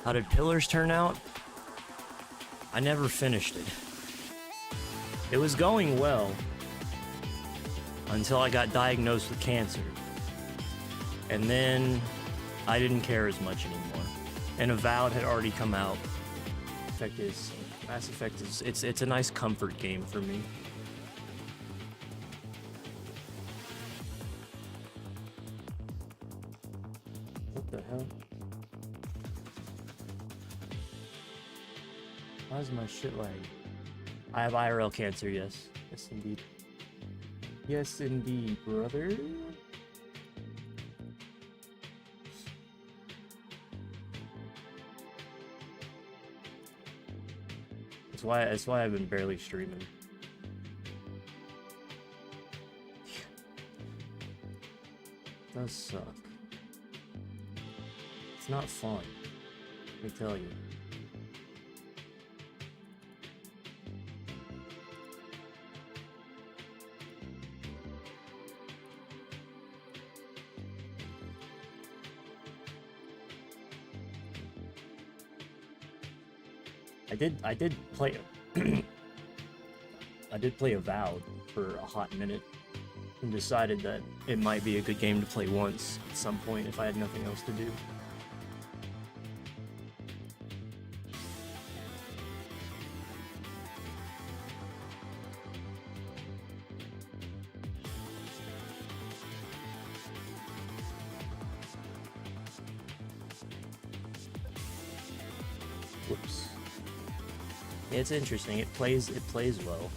How did Pillars turn out? I never finished it. It was going well until I got diagnosed with cancer. And then I didn't care as much anymore. And Avowed had already come out. Mass Effect is it's a nice comfort game for me. What the hell? Why is my shit lagging? I have IRL cancer, yes. Yes, indeed. Yes, indeed, brother. That's why I've been barely streaming. It does suck. It's not fun, let me tell you. I did play I did play Avowed for a hot minute and decided that it might be a good game to play once at some point if I had nothing else to do. Whoops. It's interesting. It plays well.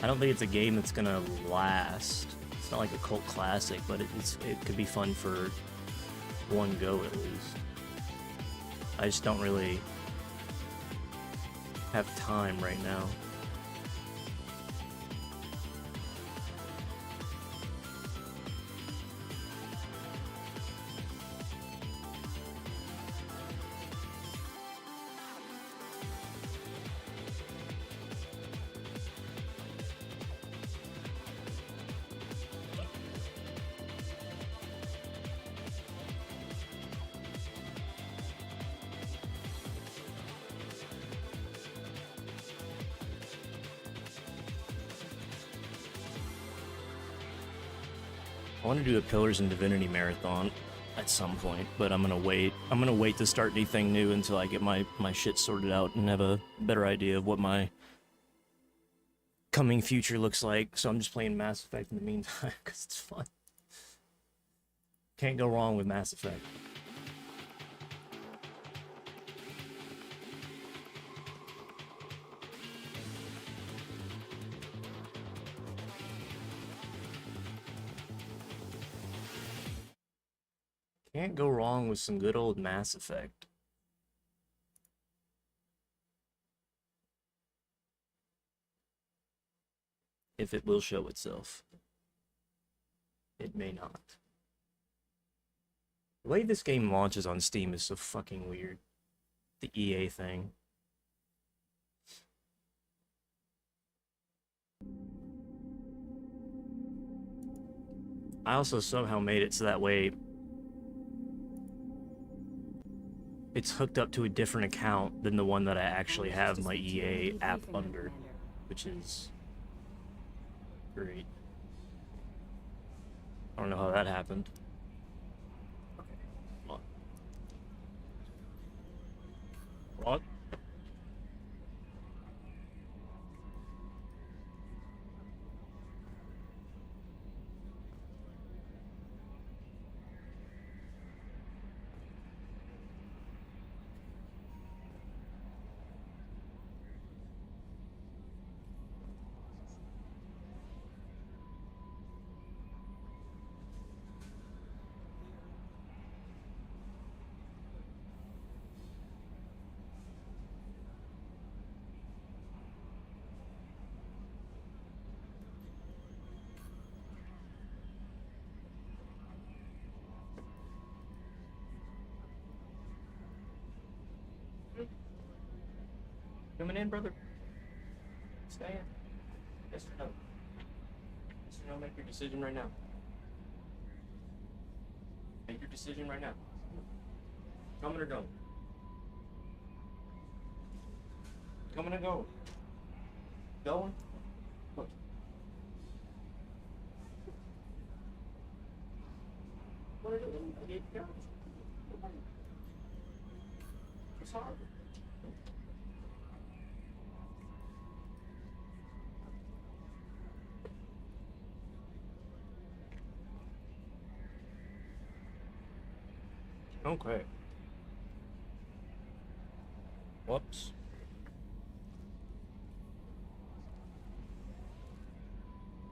I don't think it's a game that's gonna last. It's not like a cult classic, but it could be fun for one go at least. I just don't really have time right now. I want to do the Pillars and Divinity marathon at some point, but I'm gonna wait. I'm gonna wait to start anything new until I get my shit sorted out and have a better idea of what my coming future looks like. So I'm just playing Mass Effect in the meantime because it's fun. Can't go wrong with Mass Effect. Can't go wrong with some good old Mass Effect. If it will show itself. It may not. The way this game launches on Steam is so fucking weird. The EA thing. I also somehow made it so that way it's hooked up to a different account than the one that I actually have my EA app under, which is great. I don't know how that happened. What? What? Coming in, brother. Stay in. Yes or no? Yes or no? Make your decision right now. Make your decision right now. Coming or going? Coming or going? Going? What? What are you doing? I need to go. It's hard. Okay. Whoops.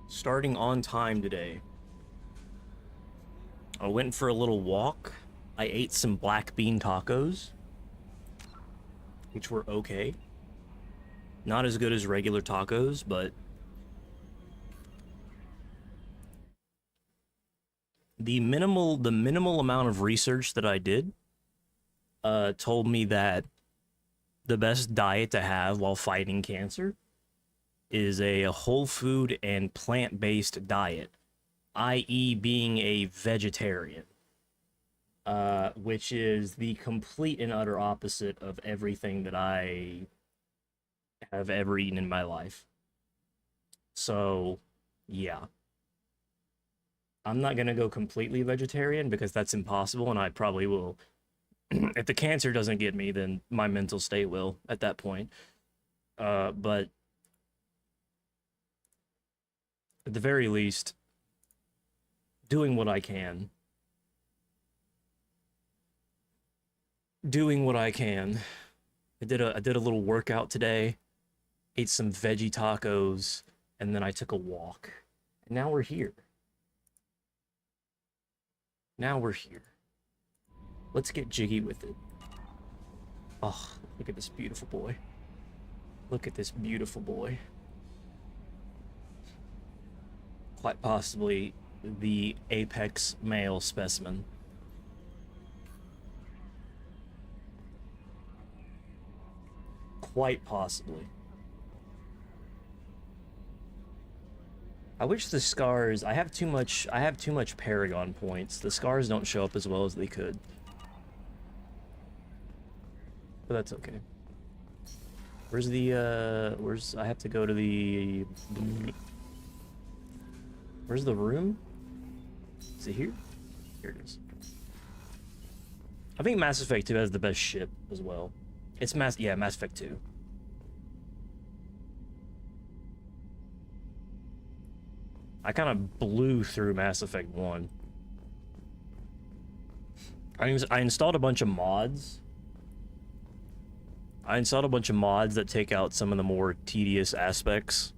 Starting on time today. I went for a little walk. I ate some black bean tacos, which were okay. Not as good as regular tacos, but the minimal amount of research that I did told me that the best diet to have while fighting cancer is a whole food and plant-based diet, i.e. being a vegetarian, which is the complete and utter opposite of everything that I have ever eaten in my life. So, yeah. I'm not gonna go completely vegetarian because that's impossible, and I probably will. If the cancer doesn't get me, then my mental state will at that point. But at the very least, doing what I can. Doing what I can. I did a little workout today, ate some veggie tacos, and then I took a walk. And now we're here. Now we're here. Let's get jiggy with it. Oh, look at this beautiful boy. Look at this beautiful boy. Quite possibly the apex male specimen. Quite possibly. I wish the scars, I have too much Paragon points. The scars don't show up as well as they could. But that's okay. Where's the, I have to go to the, where's the room? Is it here? Here it is. I think Mass Effect 2 has the best ship as well. It's Mass Effect 2. I kind of blew through Mass Effect 1. I installed a bunch of mods. That take out some of the more tedious aspects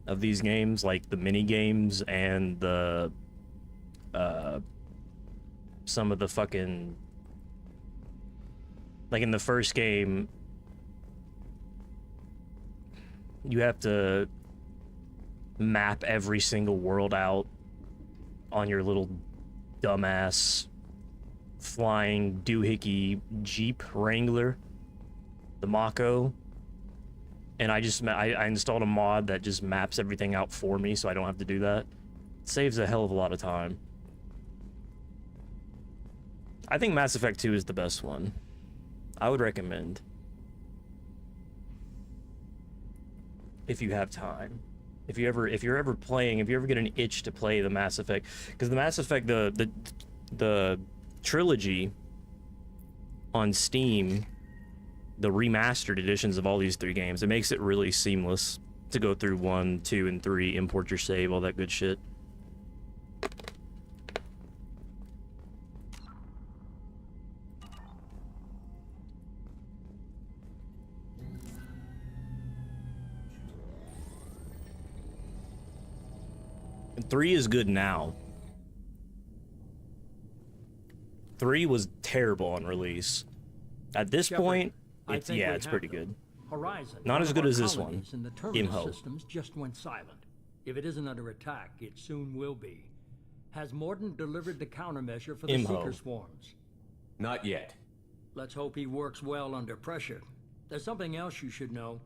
of these games, like the mini games and the some of the fucking, like in the first game, you have to map every single world out on your little dumbass flying doohickey Jeep Wrangler, the Mako. And I installed a mod that just maps everything out for me, so I don't have to do that. It saves a hell of a lot of time. I think Mass Effect 2 is the best one. I would recommend, if you have time. If you're ever get an itch to play the Mass Effect, because the Mass Effect, the trilogy on Steam, the remastered editions of all these 3 games, it makes it really seamless to go through 1, 2, and 3, import your save, all that good shit. And 3 is good now. 3 was terrible on release. At this point, it's pretty good. Horizon, not as good as this one. In the terminus systems just went silent. If it isn't under attack, it soon will be. Has Mordin delivered the countermeasure for the Seeker swarms? Not yet. Let's hope he works well under pressure. There's something else you should know.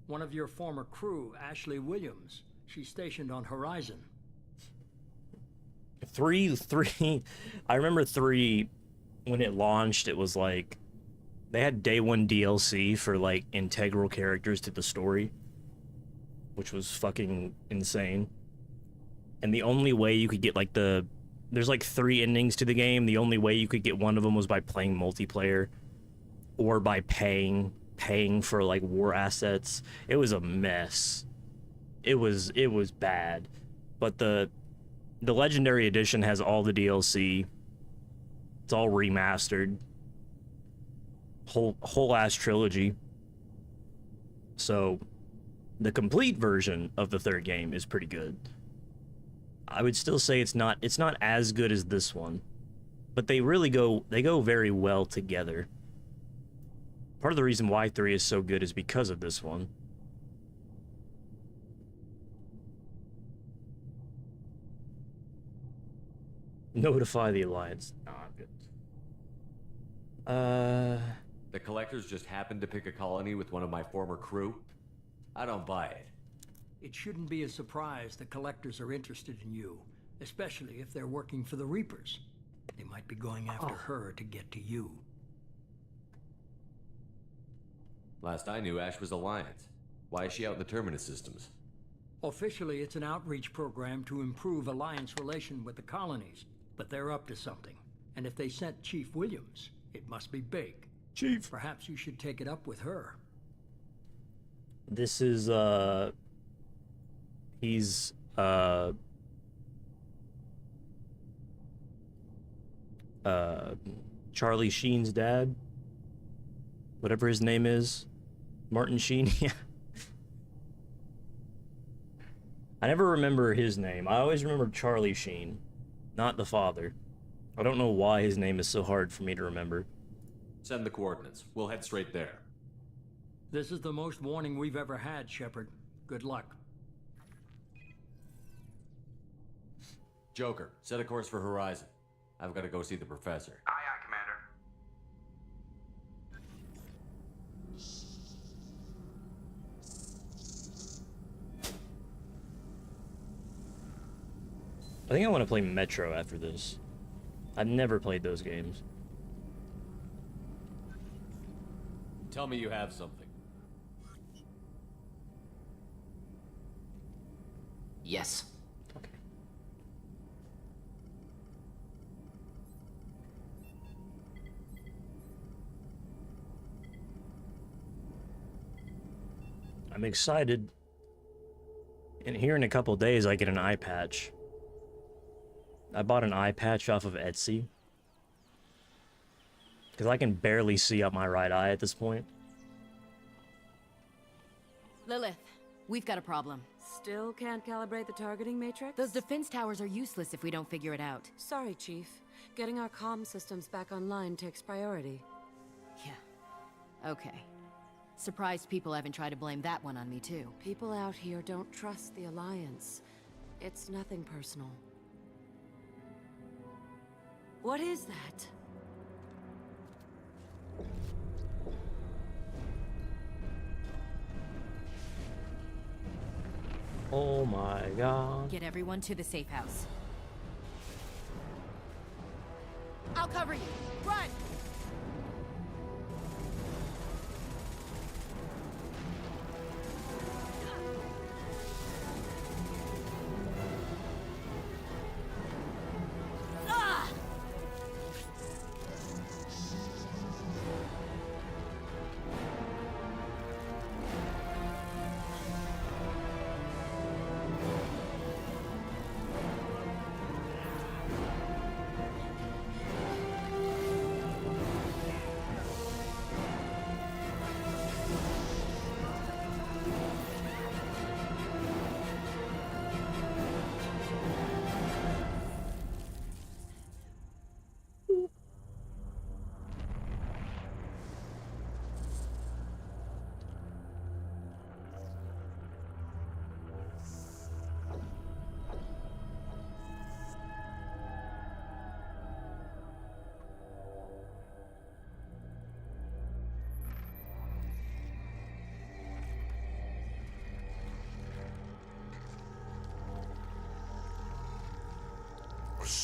One of your former crew, Ashley Williams, she's stationed on Horizon. Three. I remember 3 when it launched. It was like they had day 1 DLC for like integral characters to the story, which was fucking insane. And the only way you could get like there's like 3 endings to the game. The only way you could get one of them was by playing multiplayer or by paying for like war assets. It was a mess. It was bad. But the Legendary Edition has all the DLC. It's all remastered. Whole ass trilogy. So the complete version of the 3rd game is pretty good. I would still say it's not as good as this one, but they go very well together. Part of the reason why 3 is so good is because of this one. Notify the Alliance. Ah, good. The collectors just happened to pick a colony with one of my former crew? I don't buy it. It shouldn't be a surprise the collectors are interested in you, especially if they're working for the Reapers. They might be going after her to get to you. Last I knew, Ash was Alliance. Why is she out in the Terminus systems? Officially, it's an outreach program to improve Alliance relation with the colonies, but they're up to something. And if they sent Chief Williams, it must be big. Chief. Perhaps you should take it up with her. This is he's Charlie Sheen's dad, whatever his name is. Martin Sheen. Yeah, I never remember his name. I always remember Charlie Sheen, not the father. I don't know why his name is so hard for me to remember. Send the coordinates. We'll head straight there. This is the most warning we've ever had, Shepard. Good luck. Joker, set a course for Horizon. I've got to go see the professor. Aye, aye, Commander. I think I want to play Metro after this. I've never played those games. Tell me you have something. Yes. Okay. I'm excited. And here in a couple days, I get an eye patch. I bought an eye patch off of Etsy. Because I can barely see up my right eye at this point. Lilith, we've got a problem. Still can't calibrate the targeting matrix? Those defense towers are useless if we don't figure it out. Sorry, Chief. Getting our comm systems back online takes priority. Yeah. Okay. Surprised people haven't tried to blame that one on me, too. People out here don't trust the Alliance. It's nothing personal. What is that? Oh my god. Get everyone to the safe house. I'll cover you. Run!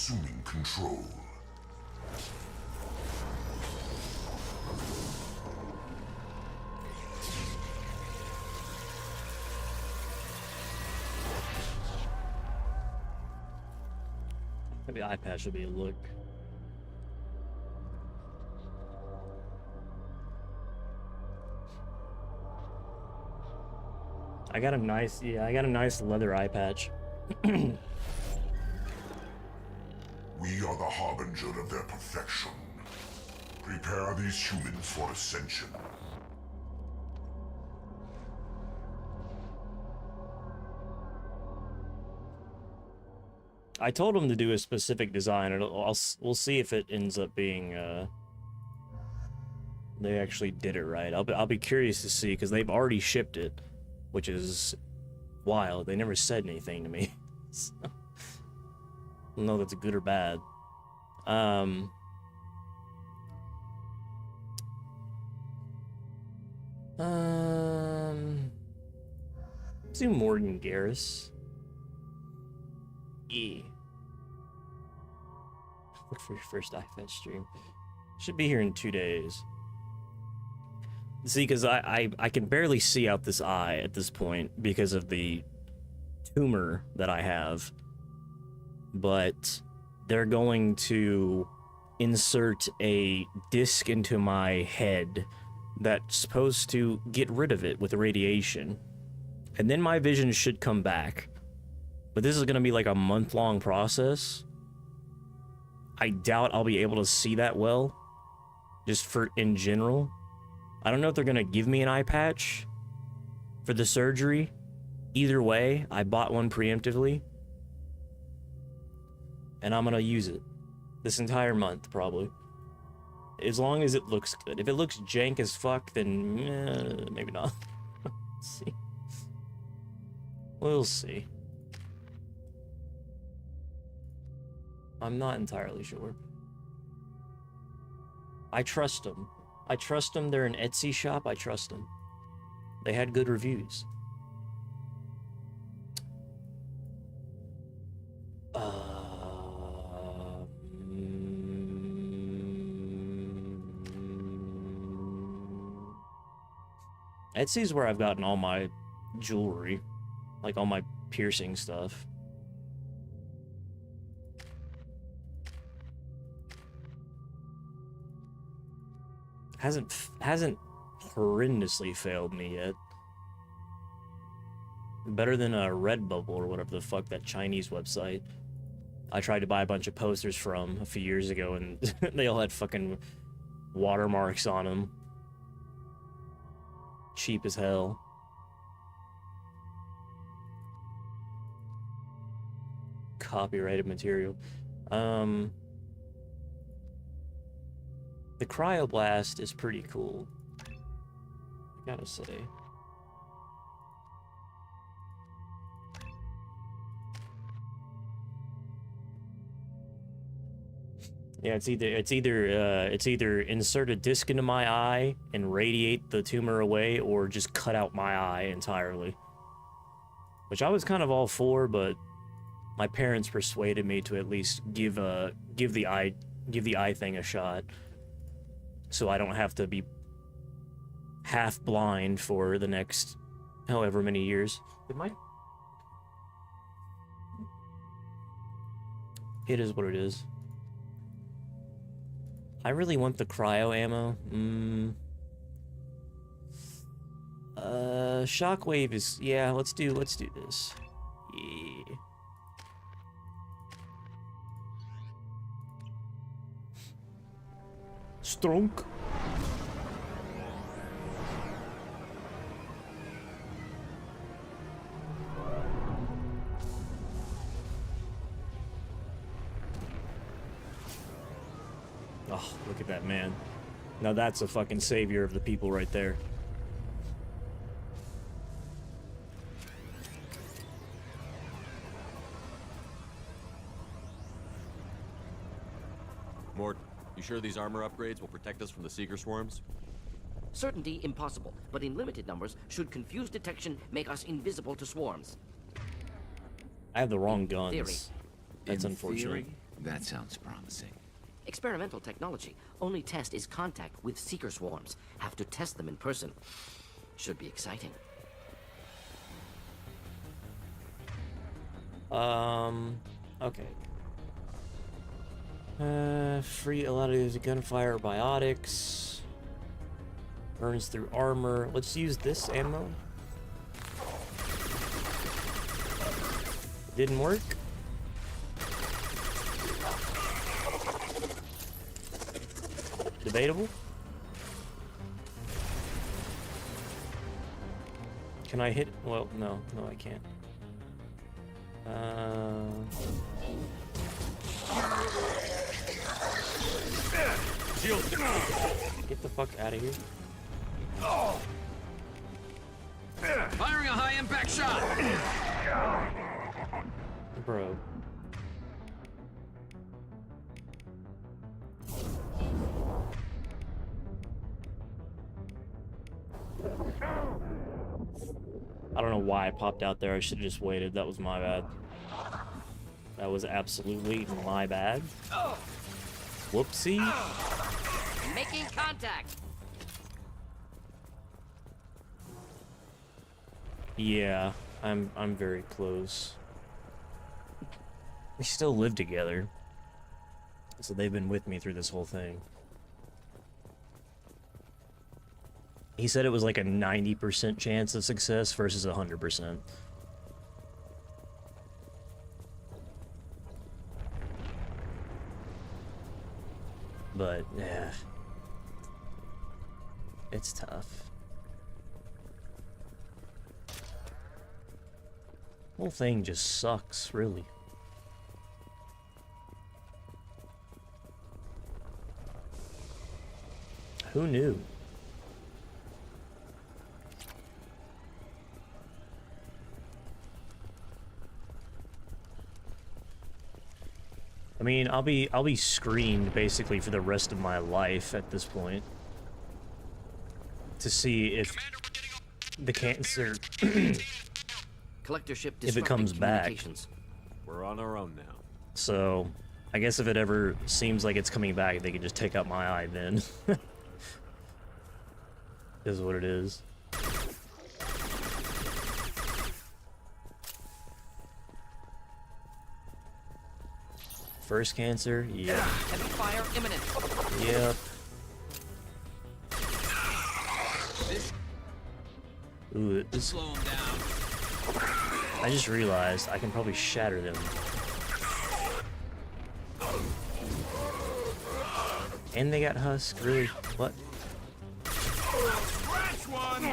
assuming control. Maybe the iPad should be a look. I got a nice leather eye patch. We are the harbinger of their perfection. Prepare these humans for ascension. I told them to do a specific design, and we'll see if it ends up being they actually did it right. I'll be curious to see, because they've already shipped it, which is wild. They never said anything to me. So, I don't know if that's good or bad. Let's do Morgan Garrus. Yeah. Look for your first iFetch stream. Should be here in 2 days. See, because I can barely see out this eye at this point because of the tumor that I have. But they're going to insert a disc into my head that's supposed to get rid of it with radiation. And then my vision should come back. But this is going to be like a month-long process. I doubt I'll be able to see that well, just for in general. I don't know if they're going to give me an eye patch for the surgery. Either way, I bought one preemptively. And I'm going to use it this entire month, probably. As long as it looks good. If it looks jank as fuck, then maybe not. Let's see. We'll see. I'm not entirely sure. I trust them. I trust them. They're an Etsy shop. I trust them. They had good reviews. Etsy's where I've gotten all my jewelry, like all my piercing stuff. Hasn't horrendously failed me yet. Better than a Redbubble or whatever the fuck, that Chinese website I tried to buy a bunch of posters from a few years ago, and they all had fucking watermarks on them. Cheap as hell. Copyrighted material. The cryoblast is pretty cool, I gotta say. Yeah, it's either insert a disc into my eye and radiate the tumor away, or just cut out my eye entirely. Which I was kind of all for, but my parents persuaded me to at least give the eye thing a shot, so I don't have to be half blind for the next however many years. It is what it is. I really want the cryo ammo. Shockwave is, yeah, let's do this. Yeah. Strunk. Oh, look at that man. Now that's a fucking savior of the people right there. Mort, you sure these armor upgrades will protect us from the Seeker swarms? Certainty impossible, but in limited numbers, should confused detection make us invisible to swarms. I have the wrong guns. Theory. That's In unfortunate. theory, That sounds promising. Experimental technology. Only test is contact with seeker swarms. Have to test them in person. Should be exciting. Okay. Free a lot of these gunfire biotics. Burns through armor. Let's use this ammo. Didn't work. Debatable. Can I hit? Well, no, I can't. Get the fuck out of here. Firing a high impact shot! Bro. I don't know why I popped out there. I should have just waited. That was my bad. That was absolutely my bad. Whoopsie. Making contact. Yeah, I'm very close. We still live together. So they've been with me through this whole thing. He said it was like a 90% chance of success versus 100%. But, yeah. It's tough. Whole thing just sucks, really. Who knew? I mean, I'll be screened basically for the rest of my life at this point to see if the cancer Collector ship if it comes back. communications. We're on our own now. So, I guess if it ever seems like it's coming back, they can just take out my eye then. Is what it is. First cancer? Yep. Heavy fire imminent. Yep. Ooh, this... Slow him down. I just realized I can probably shatter them. And they got husk, really? What? Scratch one!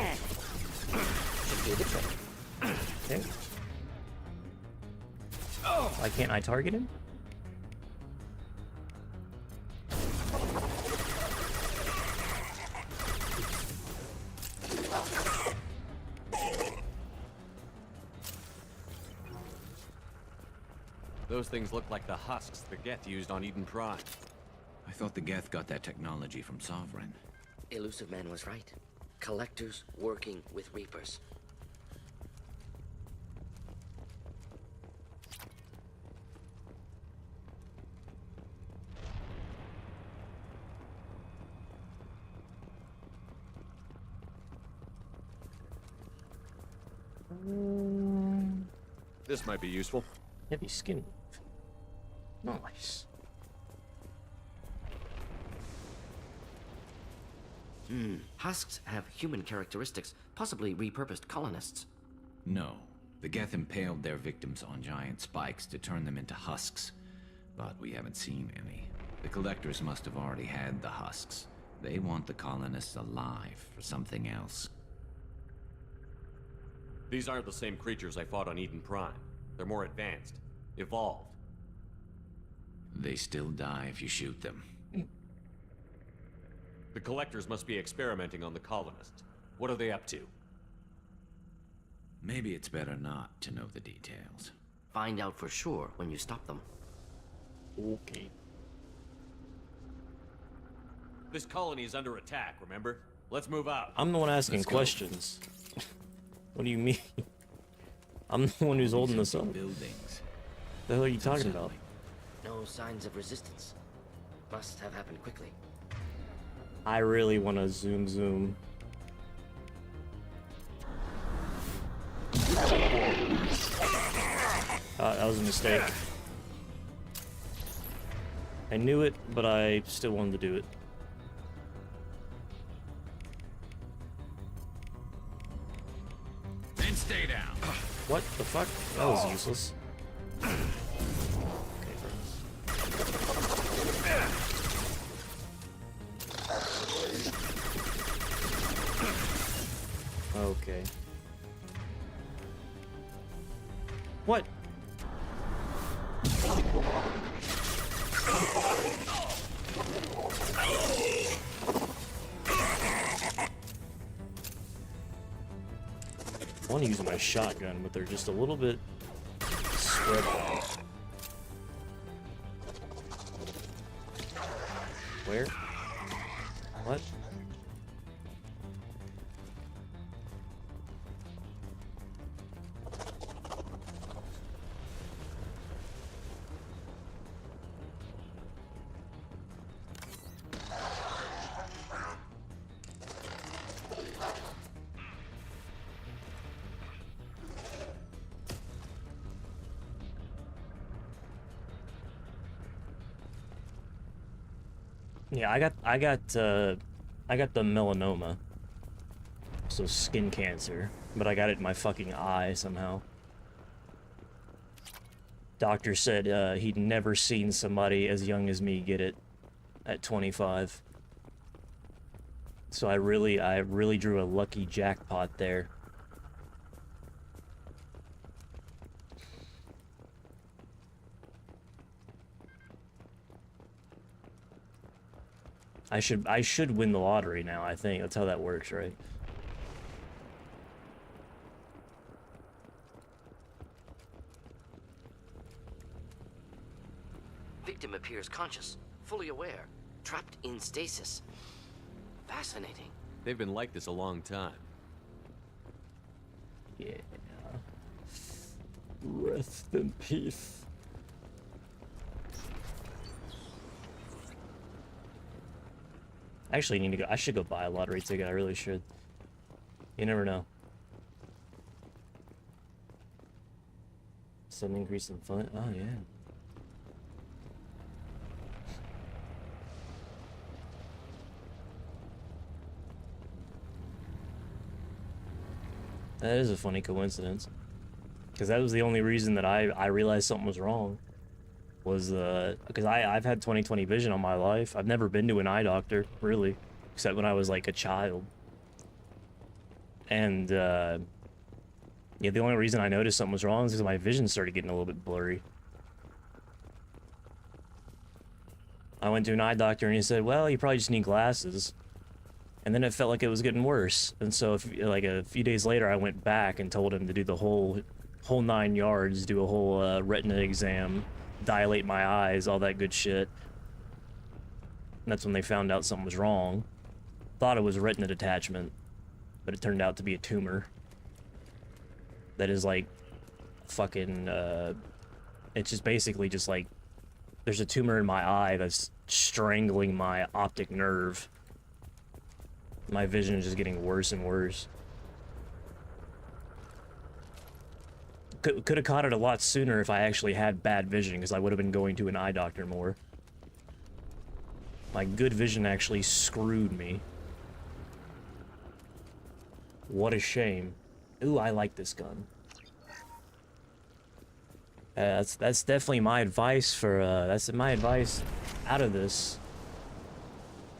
Okay. Why can't I target him? Those things look like the husks the Geth used on Eden Prime. I thought the Geth got that technology from Sovereign. Elusive Man was right. Collectors working with Reapers. This might be useful. Heavy skin. Nice. Husks have human characteristics, possibly repurposed colonists. No. The Geth impaled their victims on giant spikes to turn them into husks. But we haven't seen any. The Collectors must have already had the husks. They want the colonists alive for something else. These aren't the same creatures I fought on Eden Prime. They're more advanced. Evolved. They still die if you shoot them. The Collectors must be experimenting on the colonists. What are they up to? Maybe it's better not to know the details. Find out for sure when you stop them. Okay. This colony is under attack, remember? Let's move out. I'm the one asking Let's go. questions. What do you mean? I'm the one who's holding this up. Buildings. The hell are you talking about? Unsettling. No signs of resistance. Must have happened quickly. I really want to zoom. That was a mistake. I knew it, but I still wanted to do it. Then stay down. What the fuck? That was useless. Okay, okay. What? I want to use my shotgun, but they're just a little bit spread out. Where? What? Yeah, I got the melanoma, so skin cancer, but I got it in my fucking eye somehow. Doctor said he'd never seen somebody as young as me get it at 25. So I really drew a lucky jackpot there. I should win the lottery now, I think. That's how that works, right? Victim appears conscious, fully aware, trapped in stasis. Fascinating. They've been like this a long time. Yeah. Rest in peace. I actually need to go. I should go buy a lottery ticket. I really should. You never know. Some increase in fun. Oh, yeah. That is a funny coincidence. Because that was the only reason that I realized something was wrong. Was because I've had 20/20 vision all my life. I've never been to an eye doctor, really, except when I was like a child. And yeah, the only reason I noticed something was wrong is because my vision started getting a little bit blurry. I went to an eye doctor and he said, well, you probably just need glasses. And then it felt like it was getting worse. And so like a few days later, I went back and told him to do the whole 9 yards, do a whole retina exam, dilate my eyes, all that good shit. And that's when they found out something was wrong. Thought it was retina detachment, but it turned out to be a tumor. That is like fucking, it's just basically just like, there's a tumor in my eye that's strangling my optic nerve. My vision is just getting worse and worse. Could have caught it a lot sooner if I actually had bad vision, because I would have been going to an eye doctor more. My good vision actually screwed me. What a shame. Ooh, I like this gun. That's definitely my advice for, that's my advice out of this.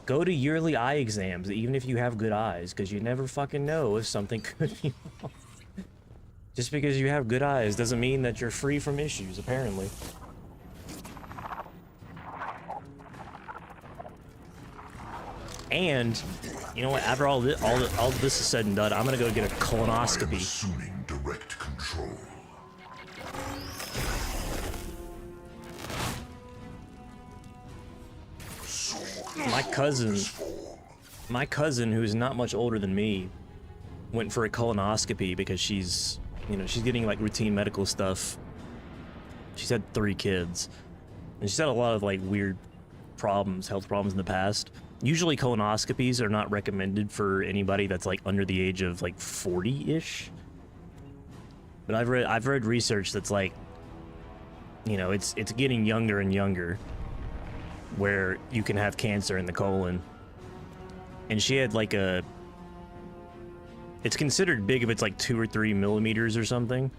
Go to yearly eye exams, even if you have good eyes, because you never fucking know if something could be wrong. Just because you have good eyes doesn't mean that you're free from issues, apparently. And, you know what, after all this is said and done, I'm gonna go get a colonoscopy. I am assuming direct control. My cousin, who's not much older than me, went for a colonoscopy because she's, you know, she's getting like routine medical stuff. She's had 3 kids, And she's had a lot of like weird problems, health problems in the past. Usually colonoscopies are not recommended for anybody that's like under the age of like 40-ish. But I've read research that's like, you know, it's getting younger and younger where you can have cancer in the colon. And she had like a, it's considered big if it's like 2 or 3 millimeters or something.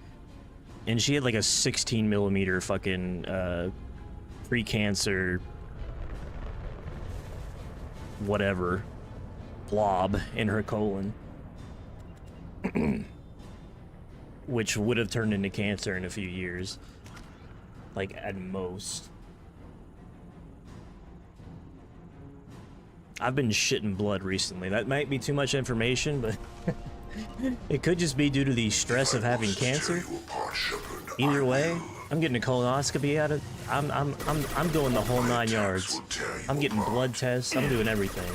And she had like a 16 millimeter fucking pre-cancer whatever blob in her colon. Which would have turned into cancer in a few years. Like, at most. I've been shitting blood recently. That might be too much information, but it could just be due to the stress of having cancer. Either way, I'm getting a colonoscopy out of. I'm going the whole 9 yards. I'm getting blood tests. I'm doing everything.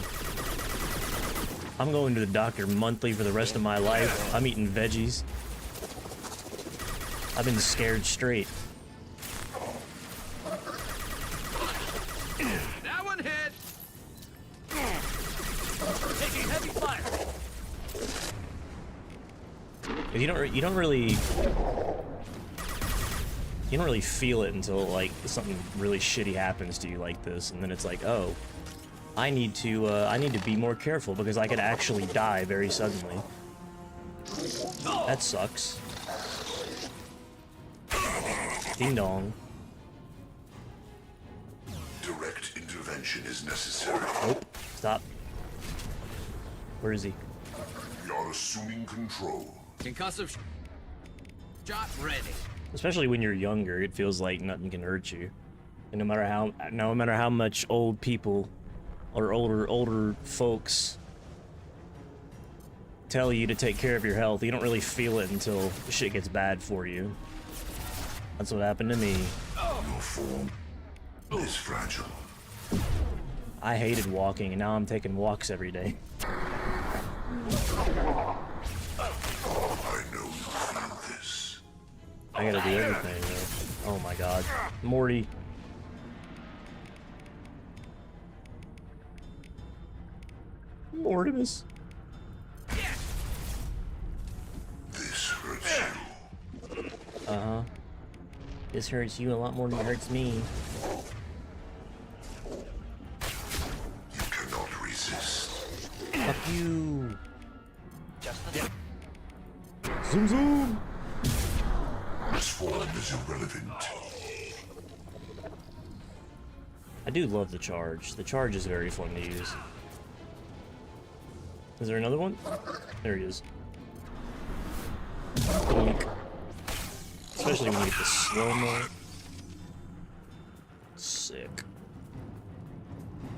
I'm going to the doctor monthly for the rest of my life. I'm eating veggies. I've been scared straight. That one hit. Taking heavy fire. You don't really feel it until like something really shitty happens to you like this, and then it's like, oh, I need to be more careful because I could actually die very suddenly. That sucks. Ding dong. Direct intervention is necessary. Nope. Stop. Where is he? We are assuming control. Concussive shot ready. Especially when you're younger, it feels like nothing can hurt you. And no matter how much old people or older folks tell you to take care of your health, you don't really feel it until shit gets bad for you. That's what happened to me. Your form is fragile. I hated walking, and now I'm taking walks every day. I know you feel this. I gotta do everything, though. Oh my god. Morty. Mortimus. This hurts you. Uh-huh. This hurts you a lot more than it hurts me. You cannot resist. Fuck you. Zoom zoom. This form is irrelevant. I do love the charge. The charge is very fun to use. Is there another one? There he is. Boink. Especially when you get the slow-mo. Sick.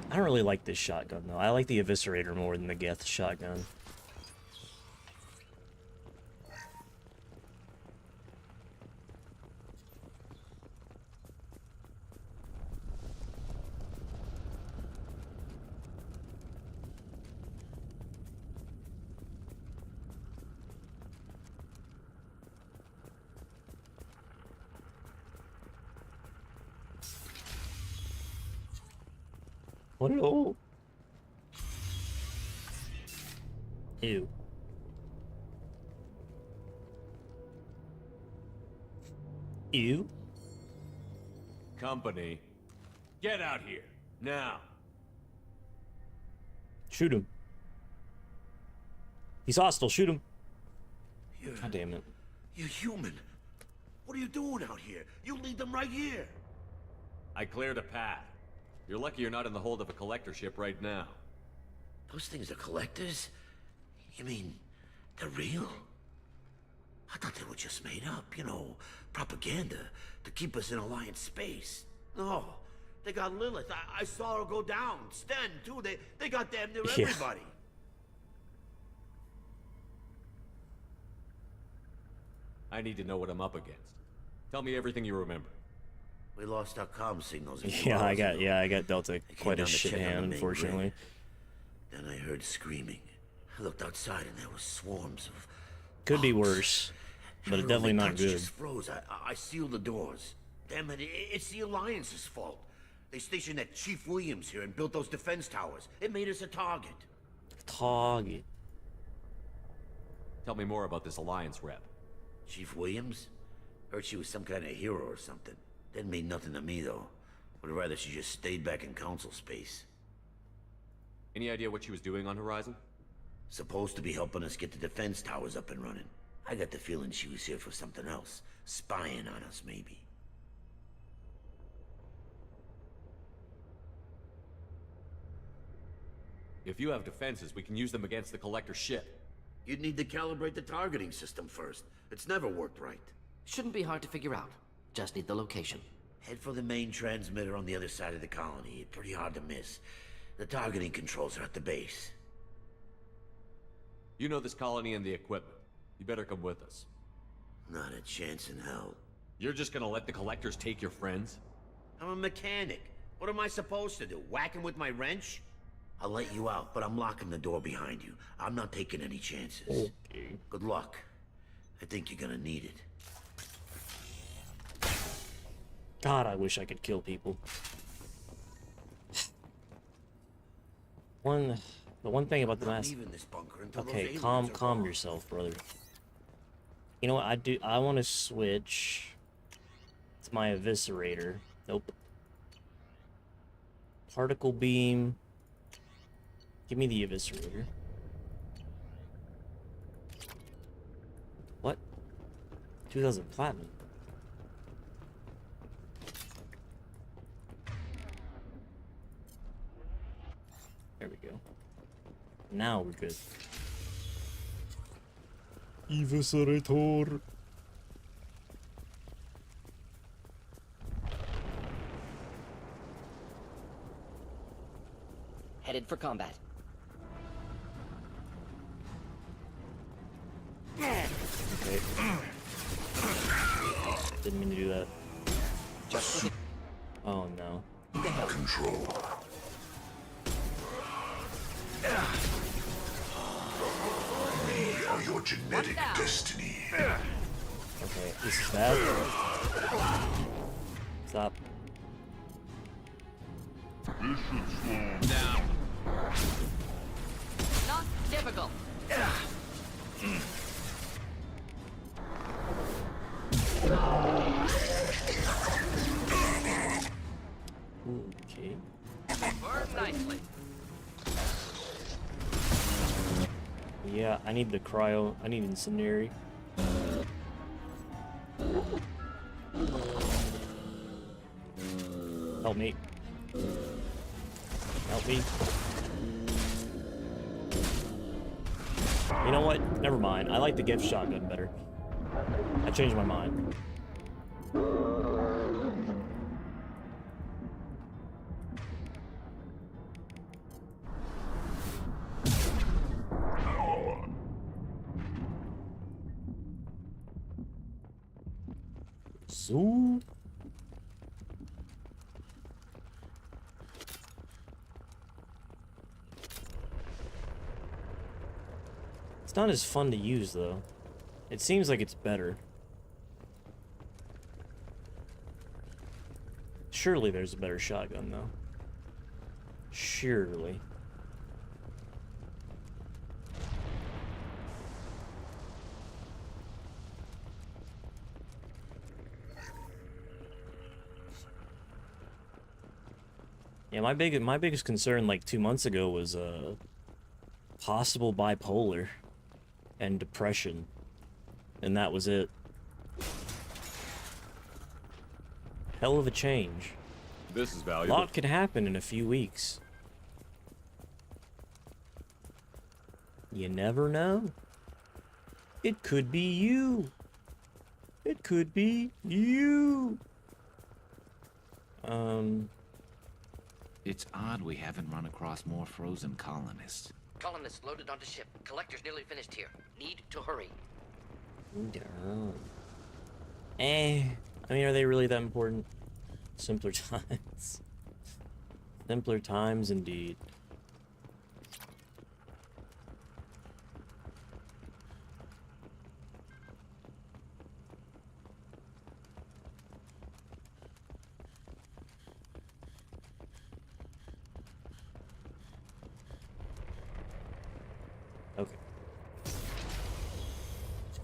I don't really like this shotgun, though. I like the Eviscerator more than the Geth shotgun. What at all? Ew. Ew? Company. Get out here. Now. Shoot him. He's hostile, shoot him. God damn it. You're human. What are you doing out here? You lead them right here. I cleared a path. You're lucky you're not in the hold of a collector ship right now. Those things are collectors? You mean, they're real? I thought they were just made up, you know, propaganda to keep us in Alliance space. No, they got Lilith. I saw her go down. Sten, too. They got damn near everybody. I need to know what I'm up against. Tell me everything you remember. We lost our comm signals. Yeah, I got dealt a quite a shit hand, unfortunately. Then I heard screaming. I looked outside and there were swarms of... Could be worse, but it's definitely not good. Just froze. I sealed the doors. Damn it, it's the Alliance's fault. They stationed that Chief Williams here and built those defense towers. It made us a target. Target. Tell me more about this Alliance rep. Chief Williams? Heard she was some kind of hero or something. Didn't mean nothing to me, though. Would rather she just stayed back in council space. Any idea what she was doing on Horizon? Supposed to be helping us get the defense towers up and running. I got the feeling she was here for something else. Spying on us, maybe. If you have defenses, we can use them against the Collector ship. You'd need to calibrate the targeting system first. It's never worked right. Shouldn't be hard to figure out. Just need the location. Head for the main transmitter on the other side of the colony. Pretty hard to miss. The targeting controls are at the base. You know this colony and the equipment. You better come with us. Not a chance in hell. You're just gonna let the Collectors take your friends? I'm a mechanic. What am I supposed to do? Whack him with my wrench? I'll let you out, but I'm locking the door behind you. I'm not taking any chances. Okay. Good luck. I think you're gonna need it. God, I wish I could kill people. The one thing about the mask. Leaving this bunker until those Okay, aliens calm are gone. yourself, brother. You know what? I want to switch to my eviscerator. Nope. Particle beam. Give me the eviscerator. What? 2000 platinum. There we go. Now we're good. Eviscerator. Headed for combat. Okay. Didn't mean to do that. Oh no. Control. We are your genetic destiny. Okay, this is bad. Stop. Down. Not difficult. Okay. Burn nicely. Yeah, I need the cryo. I need incendiary. Help me. Help me. You know what? Never mind. I like the gift shotgun better. I changed my mind. So it's not as fun to use though. It seems like it's better. Surely there's a better shotgun though. Surely. Yeah, my biggest concern like 2 months ago was possible bipolar and depression, and that was it. Hell of a change. This is A valuable. lot could happen in a few weeks. You never know. It could be you. It could be you. It's odd we haven't run across more frozen colonists. Colonists loaded onto ship. Collector's nearly finished here. Need to hurry. I mean, are they really that important? Simpler times. Simpler times indeed.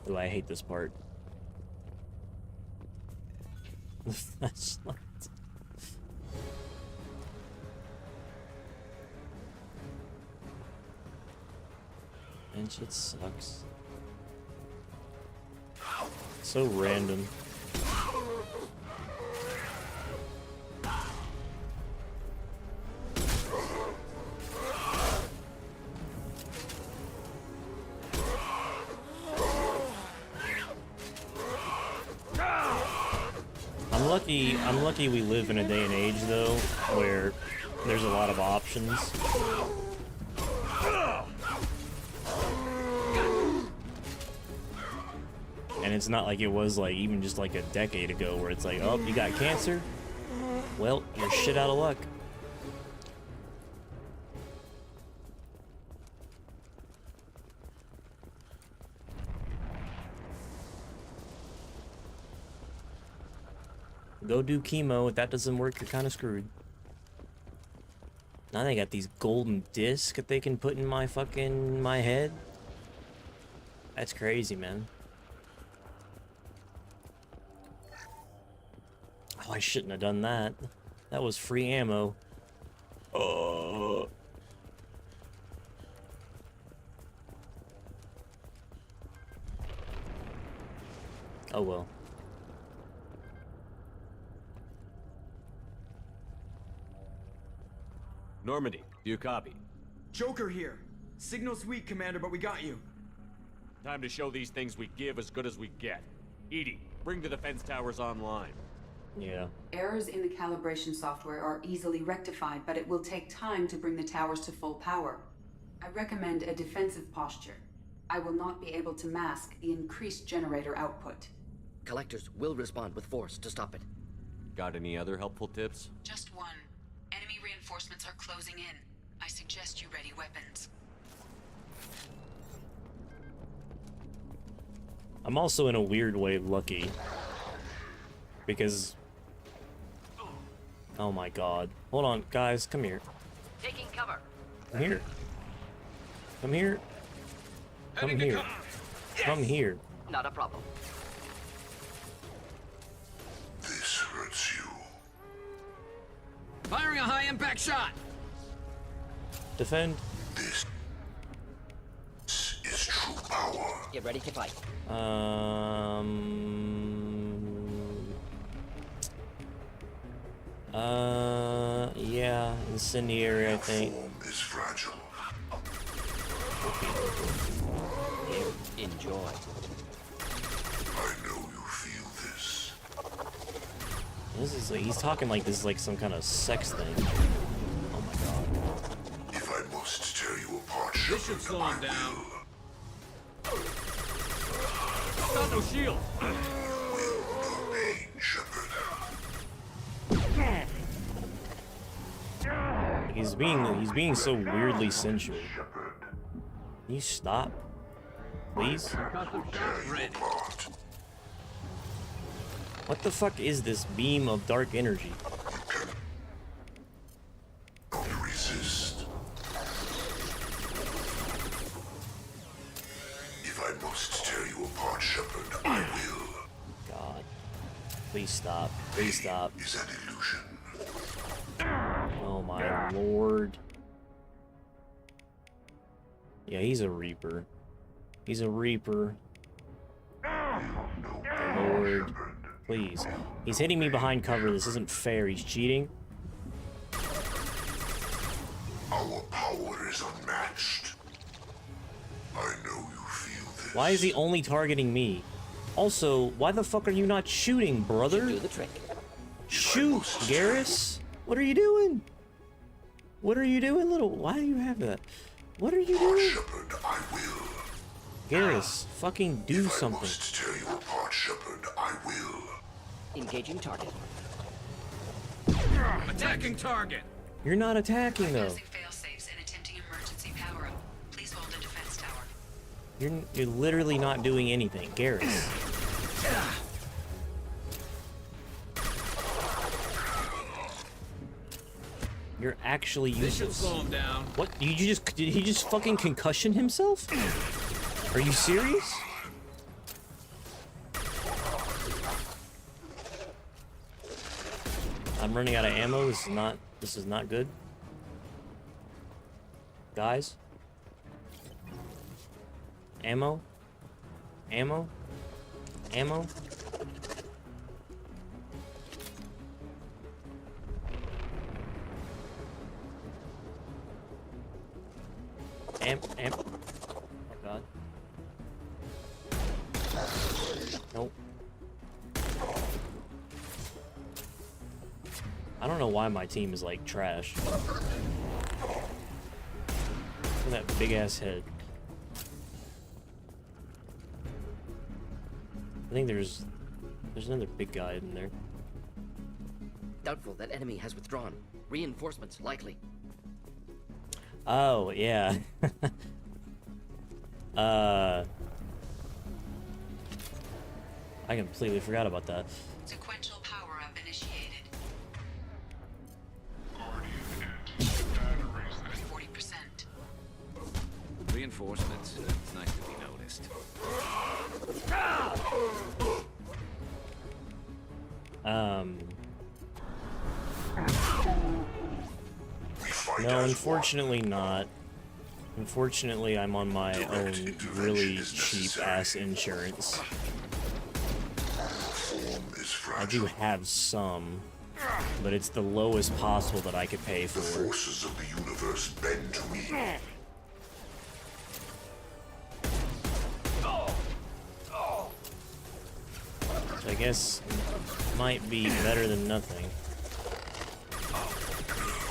Ooh, I hate this part. The flashlight. And shit sucks. So random. I'm lucky we live in a day and age though where there's a lot of options. And it's not like it was like even just like a decade ago where it's like, oh, you got cancer? Well, you're shit out of luck. Go do chemo. If that doesn't work, you're kind of screwed. Now they got these golden discs that they can put in my head. That's crazy, man. Oh, I shouldn't have done that. That was free ammo. Oh. Oh well. Normandy, do you copy? Joker here. Signal's weak, Commander, but we got you. Time to show these things we give as good as we get. Edie, bring the defense towers online. Yeah. Errors in the calibration software are easily rectified, but it will take time to bring the towers to full power. I recommend a defensive posture. I will not be able to mask the increased generator output. Collectors will respond with force to stop it. Got any other helpful tips? Just one. Enemy reinforcements are closing in. I suggest you ready weapons. I'm also in a weird way lucky. Because... oh my god. Hold on, guys, come here. Taking cover. Come here. Come here. Come here. Come here. Not a problem. This hurts you. Firing a high-impact shot! Defend. This is true power. Get ready to fight. Yeah, incendiary, I think. Form is fragile. Enjoy. I know you feel this. This is like, he's talking like this is like some kind of sex thing. Oh my god. If I must tear you apart, This should slow him down. Got no shield! No pain, Shepard. He's being so weirdly sensual. Can you stop? Please? Ready. What the fuck is this beam of dark energy? Don't resist. If I must tear you apart, Shepard, I will. God. Please stop. Please stop. Is an illusion. Oh my lord. Yeah, he's a Reaper. He's a Reaper. Lord. Please. He's hitting me behind cover. This isn't fair. He's cheating. Our power is unmatched. I know you feel this. Why is he only targeting me? Also, why the fuck are you not shooting, brother? Do the trick. Shoot, Garrus! What are you doing? What are you doing, little? Why do you have that? What are you doing? Shepard, I will. Garrus, fucking do something. I must tear you apart, Shepard, I will. Engaging target. Attacking target! You're not attacking though. Failsafes and attempting emergency power up. Please hold the defense tower. You're literally not doing anything, Garrus. You're actually This should useless. slow him down. What? Did he just fucking concussion himself? Are you serious? I'm running out of ammo. This is not good. Guys? Ammo? Ammo? Ammo? Oh god. Nope. I don't know why my team is like trash. Look at that big ass head. I think there's another big guy in there. Doubtful that enemy has withdrawn. Reinforcements likely. Oh, yeah. I completely forgot about that. Sequential power-up initiated. 40%. Reinforcements. It's nice to be noticed. No, unfortunately not. Unfortunately, I'm on my own really cheap-ass insurance. I do have some, but it's the lowest possible that I could pay for. The forces of the universe bend to me. So I guess it might be better than nothing.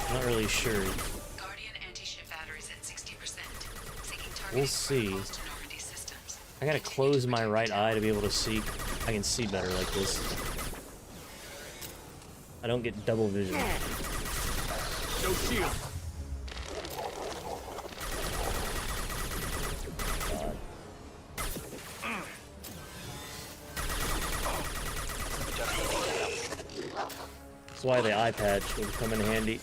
I'm not really sure. Guardian anti-ship batteries at 60%. We'll see. I gotta close my right eye to be able to see. I can see better like this. I don't get double vision. No shield. God. That's why the eye patch would come in handy.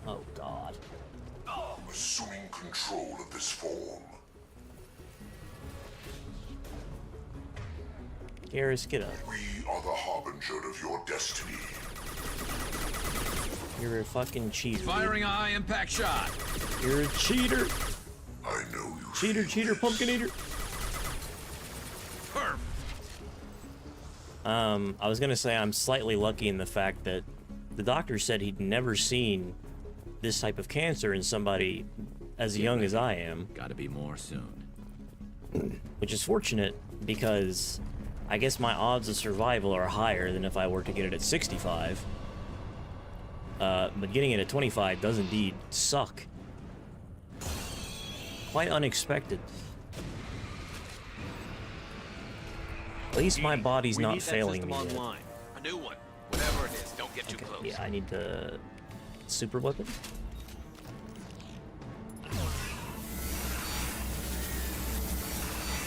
Oh god. Assuming control of this form. Garrus, get up. We are the harbinger of your destiny. You're a fucking cheater. Firing a high impact shot. You're a cheater. I know you. Cheater, pumpkin eater. Perf. I was gonna say I'm slightly lucky in the fact that the doctor said he'd never seen this type of cancer in somebody as young as I am. Gotta be more soon. Which is fortunate because I guess my odds of survival are higher than if I were to get it at 65. But getting it at 25 does indeed suck. Quite unexpected. At least my body's not failing me yet. Online. A new one. Whatever it is, don't get too close. Yeah, I need the super weapon.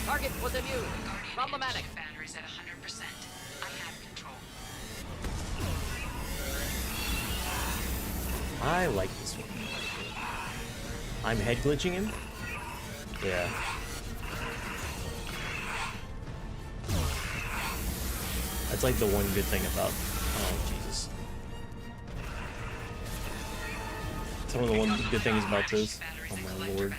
Target was immune. Problematic. Batteries at 100%. I have control. I like this one. I'm head glitching him? Yeah. That's like the one good thing about... Oh, Jesus. It's one of the one good things about this. Oh my lord.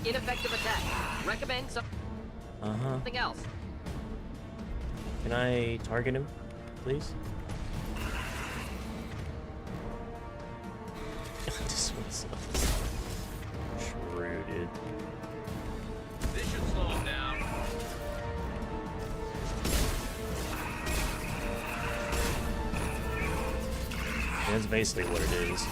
Ineffective attack. Recommend something else. Can I target him, please? This one's true, dude. This should slow him down. That's basically what it is.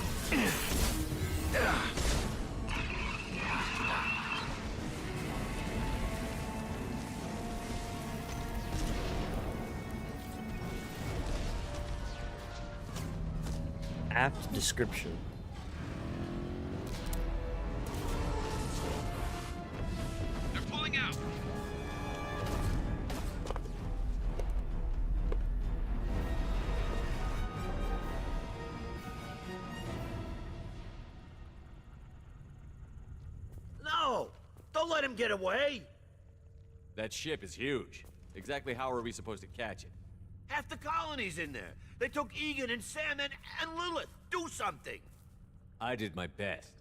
Apt description. They're pulling out. No! Don't Don't let him get away! That ship is huge. Exactly how are we supposed to catch it? Half the colony's in there. They took Egan and Sam and Lilith. Do something! I did my best.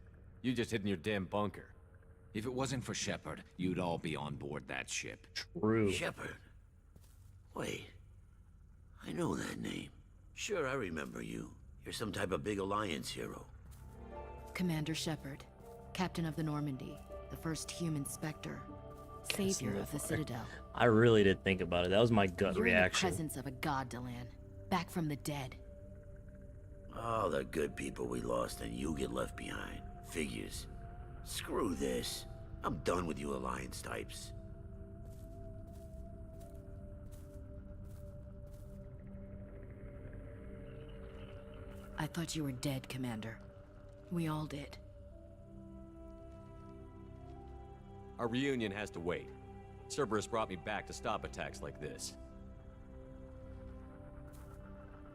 You just hid in your damn bunker. If it wasn't for Shepard, you'd all be on board that ship. True. Shepard. Wait. I know that name. Sure, I remember you. You're some type of big Alliance hero. Commander Shepard, captain of the Normandy, the first human Spectre, savior of the Citadel. I really did think about it. That was my gut You're reaction. in the presence of a god, Delan. Back from the dead. All the good people we lost and you get left behind. Figures. Screw this. I'm done with you Alliance types. I thought you were dead, Commander. We all did. Our reunion has to wait. Cerberus brought me back to stop attacks like this.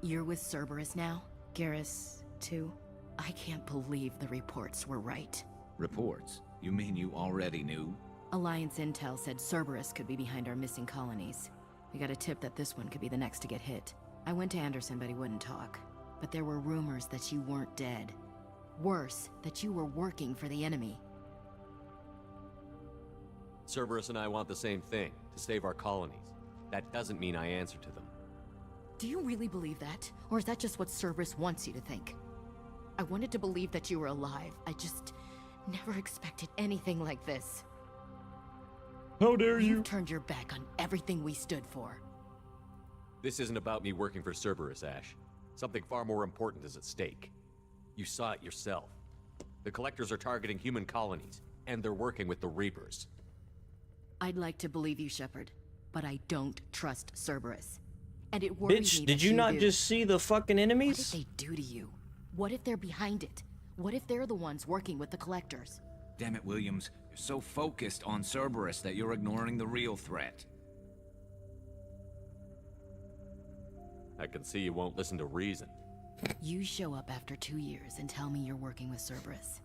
You're with Cerberus now? Garrus, too? I can't believe the reports were right. Reports? You mean you already knew? Alliance intel said Cerberus could be behind our missing colonies. We got a tip that this one could be the next to get hit. I went to Anderson, but he wouldn't talk. But there were rumors that you weren't dead. Worse, that you were working for the enemy. Cerberus and I want the same thing, to save our colonies. That doesn't mean I answer to them. Do you really believe that? Or is that just what Cerberus wants you to think? I wanted to believe that you were alive. I just never expected anything like this. How dare you? You've turned your back on everything we stood for. This isn't about me working for Cerberus, Ash. Something far more important is at stake. You saw it yourself. The Collectors are targeting human colonies, and they're working with the Reapers. I'd like to believe you, Shepard, but I don't trust Cerberus. And it worries Bitch, me did that you not do. just see the fucking enemies? What did they do to you? What if they're behind it? What if they're the ones working with the Collectors? Damn it, Williams. You're so focused on Cerberus that you're ignoring the real threat. I can see you won't listen to reason. You show up after 2 years and tell me you're working with Cerberus.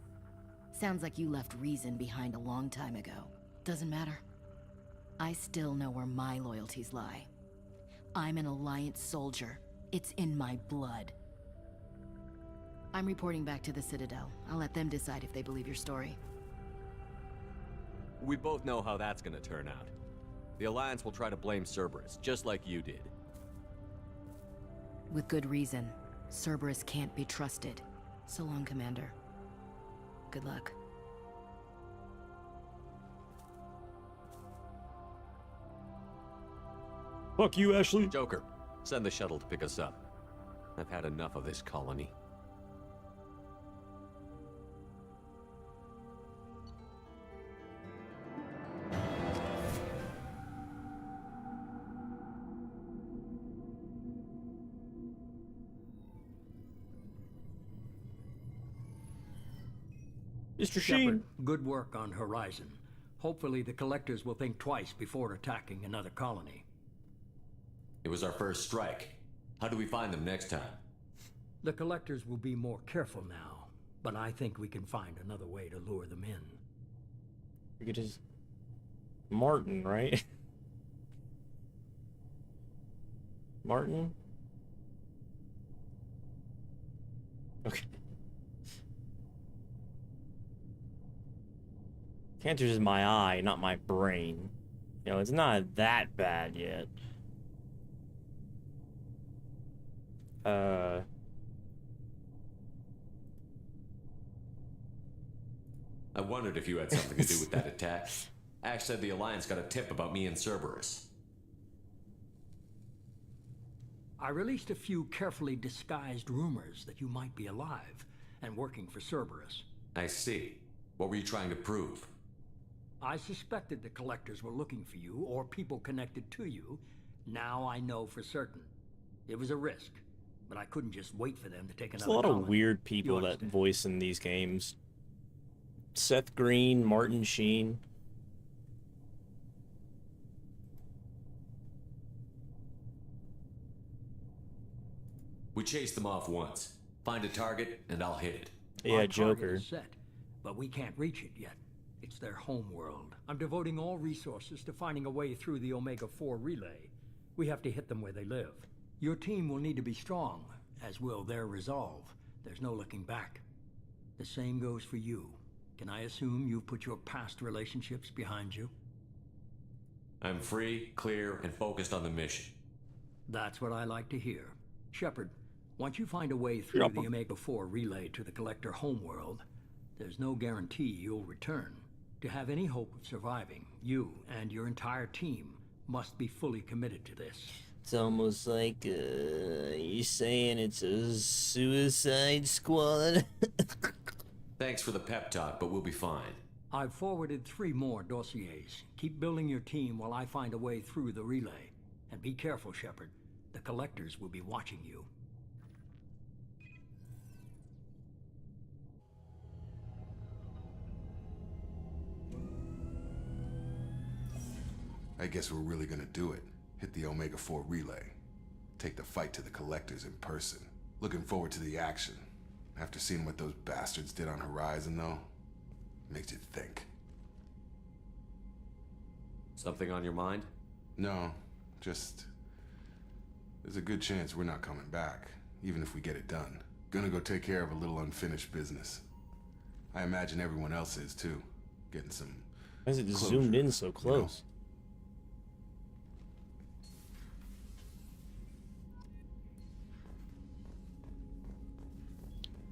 Sounds like you left reason behind a long time ago. Doesn't matter. I still know where my loyalties lie. I'm an Alliance soldier. It's in my blood. I'm reporting back to the Citadel. I'll let them decide if they believe your story. We both know how that's gonna turn out. The Alliance will try to blame Cerberus, just like you did. With good reason. Cerberus can't be trusted. So long, Commander. Good luck. Fuck you, Ashley. Joker, send the shuttle to pick us up. I've had enough of this colony. Mr. Shepard, Sheen. good work on Horizon. Hopefully the Collectors will think twice before attacking another colony. It was our first strike. How do we find them next time? The Collectors will be more careful now, but I think we can find another way to lure them in. We could just... Martin, right? Martin? Okay. Cancer's in my eye, not my brain. You know, it's not that bad yet. I wondered if you had something to do with that attack. Ash said the Alliance got a tip about me and Cerberus. I released a few carefully disguised rumors that you might be alive and working for Cerberus. I see. What were you trying to prove? I suspected the Collectors were looking for you or people connected to you. Now I know for certain. It was a risk, but I couldn't just wait for them to take There's another a lot of colony. weird people that voice in these games. Seth Green, Martin Sheen. We chased them off once. Find a target, and I'll hit it. Yeah, Our target Joker. is set, but we can't reach it yet. It's their home world. I'm devoting all resources to finding a way through the Omega-4 relay. We have to hit them where they live. Your team will need to be strong, as will their resolve. There's no looking back. The same goes for you. Can I assume you've put your past relationships behind you? I'm free, clear, and focused on the mission. That's what I like to hear. Shepard, once you find a way through the Omega-4 relay to the Collector homeworld, there's no guarantee you'll return. To have any hope of surviving, you and your entire team must be fully committed to this. It's almost like, you're saying it's a suicide squad? Thanks for the pep talk, but we'll be fine. I've forwarded 3 more dossiers. Keep building your team while I find a way through the relay. And be careful, Shepard. The Collectors will be watching you. I guess we're really gonna do it. Hit the Omega-4 relay. Take the fight to the Collectors in person. Looking forward to the action. After seeing what those bastards did on Horizon, though, makes you think. Something on your mind? No, just... there's a good chance we're not coming back, even if we get it done. Gonna go take care of a little unfinished business. I imagine everyone else is, too. Getting some... Why is it closure, zoomed in so close? You know?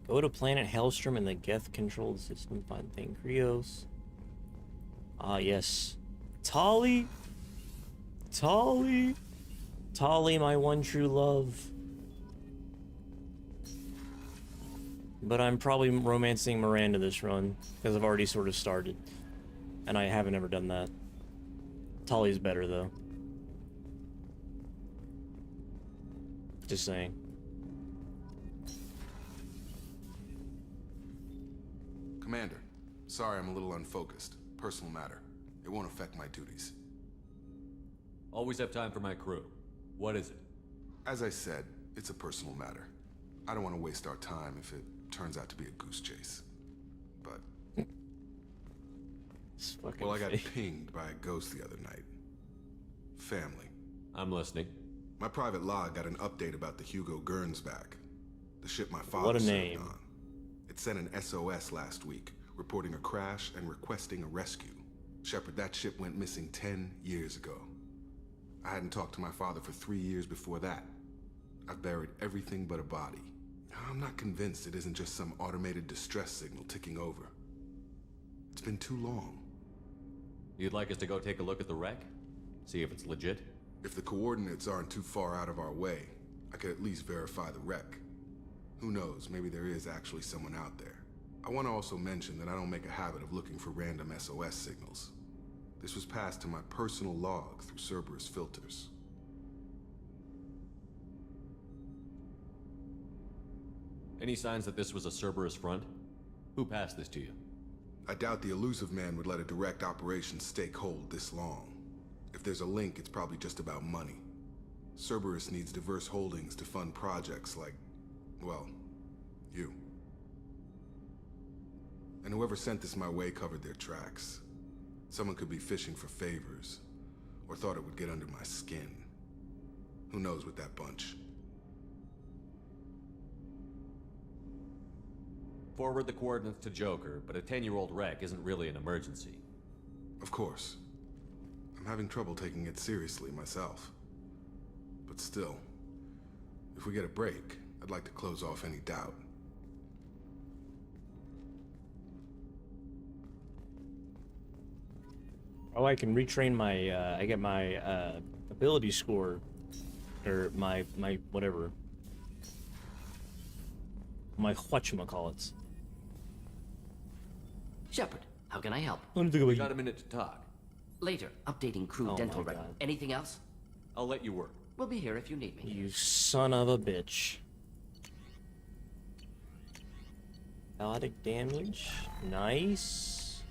Go to planet Hellstrom in the Geth-controlled system. Find Pancreos. Ah, yes. Tali! Tali! Tali, my one true love. But I'm probably romancing Miranda this run, because I've already sort of started. And I haven't ever done that. Tali's better, though. Just saying. Commander, sorry I'm a little unfocused. Personal matter. It won't affect my duties. Always have time for my crew. What is it? As I said, it's a personal matter. I don't want to waste our time if it turns out to be a goose chase. But... well, I got pinged by a ghost the other night. Family. I'm listening. My private log got an update about the Hugo Gernsback. The ship my father What a served name. on. It sent an SOS last week, reporting a crash and requesting a rescue. Shepard, that ship went missing 10 years ago. I hadn't talked to my father for 3 years before that. I've buried everything but a body. I'm not convinced it isn't just some automated distress signal ticking over. It's been too long. You'd like us to go take a look at the wreck? See if it's legit? If the coordinates aren't too far out of our way, I could at least verify the wreck. Who knows, maybe there is actually someone out there. I want to also mention that I don't make a habit of looking for random SOS signals. This was passed to my personal log through Cerberus filters. Any signs that this was a Cerberus front? Who passed this to you? I doubt the elusive man would let a direct operation stake hold this long. If there's a link, it's probably just about money. Cerberus needs diverse holdings to fund projects like, well, you. And whoever sent this my way covered their tracks. Someone could be fishing for favors, or thought it would get under my skin. Who knows with that bunch? Forward the coordinates to Joker, but a 10-year-old wreck isn't really an emergency. Of course. I'm having trouble taking it seriously myself. But still, if we get a break, I'd like to close off any doubt. Oh, I can retrain my, I get my, ability score, or my whatever. My whatchamacallits. Shepard, how can I help? We got a minute to talk. Later, updating crew Oh dental my record. God. Anything else? I'll let you work. We'll be here if you need me. You son of a bitch. Chaotic damage. Nice.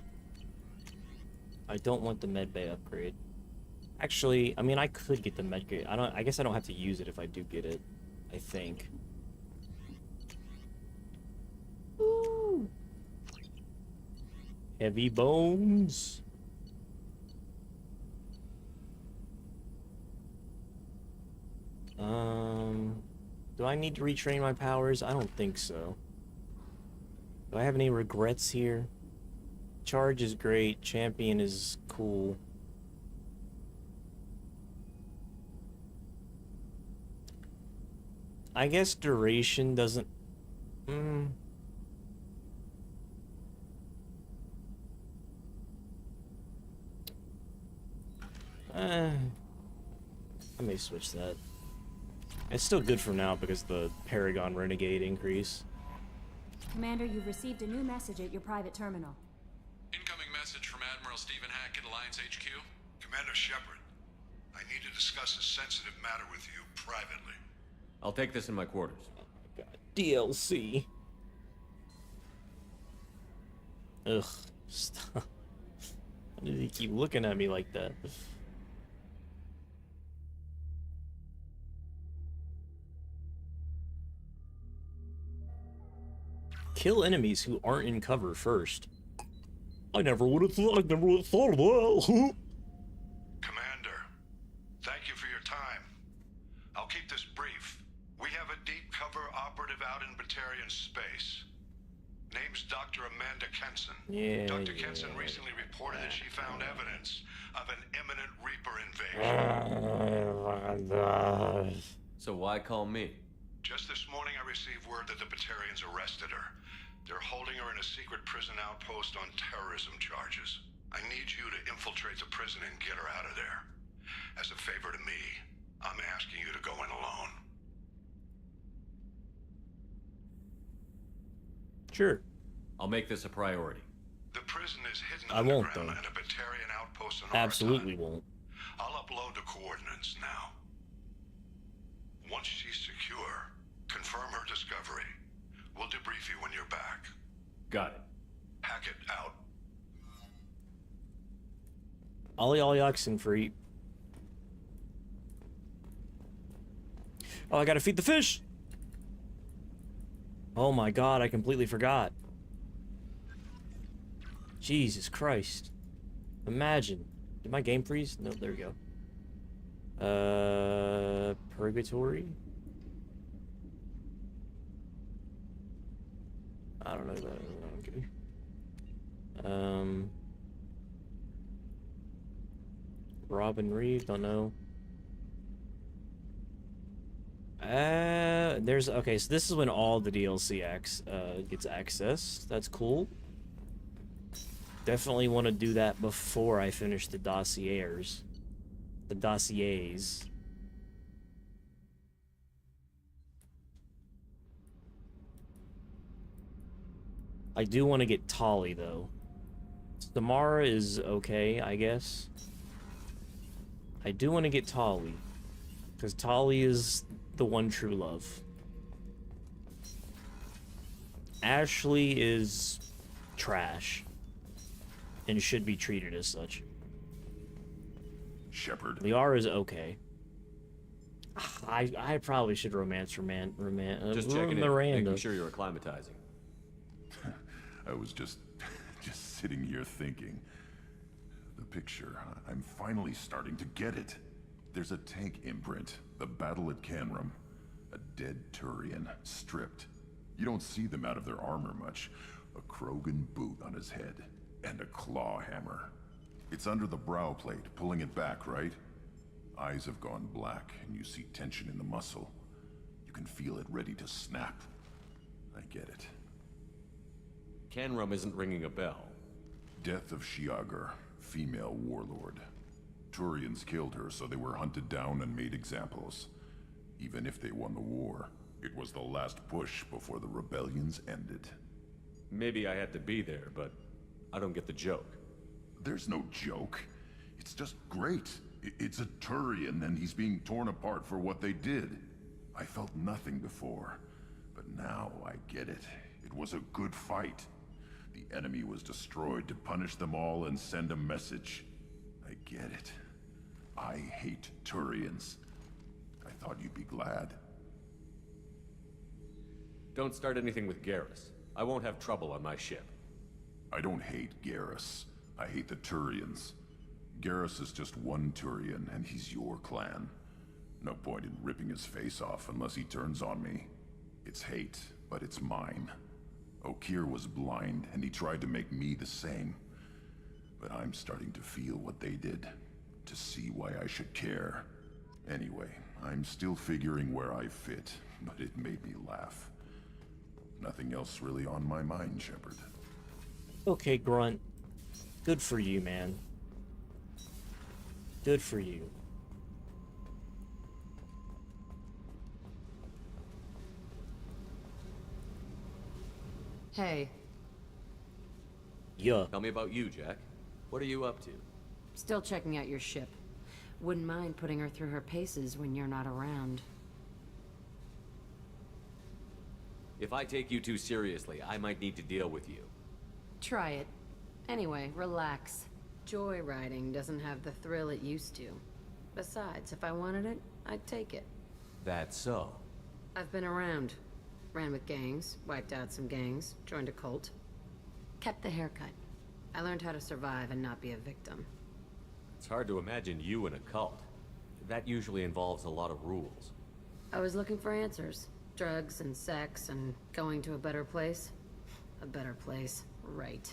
I don't want the medbay upgrade. Actually, I mean, I could get the medbay. I guess I don't have to use it if I do get it. I think. Ooh. Heavy bones. Do I need to retrain my powers? I don't think so. Do I have any regrets here? Charge is great. Champion is cool. I guess duration doesn't... I may switch that. It's still good for now because the Paragon Renegade increase. Commander, you've received a new message at your private terminal. Incoming message from Admiral Stephen Hackett, Alliance HQ. Commander Shepard, I need to discuss a sensitive matter with you privately. I'll take this in my quarters. God, DLC. Ugh. Stop. Why did he keep looking at me like that? Kill enemies who aren't in cover first. I never would have thought of that. Commander, thank you for your time. I'll keep this brief. We have a deep cover operative out in Batarian space. Name's Dr. Amanda Kenson. Dr. Kenson recently reported that she found evidence of an imminent Reaper invasion. So why call me? Just this morning I received word that the Batarians arrested her. They're holding her in a secret prison outpost on terrorism charges. I need you to infiltrate the prison and get her out of there. As a favor to me, I'm asking you to go in alone. Sure. I'll make this a priority. The prison is hidden I won't, underground though. at a Batarian outpost in Absolutely won't. I'll upload the coordinates now. Once she's secure, confirm her discovery. We'll debrief you when you're back. Got it. Hackett out. Ollie oxen free. Oh, I gotta feed the fish! Oh my god, I completely forgot. Jesus Christ. Imagine. Did my game freeze? No, there we go. Purgatory? I don't know that. Okay. Robin Reeve, don't know. There's okay. So this is when all the DLC gets access. That's cool. Definitely want to do that before I finish the dossiers. The dossiers. I do want to get Tali, though. Samara is okay, I guess. I do want to get Tali. Because Tali is the one true love. Ashley is trash. And should be treated as such. Shepard. Liara is okay. I probably should romance Just checking in, making sure you're acclimatizing. I was just sitting here thinking. The picture, I'm finally starting to get it. There's a tank imprint, the battle at Canrum. A dead Turian, stripped. You don't see them out of their armor much. A Krogan boot on his head, and a claw hammer. It's under the brow plate, pulling it back, right? Eyes have gone black, and you see tension in the muscle. You can feel it ready to snap. I get it. Canrum isn't ringing a bell. Death of Shiagar, female warlord. Turians killed her, so they were hunted down and made examples. Even if they won the war, it was the last push before the rebellions ended. Maybe I had to be there, but I don't get the joke. There's no joke. It's just great. It's a Turian, and he's being torn apart for what they did. I felt nothing before, but now I get it. It was a good fight. The enemy was destroyed to punish them all and send a message. I get it. I hate Turians. I thought you'd be glad. Don't start anything with Garrus. I won't have trouble on my ship. I don't hate Garrus. I hate the Turians. Garrus is just one Turian, and he's your clan. No point in ripping his face off unless he turns on me. It's hate, but it's mine. Okeer was blind, and he tried to make me the same. But I'm starting to feel what they did, to see why I should care. Anyway, I'm still figuring where I fit, but it made me laugh. Nothing else really on my mind, Shepard. Okay, Grunt. Good for you, man. Good for you. Hey. Yeah. Tell me about you, Jack. What are you up to? Still checking out your ship. Wouldn't mind putting her through her paces when you're not around. If I take you too seriously, I might need to deal with you. Try it. Anyway, relax. Joyriding doesn't have the thrill it used to. Besides, if I wanted it, I'd take it. That's so. I've been around. Ran with gangs, wiped out some gangs, joined a cult. Kept the haircut. I learned how to survive and not be a victim. It's hard to imagine you in a cult. That usually involves a lot of rules. I was looking for answers. Drugs and sex and going to a better place. A better place, right.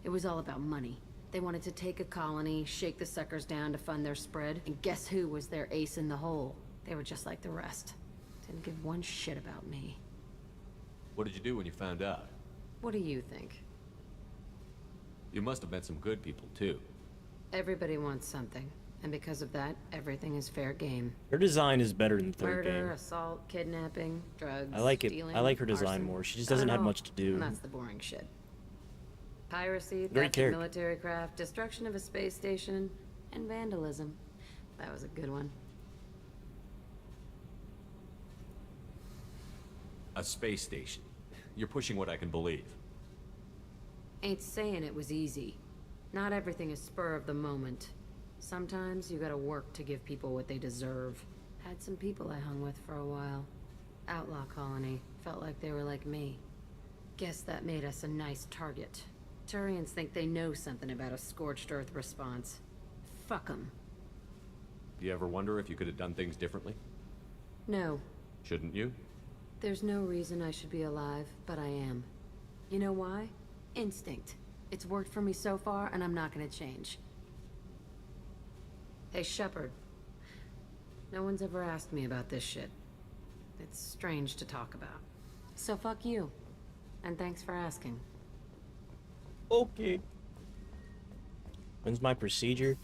It was all about money. They wanted to take a colony, shake the suckers down to fund their spread, and guess who was their ace in the hole? They were just like the rest. Didn't give one shit about me. What did you do when you found out? What do you think? You must have met some good people, too. Everybody wants something, and because of that, everything is fair game. Her design is better than third Murder, game. assault, kidnapping, drugs, I like it. stealing, I like her design arson. more. She just I doesn't don't have know. much to do. And that's the boring shit. Piracy, Great theft of character. military craft, destruction of a space station, and vandalism. That was a good one. A space station. You're pushing what I can believe. Ain't saying it was easy. Not everything is spur of the moment. Sometimes you gotta work to give people what they deserve. Had some people I hung with for a while. Outlaw colony. Felt like they were like me. Guess that made us a nice target. Turians think they know something about a scorched earth response. Fuck 'em. Do you ever wonder if you could have done things differently? No. Shouldn't you? There's no reason I should be alive, but I am. You know why? Instinct. It's worked for me so far, and I'm not gonna change. Hey, Shepard. No one's ever asked me about this shit. It's strange to talk about. So fuck you. And thanks for asking. Okay. When's my procedure?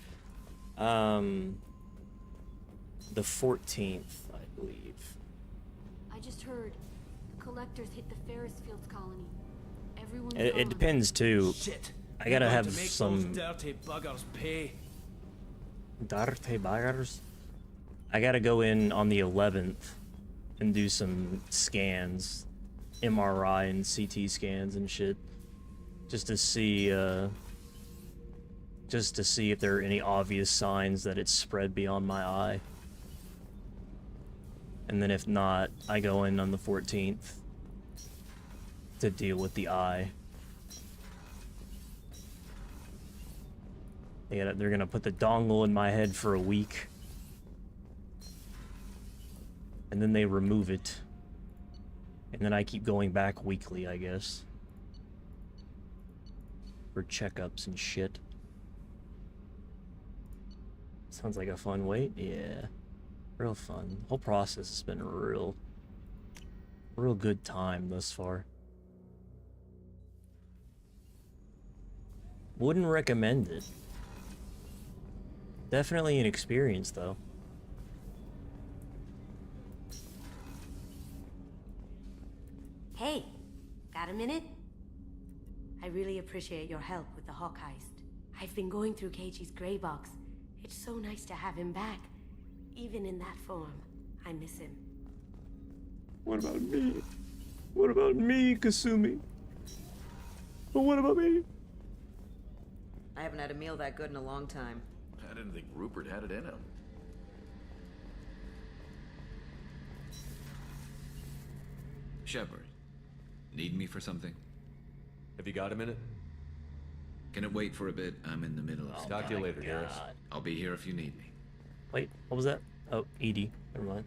The 14th, I believe. I just heard the collectors hit the Ferris Fields colony. Everyone's It gone. depends too. Shit. I gotta They're have going to make some those dirty buggers pay. dirty buggers. I gotta go in on the 11th and do some scans, MRI and CT scans and shit, just to see if there are any obvious signs that it's spread beyond my eye. And then if not, I go in on the 14th to deal with the eye. They're gonna put the dongle in my head for a week. And then they remove it. And then I keep going back weekly, I guess. For checkups and shit. Sounds like a fun wait? Yeah. Real fun. The whole process has been a real good time thus far. Wouldn't recommend it. Definitely an experience, though. Hey, got a minute? I really appreciate your help with the Hawk heist. I've been going through Keiichi's gray box. It's so nice to have him back. Even in that form, I miss him. What about me? What about me, Kasumi? But what about me? I haven't had a meal that good in a long time. I didn't think Rupert had it in him. Shepard, need me for something? Have you got a minute? Can it wait for a bit? I'm in the middle of... Talk to you later, Garrus. I'll be here if you need me. Wait, what was that? Oh, Edie. Never mind.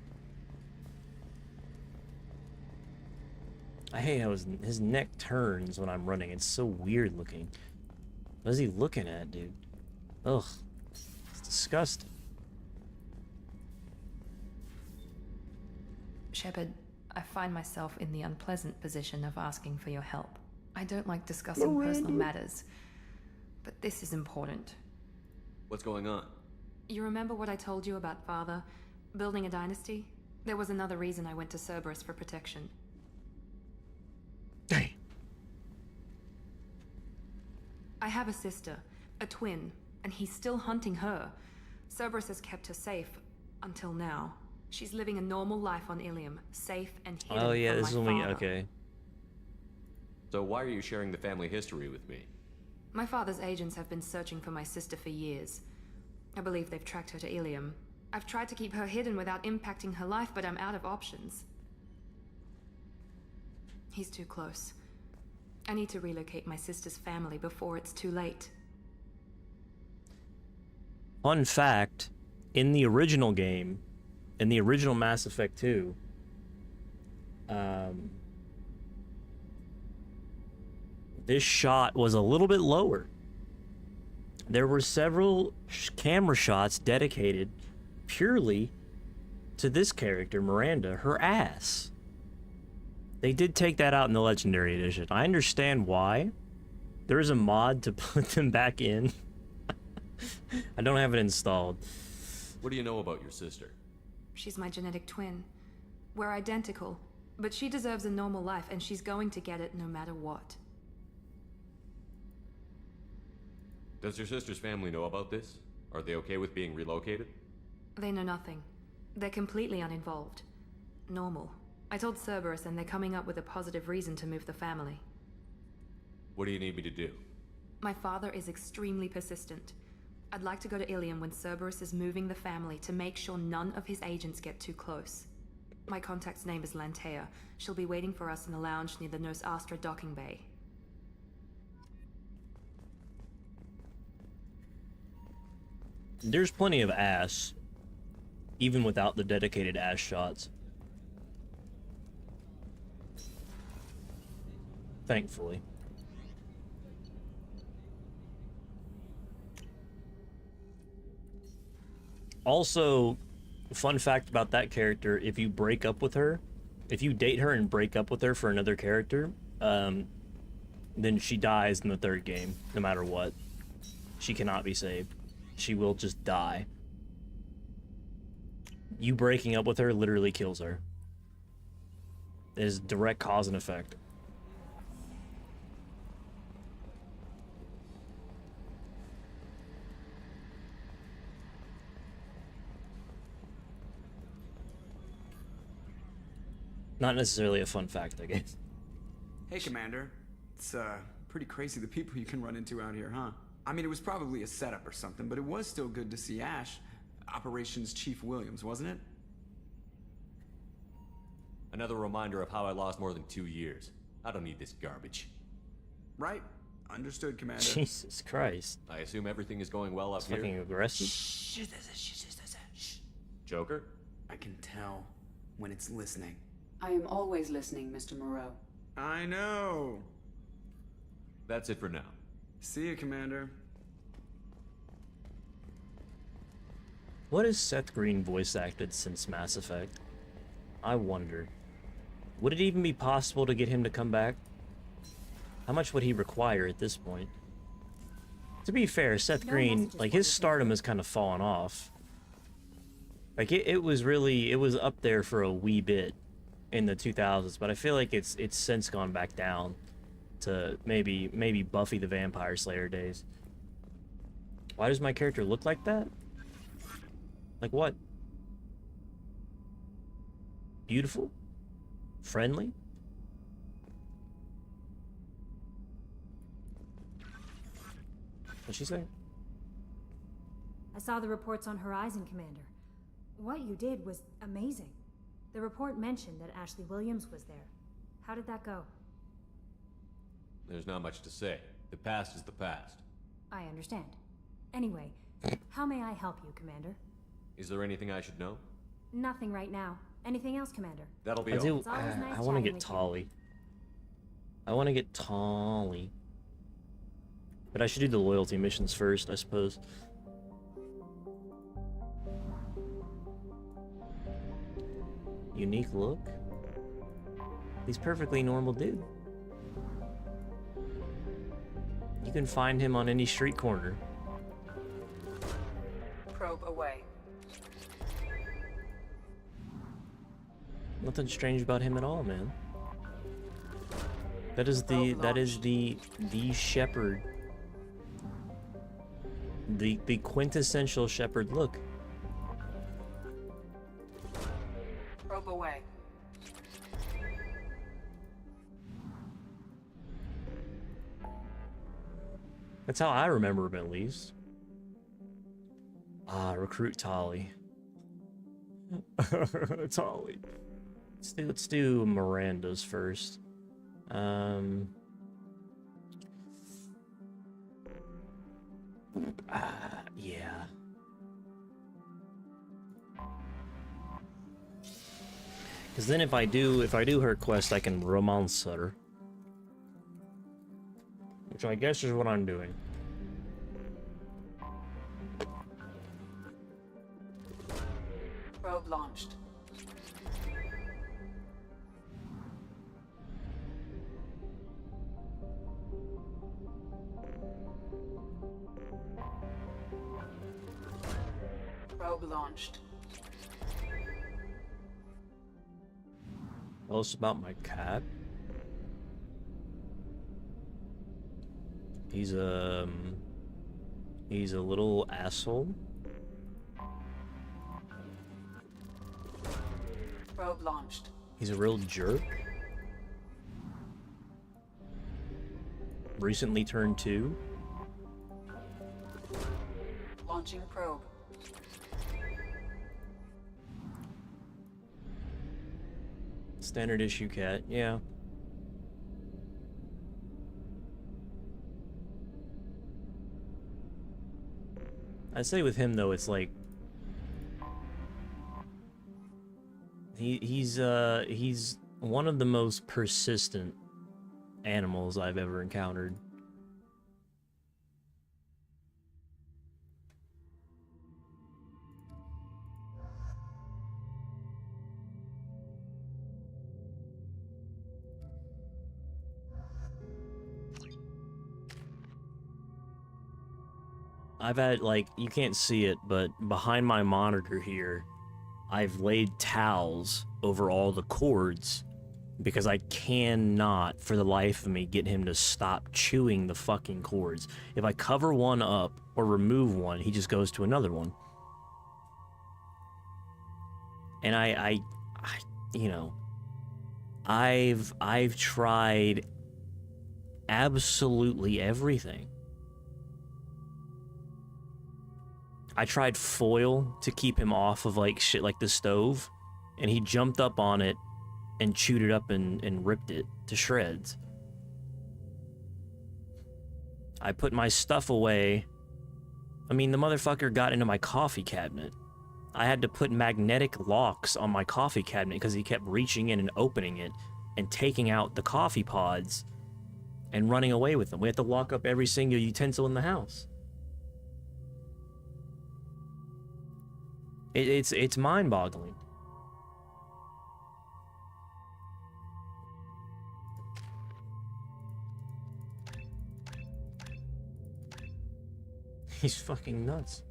I hate how his neck turns when I'm running. It's so weird looking. What is he looking at, dude? Ugh. It's disgusting. Shepard, I find myself in the unpleasant position of asking for your help. I don't like discussing personal matters, but this is important. What's going on? You remember what I told you about Father? Building a dynasty? There was another reason I went to Cerberus for protection. Hey. I have a sister, a twin, and he's still hunting her. Cerberus has kept her safe, until now. She's living a normal life on Ilium, safe and hidden Oh yeah, from this is my when we... father. Okay. So why are you sharing the family history with me? My father's agents have been searching for my sister for years. I believe they've tracked her to Ilium. I've tried to keep her hidden without impacting her life, but I'm out of options. He's too close. I need to relocate my sister's family before it's too late. Fun fact, in the original game, in the original Mass Effect 2, this shot was a little bit lower. There were several camera shots dedicated purely to this character, Miranda, her ass. They did take that out in the Legendary Edition. I understand why. There is a mod to put them back in. I don't have it installed. What do you know about your sister? She's my genetic twin. We're identical, but she deserves a normal life, and she's going to get it no matter what. Does your sister's family know about this? Are they okay with being relocated? They know nothing. They're completely uninvolved. Normal. I told Cerberus, and they're coming up with a positive reason to move the family. What do you need me to do? My father is extremely persistent. I'd like to go to Ilium when Cerberus is moving the family to make sure none of his agents get too close. My contact's name is Lantea. She'll be waiting for us in the lounge near the Nos Astra docking bay. There's plenty of ass, even without the dedicated ass shots. Thankfully. Also, fun fact about that character, if you break up with her, if you date her and break up with her for another character, then she dies in the third game, no matter what. She cannot be saved. She will just die. You breaking up with her literally kills her. It is direct cause and effect. Not necessarily a fun fact, I guess. Hey, Commander. It's, pretty crazy the people you can run into out here, huh? I mean, it was probably a setup or something, but it was still good to see Ash. Operations Chief Williams, wasn't it? Another reminder of how I lost more than 2 years. I don't need this garbage. Right. Understood, Commander. Jesus Christ. I assume everything is going well up It's here? fucking aggressive. Shh. Joker? I can tell when it's listening. I am always listening, Mr. Moreau. I know. That's it for now. See you, Commander. What has Seth Green voice acted since Mass Effect? I wonder. Would it even be possible to get him to come back? How much would he require at this point? To be fair, Seth Green, like, his stardom has kind of fallen off. Like, it was up there for a wee bit in the 2000s, but I feel like it's since gone back down to maybe Buffy the Vampire Slayer days. Why does my character look like that? Like what? Beautiful? Friendly? What'd she say? I saw the reports on Horizon, Commander. What you did was amazing. The report mentioned that Ashley Williams was there. How did that go? There's not much to say. The past is the past. I understand. Anyway, how may I help you, Commander? Is there anything I should know? Nothing right now. Anything else, Commander? That'll be I all. do. It's always nice I want to chatting get with you. Tolly. I want to get Tolly. But I should do the loyalty missions first, I suppose. Unique look. He's perfectly normal dude. You can find him on any street corner. Probe away. Nothing strange about him at all, man. That is the shepherd. The quintessential shepherd look. Probe away. That's how I remember him, at least. Ah, recruit Tolly. Tolly. Let's do Miranda's first. Yeah. Because then if I do her quest, I can romance her. Which I guess is what I'm doing. Probe launched. Probe launched. Tell us about my cat. He's a little asshole. Probe launched. He's a real jerk. Recently turned 2. Launching probe. Standard issue cat, yeah. I'd say with him though, it's like he's one of the most persistent animals I've ever encountered. I've had, like, you can't see it, but behind my monitor here, I've laid towels over all the cords because I cannot, for the life of me, get him to stop chewing the fucking cords. If I cover one up or remove one, he just goes to another one. And you know, I've tried absolutely everything. I tried foil to keep him off of like shit like the stove, and he jumped up on it and chewed it up and ripped it to shreds. I put my stuff away. I mean, the motherfucker got into my coffee cabinet. I had to put magnetic locks on my coffee cabinet because he kept reaching in and opening it and taking out the coffee pods and running away with them. We had to lock up every single utensil in the house. It's mind-boggling. He's fucking nuts.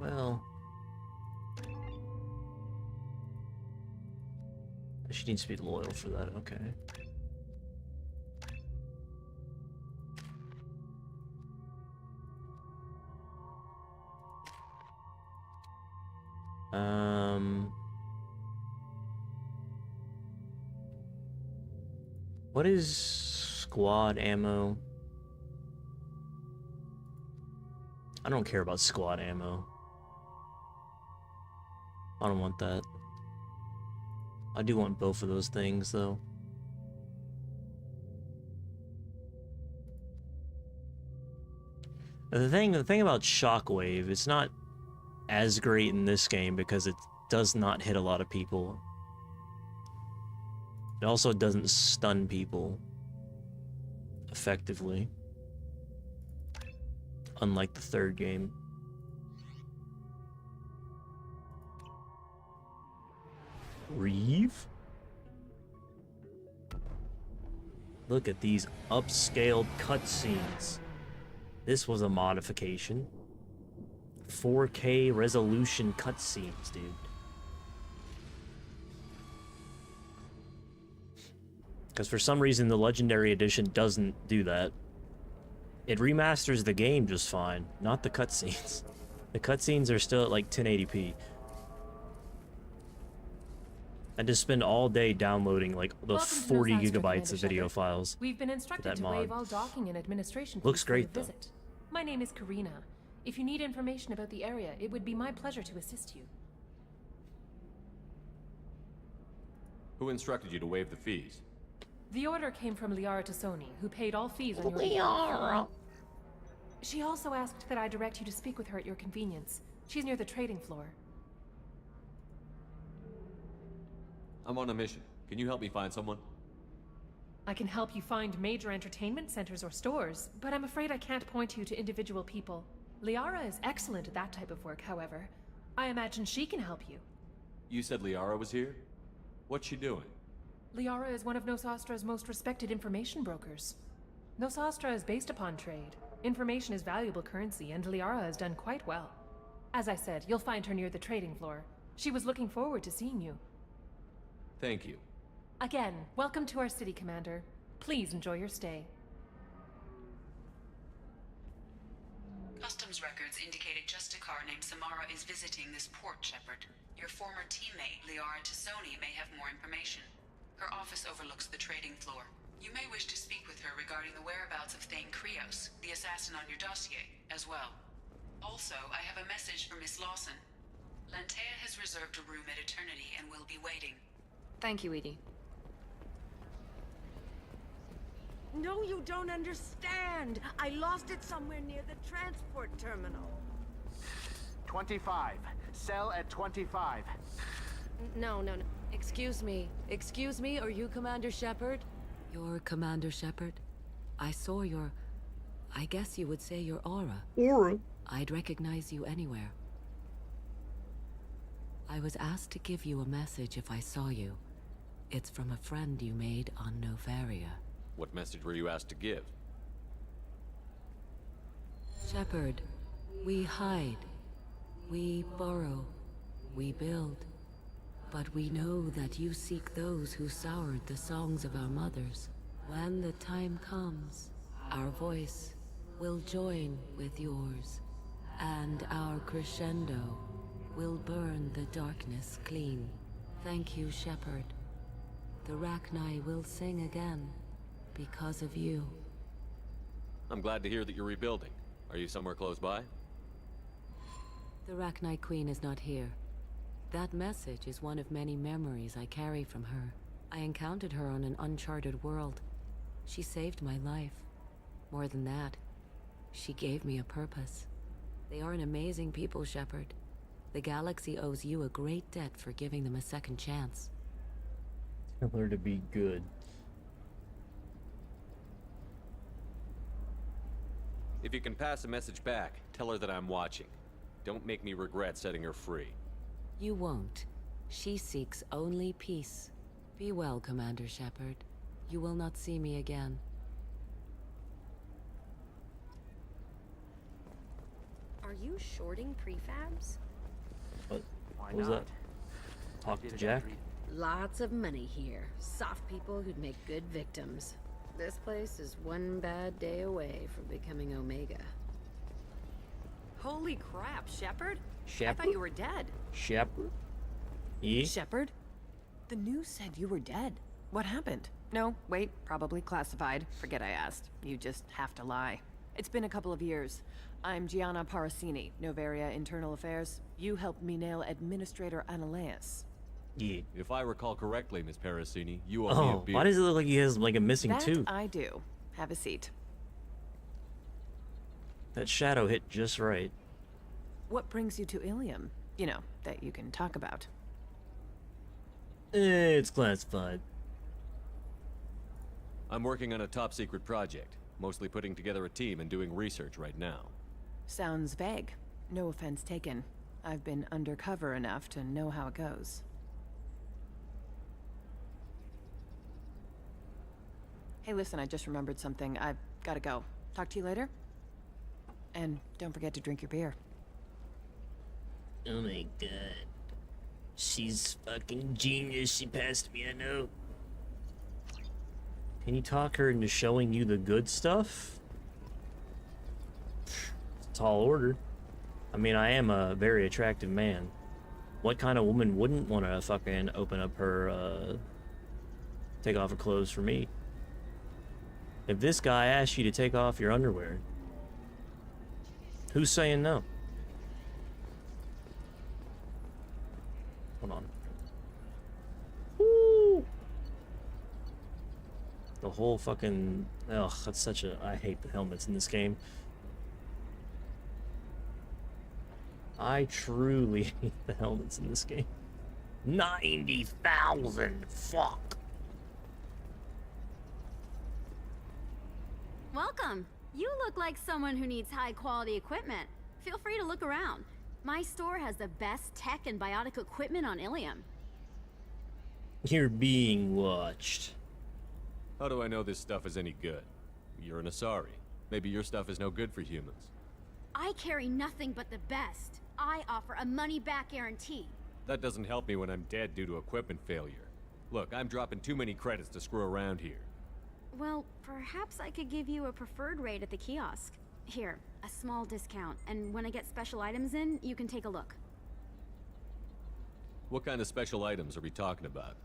Well, she needs to be loyal for that. Okay. What is squad ammo? I don't care about squad ammo. I don't want that. I do want both of those things, though. The thing about Shockwave, it's not as great in this game because it does not hit a lot of people. It also doesn't stun people effectively, unlike the third game. Reeve? Look at these upscaled cutscenes. This was a modification. 4K resolution cutscenes, dude. Because for some reason the Legendary Edition doesn't do that. It remasters the game just fine, not the cutscenes. The cutscenes are still at like 1080p. I just spend all day downloading like the 40 gigabytes of video files. We've been instructed that to mod. waive all docking and administration fees Looks for great, your though. visit. My name is Karina. If you need information about the area, it would be my pleasure to assist you. Who instructed you to waive the fees? The order came from Liara Tassoni, who paid all fees on your Liara. behalf. She also asked that I direct you to speak with her at your convenience. She's near the trading floor. I'm on a mission. Can you help me find someone? I can help you find major entertainment centers or stores, but I'm afraid I can't point you to individual people. Liara is excellent at that type of work, however. I imagine she can help you. You said Liara was here? What's she doing? Liara is one of Nosastra's most respected information brokers. Nosastra is based upon trade. Information is valuable currency, and Liara has done quite well. As I said, you'll find her near the trading floor. She was looking forward to seeing you. Thank you. Again, welcome to our city, Commander. Please enjoy your stay. Customs records indicated just a car named Samara is visiting this port, Shepard. Your former teammate, Liara Tassoni, may have more information. Her office overlooks the trading floor. You may wish to speak with her regarding the whereabouts of Thane Krios, the assassin on your dossier, as well. Also, I have a message for Miss Lawson. Lantea has reserved a room at Eternity and will be waiting. Thank you, Edie. No, you don't understand. I lost it somewhere near the transport terminal. 25. Cell at 25. No. Excuse me. Excuse me, are you Commander Shepard? You're Commander Shepard? I saw your... I guess you would say your aura. Aura? I'd recognize you anywhere. I was asked to give you a message if I saw you. It's from a friend you made on Novaria. What message were you asked to give? Shepard, we hide. We borrow. We build. But we know that you seek those who soured the songs of our mothers. When the time comes, our voice will join with yours, and our crescendo will burn the darkness clean. Thank you, Shepard. The Rachni will sing again because of you. I'm glad to hear that you're rebuilding. Are you somewhere close by? The Rachni Queen is not here. That message is one of many memories I carry from her. I encountered her on an uncharted world. She saved my life. More than that, she gave me a purpose. They are an amazing people, Shepard. The galaxy owes you a great debt for giving them a second chance. Tell her to be good. If you can pass a message back, tell her that I'm watching. Don't make me regret setting her free. You won't. She seeks only peace. Be well, Commander Shepard. You will not see me again. Are you shorting prefabs? What was that? Talk to Jack? Lots of money here. Soft people who'd make good victims. This place is one bad day away from becoming Omega. Holy crap, Shepard? I Shepard? thought you were dead. Shepard? Yeah? Shepard? The news said you were dead. What happened? No, wait, probably classified. Forget I asked. You just have to lie. It's been a couple of years. I'm Gianna Parasini, Novaria Internal Affairs. You helped me nail Administrator Ananias. Yeah. If I recall correctly, Miss Parasini, you owe me a Oh, beer. why does it look like he has like a missing That tooth? I do. Have a seat. That shadow hit just right. What brings you to Ilium? You know, that you can talk about. It's classified. I'm working on a top-secret project. Mostly putting together a team and doing research right now. Sounds vague. No offense taken. I've been undercover enough to know how it goes. Hey, listen, I just remembered something. I've gotta go. Talk to you later? And don't forget to drink your beer. Oh my god. She's fucking genius. She passed me a note. Can you talk her into showing you the good stuff? It's a tall order. I mean, I am a very attractive man. What kind of woman wouldn't want to fucking open up her, take off her clothes for me? If this guy asked you to take off your underwear, who's saying no? Hold on. Woo! The whole fucking... Ugh, that's such a... I hate the helmets in this game. I truly hate the helmets in this game. 90,000! Fuck! Welcome. You look like someone who needs high-quality equipment. Feel free to look around. My store has the best tech and biotic equipment on Ilium. You're being watched. How do I know this stuff is any good? You're an Asari. Maybe your stuff is no good for humans. I carry nothing but the best. I offer a money-back guarantee. That doesn't help me when I'm dead due to equipment failure. Look, I'm dropping too many credits to screw around here. Well, perhaps I could give you a preferred rate at the kiosk. Here, a small discount, and when I get special items in, you can take a look. What kind of special items are we talking about?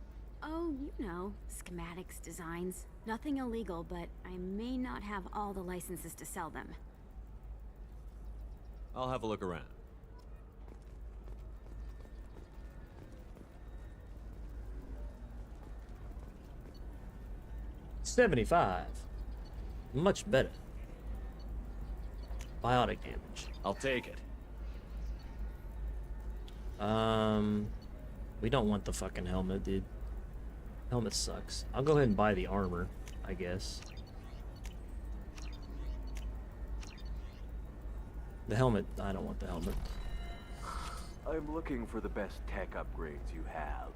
Oh, you know, schematics, designs. Nothing illegal, but I may not have all the licenses to sell them. I'll have a look around. $75. Much better. Biotic damage. I'll take it. We don't want the fucking helmet, dude. Helmet sucks. I'll go ahead and buy the armor, I guess. The helmet, I don't want the helmet. I'm looking for the best tech upgrades you have.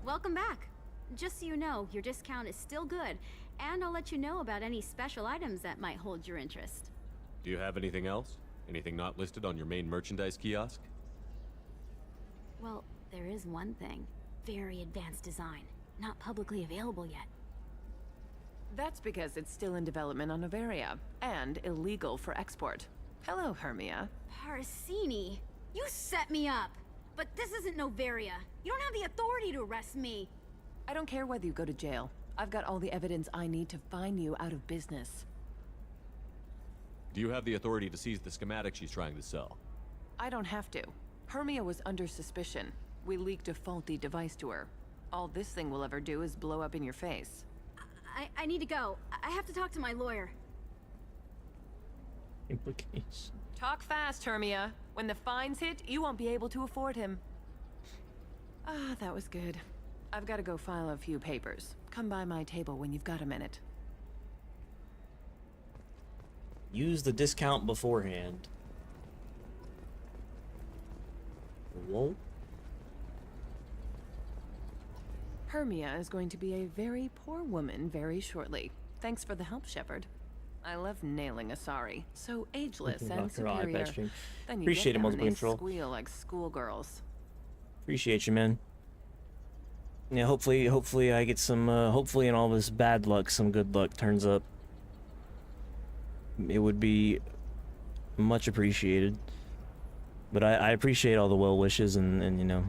Welcome back. Just so you know, your discount is still good, and I'll let you know about any special items that might hold your interest. Do you have anything else? Anything not listed on your main merchandise kiosk? Well, there is one thing. Very advanced design. Not publicly available yet. That's because it's still in development on Noveria, and illegal for export. Hello, Hermia. Parasini, you set me up! But this isn't Noveria. You don't have the authority to arrest me. I don't care whether you go to jail. I've got all the evidence I need to find you out of business. Do you have the authority to seize the schematic she's trying to sell? I don't have to. Hermia was under suspicion. We leaked a faulty device to her. All this thing will ever do is blow up in your face. I need to go. I have to talk to my lawyer. Implication. Talk fast, Hermia. When the fines hit, you won't be able to afford him. Ah, that was good. I've got to go file a few papers. Come by my table when you've got a minute. Use the discount beforehand. Whoa. Hermia is going to be a very poor woman very shortly. Thanks for the help, Shepard. I love nailing Asari. So ageless and Knock her eye superior. patching. Then you Appreciate get it, them and multiple they control. squeal like schoolgirls. Appreciate you, man. Yeah, hopefully I get some, hopefully in all this bad luck, some good luck turns up. It would be much appreciated. But I appreciate all the well wishes and you know,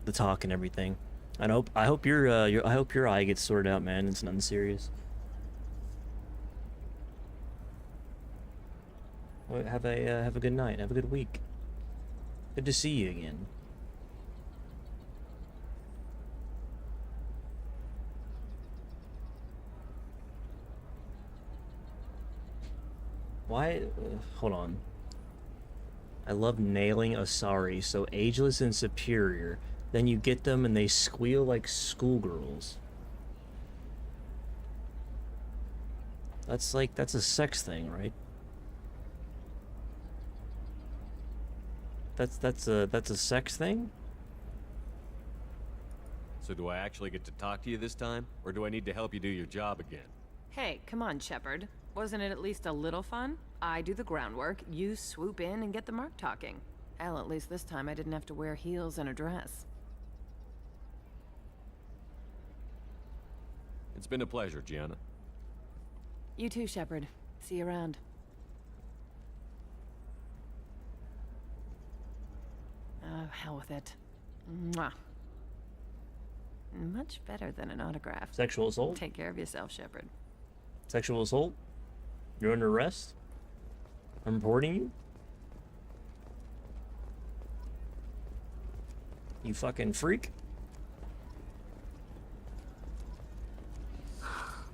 the talk and everything. And I hope your eye gets sorted out, man. It's nothing serious. Well, have a good night. Have a good week. Good to see you again. Why? Hold on. I love nailing Asari, so ageless and superior. Then you get them and they squeal like schoolgirls. That's a sex thing, right? That's a sex thing? So do I actually get to talk to you this time? Or do I need to help you do your job again? Hey, come on, Shepard. Wasn't it at least a little fun? I do the groundwork, you swoop in and get the mark talking. Hell, at least this time I didn't have to wear heels and a dress. It's been a pleasure, Gianna. You too, Shepard. See you around. Oh, hell with it. Mwah. Much better than an autograph. Sexual assault? Take care of yourself, Shepard. Sexual assault? You're under arrest? I'm reporting you? You fucking freak?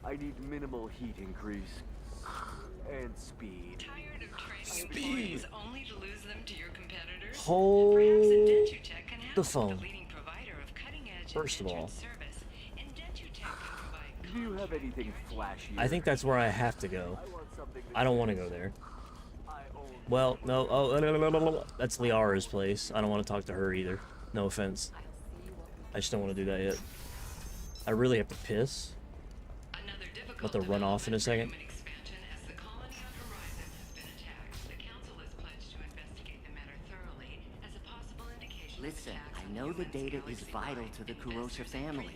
I need minimal heat increase. And speed. Tired of trading employees only to lose them to your competitors? Hold Perhaps Indentutech can help the with phone. the leading provider of cutting-edge First of all, service. Indentutech can provide Do you have anything flashy? I think that's where I have to go. I don't want to go there. Well, no. Oh, that's Liara's place. I don't want to talk to her either. No offense. I just don't want to do that yet. I really have to piss. I'm about to run off in a second. Listen, I know the data is vital to the Kurosha family.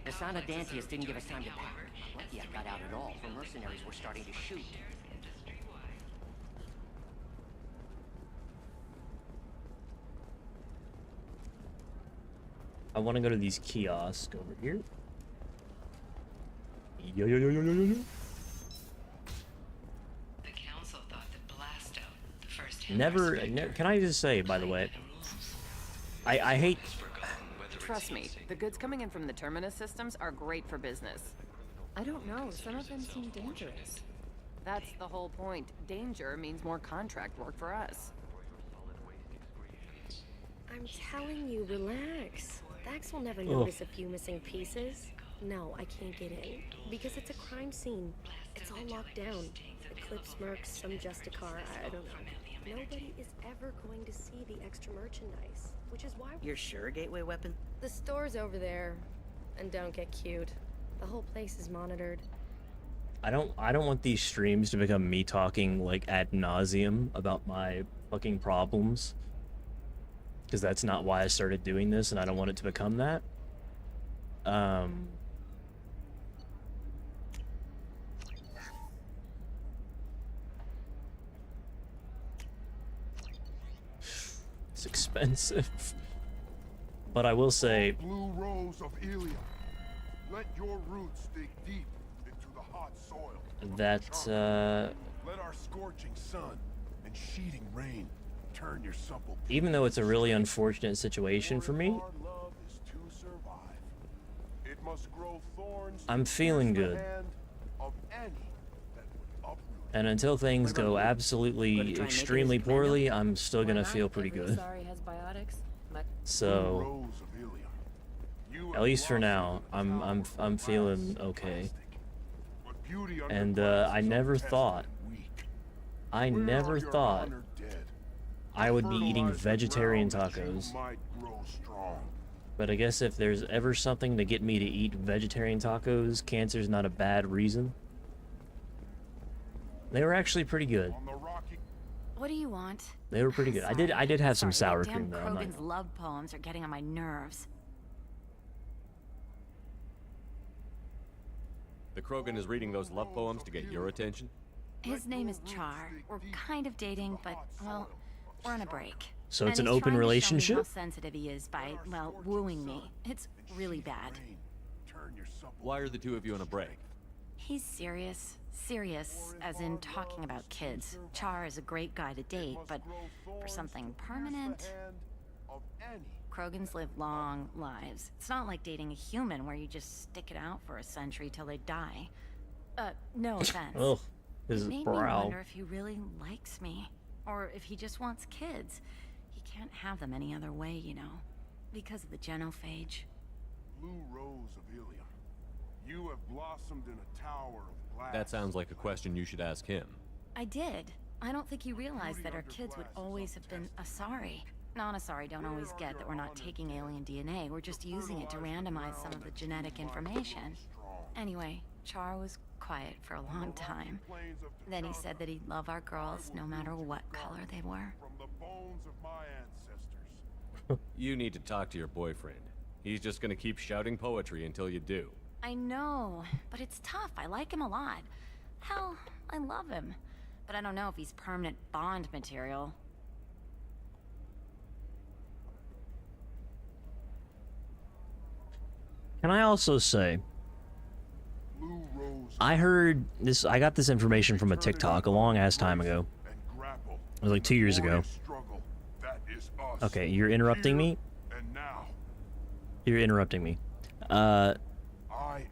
Asana Dantius didn't give us time to pack. I'm lucky I got out at all, for mercenaries were starting to shoot. I want to go to these kiosks over here. Yo, yo, yo, yo, yo, yo, yo. The council thought that blast out the first Never, can I just say, by the way, I hate... Trust me, the goods coming in from the Terminus systems are great for business. I don't know, some of them seem dangerous. That's the whole point. Danger means more contract work for us. I'm telling you, relax. Dax will never notice a few missing pieces. No, I can't get in. Because it's a crime scene. It's all locked down. Eclipse mercs, some Justicar, I don't know. Nobody is ever going to see the extra merchandise. Which is why... You're sure gateway weapon? The store's over there. And don't get cute. The whole place is monitored. I don't want these streams to become me talking, like, ad nauseum about my fucking problems. Because that's not why I started doing this, and I don't want it to become that. It's expensive. But I will say... Blue rose of Ilium. Let your roots dig deep into the hot soil. That, Let our scorching sun and sheeting rain turn your supple... even though it's a really unfortunate situation for me, It must grow thorns I'm feeling good. of any that would uproot. And until things go absolutely extremely poorly, I'm still gonna feel pretty good. So, at least for now, I'm feeling okay. And I never thought I would be eating vegetarian tacos. But I guess if there's ever something to get me to eat vegetarian tacos, cancer's not a bad reason. They were actually pretty good. What do you want? They were pretty good. I did have some sour Damn cream though. I'm not- Krogan's love poems are getting on my nerves. The Krogan is reading those love poems to get your attention? His name is Char. We're kind of dating, but, well, we're on a break. So it's And an he's open trying to show me relationship? how sensitive he is by, well, wooing me. It's really bad. Why are the two of you on a break? He's serious. Serious, as in talking about kids. Char is a great guy to date, but for something permanent... Krogans live long lives. It's not like dating a human where you just stick it out for a century till they die. No offense. Oh, His It made me brow. wonder if he really likes me, or if he just wants kids. He can't have them any other way, you know, because of the genophage. Blue Rose of Ilium, you have blossomed in a tower of glass. That sounds like a question you should ask him. I did. I don't think he realized that our kids would always have been Asari. Non-Asari don't always get that we're not taking alien DNA, we're just using it to randomize some of the genetic information. Anyway, Char was quiet for a long time. Then he said that he'd love our girls no matter what color they were. From the bones of my ancestors. You need to talk to your boyfriend. He's just gonna keep shouting poetry until you do. I know, but it's tough. I like him a lot. Hell, I love him. But I don't know if he's permanent Bond material. Can I also say, I heard this, I got this information from a TikTok a long ass time ago. It was like 2 years ago. Okay, you're interrupting me? You're interrupting me. I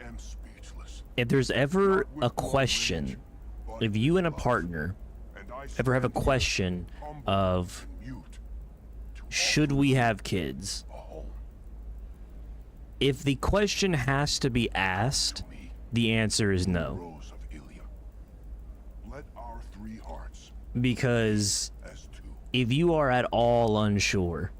am speechless. If there's ever a question, if you and a partner ever have a question of, should we have kids? If the question has to be asked, the answer is no. Let our three hearts Because if you are at all unsure,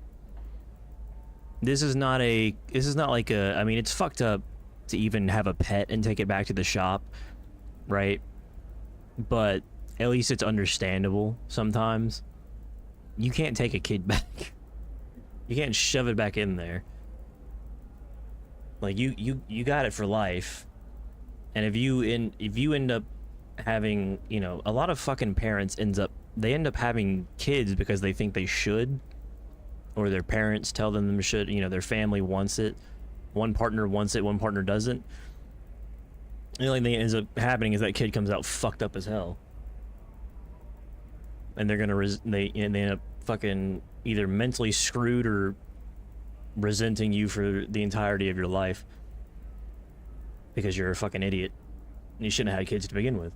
this is not like a, I mean, it's fucked up to even have a pet and take it back to the shop, right? But at least it's understandable sometimes. You can't take a kid back. You can't shove it back in there. Like you got it for life. And if you end up having, you know, a lot of fucking parents end up having kids because they think they should, or their parents tell them they should, you know, their family wants it. One partner wants it, one partner doesn't. The only thing that ends up happening is that kid comes out fucked up as hell. And they're gonna they end up fucking either mentally screwed or resenting you for the entirety of your life because you're a fucking idiot. You shouldn't have had kids to begin with.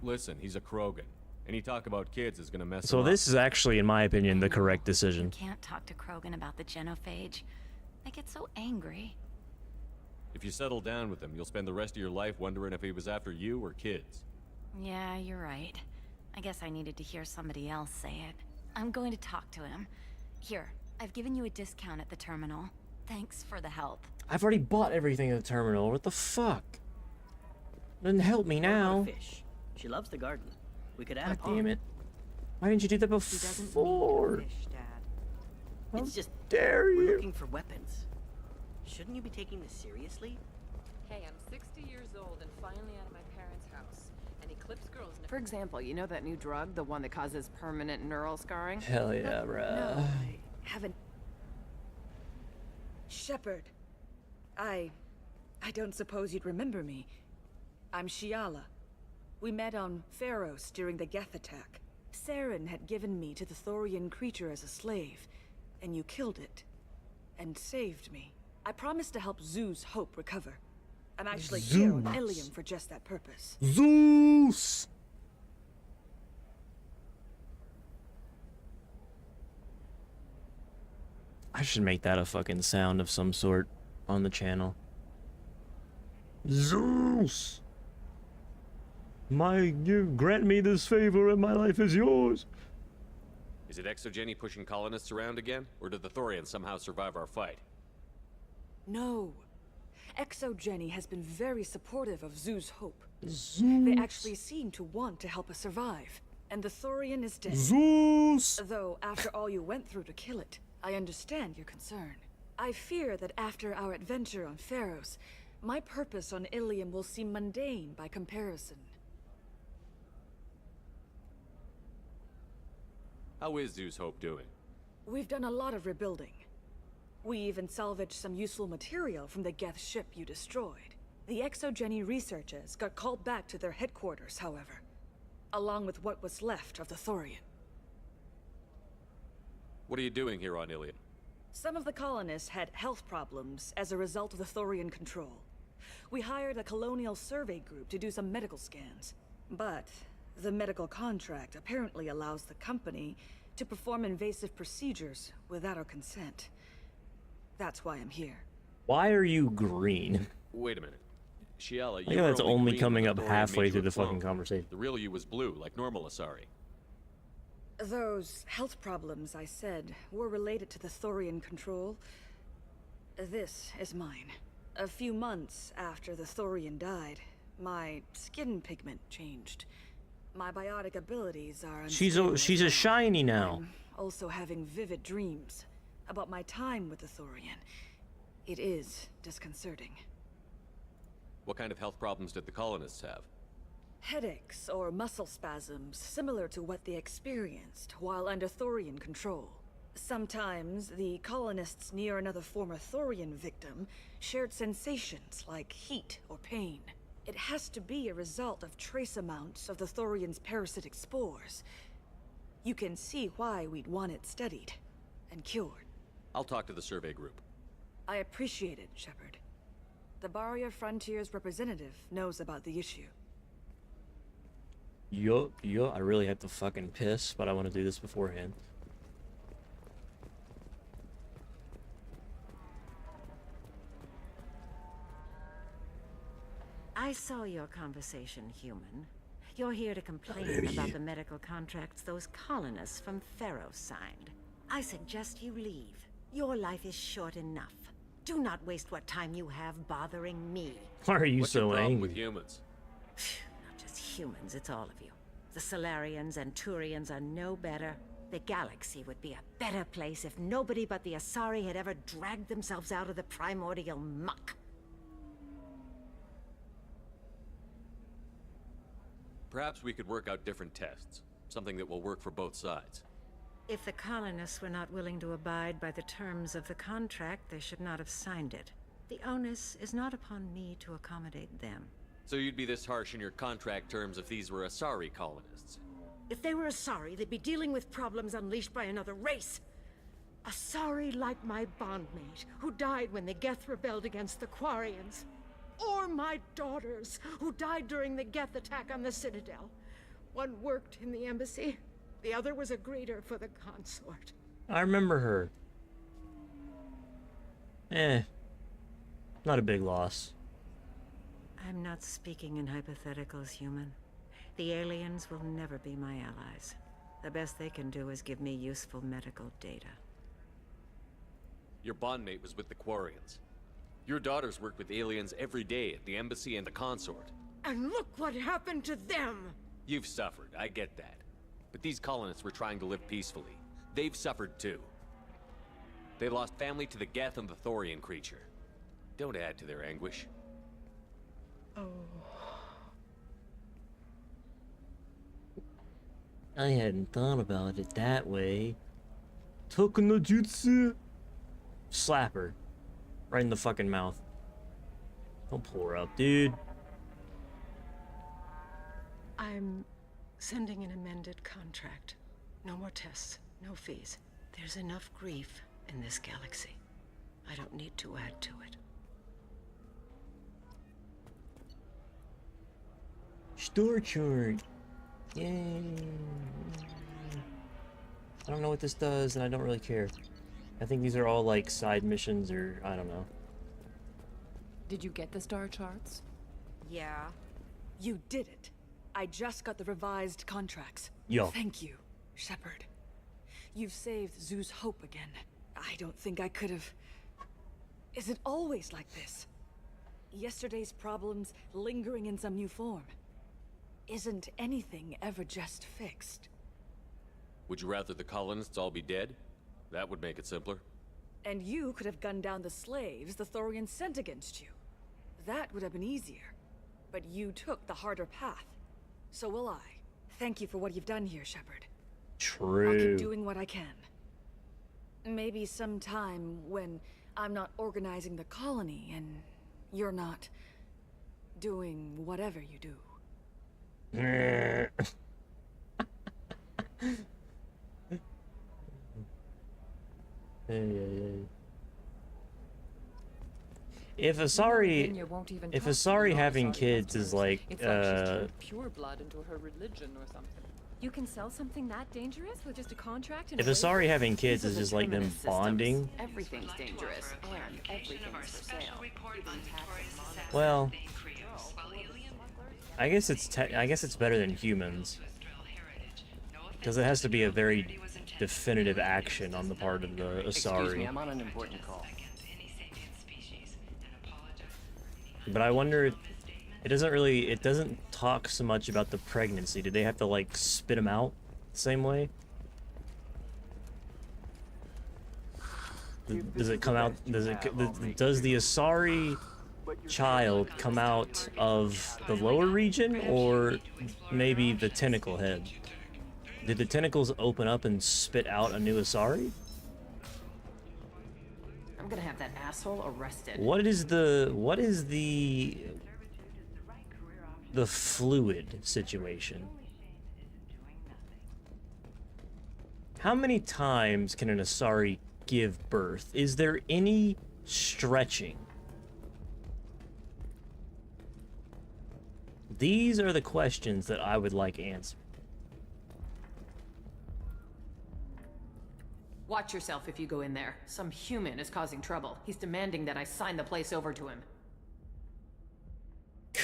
Listen, he's a Krogan. Any talk about kids is gonna mess So him this up. is actually, in my opinion, the correct decision. Can't talk to Krogan about the genophage. I get so angry. If you settle down with him, you'll spend the rest of your life wondering if he was after you or kids. Yeah, you're right. I guess I needed to hear somebody else say it. I'm going to talk to him. Here, I've given you a discount at the terminal. Thanks for the help. I've already bought everything at the terminal. What the fuck? Doesn't help me now. Fish. She loves the garden. We could add God a pond. damn it. Why didn't you do that She doesn't before? need a fish, Dad. How It's just dare we're you? looking for weapons. Shouldn't you be taking this seriously? Hey, I'm 60 years old and finally out of my parents' house. And Eclipse Girls. For example, you know that new drug, the one that causes permanent neural scarring? Hell yeah, bruh. No, I haven't. Shepard. I don't suppose you'd remember me. I'm Shiala. We met on Pharos during the Geth attack. Saren had given me to the Thorian creature as a slave, and you killed it. And saved me. I promised to help Zeus Hope recover. I'm actually here on Zeus. Ilium for just that purpose. Zeus! I should make that a fucking sound of some sort on the channel. Zeus! You grant me this favor and my life is yours. Is it Exogeny pushing colonists around again? Or did the Thorians somehow survive our fight? No. Exogeny has been very supportive of Zeus Hope. Zeus. They actually seem to want to help us survive. And the Thorian is dead. Zeus! Though, after all you went through to kill it, I understand your concern. I fear that after our adventure on Pharos, my purpose on Ilium will seem mundane by comparison. How is Zeus Hope doing? We've done a lot of rebuilding. We even salvaged some useful material from the Geth ship you destroyed. The Exogeny researchers got called back to their headquarters, however, along with what was left of the Thorian. What are you doing here on Ilium? Some of the colonists had health problems as a result of the Thorian control. We hired a colonial survey group to do some medical scans. But the medical contract apparently allows the company to perform invasive procedures without our consent. That's why I'm here. Why are you green? Wait a minute. Shiala, I you think were that's only only green coming when up the Thorian halfway made you through a the fucking clone. conversation. The real you was blue, like normal Asari. Those health problems I said were related to the Thorian control. This is mine. A few months after the Thorian died, my skin pigment changed. My biotic abilities are She's unstable a as well. shiny now. I'm also having vivid dreams about my time with the Thorian. It is disconcerting. What kind of health problems did the colonists have? Headaches or muscle spasms similar to what they experienced while under Thorian control. Sometimes the colonists near another former Thorian victim shared sensations like heat or pain. It has to be a result of trace amounts of the Thorian's parasitic spores. You can see why we'd want it studied and cured. I'll talk to the survey group. I appreciate it, Shepard. The Barrier Frontiers representative knows about the issue. Yo, I really have to fucking piss, but I want to do this beforehand. I saw your conversation, human. You're here to complain about the medical contracts those colonists from Pharaoh signed. I suggest you leave. Your life is short enough. Do not waste what time you have bothering me. Why are you What's so your problem angry? with humans? Not just humans, it's all of you. The Solarians and Turians are no better. The galaxy would be a better place if nobody but the Asari had ever dragged themselves out of the primordial muck. Perhaps we could work out different tests. Something that will work for both sides. If the colonists were not willing to abide by the terms of the contract, they should not have signed it. The onus is not upon me to accommodate them. So you'd be this harsh in your contract terms if these were Asari colonists? If they were Asari, they'd be dealing with problems unleashed by another race. Asari like my bondmate, who died when the Geth rebelled against the Quarians. Or my daughters, who died during the Geth attack on the Citadel. One worked in the embassy, the other was a greeter for the consort. I remember her. Not a big loss. I'm not speaking in hypotheticals, human. The aliens will never be my allies. The best they can do is give me useful medical data. Your bondmate was with the Quarians. Your daughters work with aliens every day at the embassy and the consort. And look what happened to them! You've suffered, I get that. But these colonists were trying to live peacefully. They've suffered too. They lost family to the Geth and the Thorian creature. Don't add to their anguish. Oh. I hadn't thought about it that way. Toku no jutsu. Slap her. Right in the fucking mouth. Don't pull her up, dude. I'm sending an amended contract. No more tests, no fees. There's enough grief in this galaxy. I don't need to add to it. Store chart. Yay. I don't know what this does, and I don't really care. I think these are all like side missions, or I don't know. Did you get the star charts? Yeah. You did it. I just got the revised contracts. Yo. Thank you, Shepard. You've saved Zoo's hope again. I don't think I could have... Is it always like this? Yesterday's problems lingering in some new form. Isn't anything ever just fixed? Would you rather the colonists all be dead? That would make it simpler. And you could have gunned down the slaves the Thorians sent against you. That would have been easier. But you took the harder path. So will I. Thank you for what you've done here, Shepard. True. I'll keep doing what I can. Maybe sometime when I'm not organizing the colony and you're not doing whatever you do. If Asari having kids is like, It's like she's turned pure blood into her religion or something. You can sell something that dangerous with just a contract and if Asari having kids is just like them bonding, Everything's dangerous and everything's for sale. well, I guess it's better than humans, because it has to be a very definitive action on the part of the Asari. Excuse me, I'm on an important call. But I wonder, it doesn't talk so much about the pregnancy. Do they have to like spit them out the same way? Does it come out? Does the Asari child come out of the lower region, or maybe the tentacle head? Did the tentacles open up and spit out a new Asari? I'm gonna have that asshole arrested. What is the fluid situation? How many times can an Asari give birth? Is there any stretching? These are the questions that I would like answered. Watch yourself if you go in there. Some human is causing trouble. He's demanding that I sign the place over to him.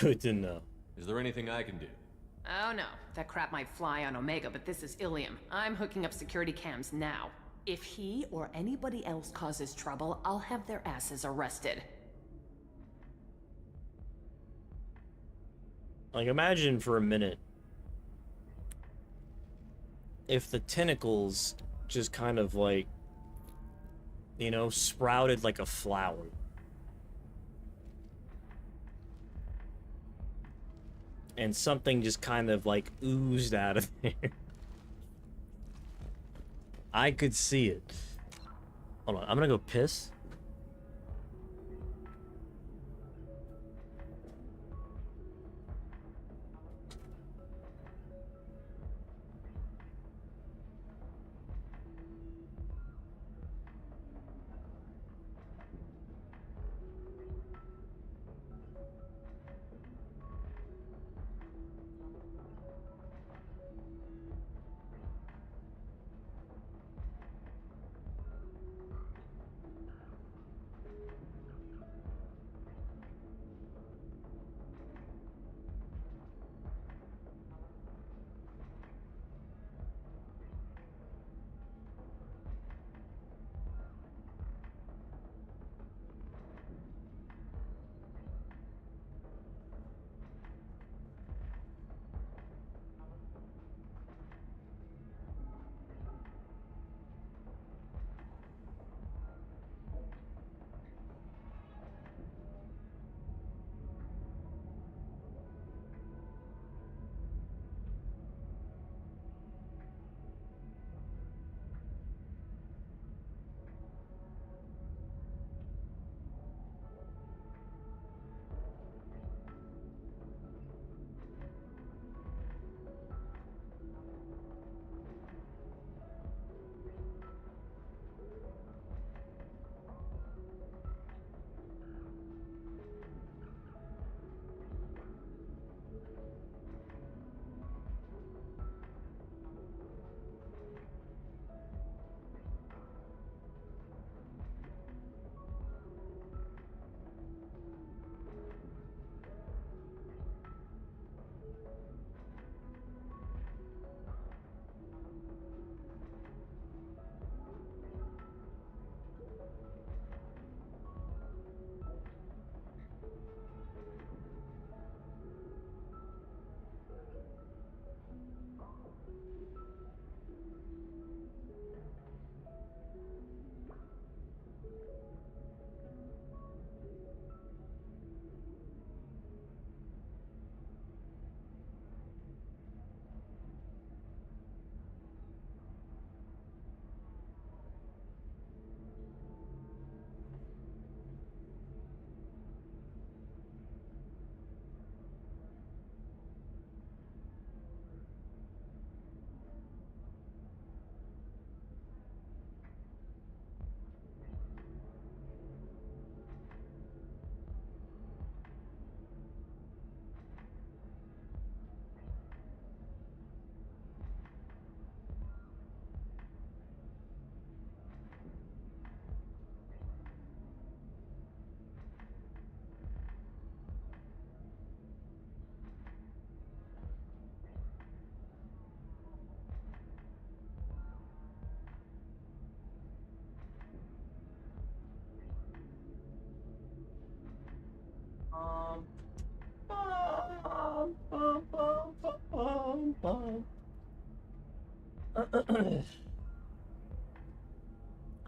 Good to know. Is there anything I can do? Oh no, that crap might fly on Omega, but this is Ilium. I'm hooking up security cams now. If he or anybody else causes trouble, I'll have their asses arrested. Like, imagine for a minute if the tentacles just kind of like, you know, sprouted like a flower. And something just kind of like oozed out of there. I could see it. Hold on, I'm gonna go piss.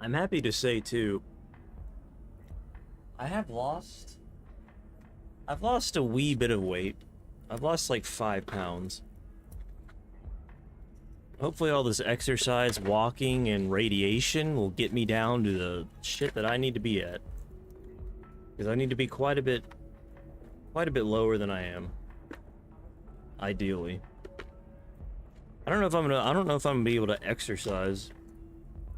I'm happy to say too, I've lost a wee bit of weight. I've lost like 5 pounds. Hopefully all this exercise, walking, and radiation will get me down to the shit that I need to be at. Because I need to be quite a bit lower than I am. Ideally. I don't know if I'm gonna be able to exercise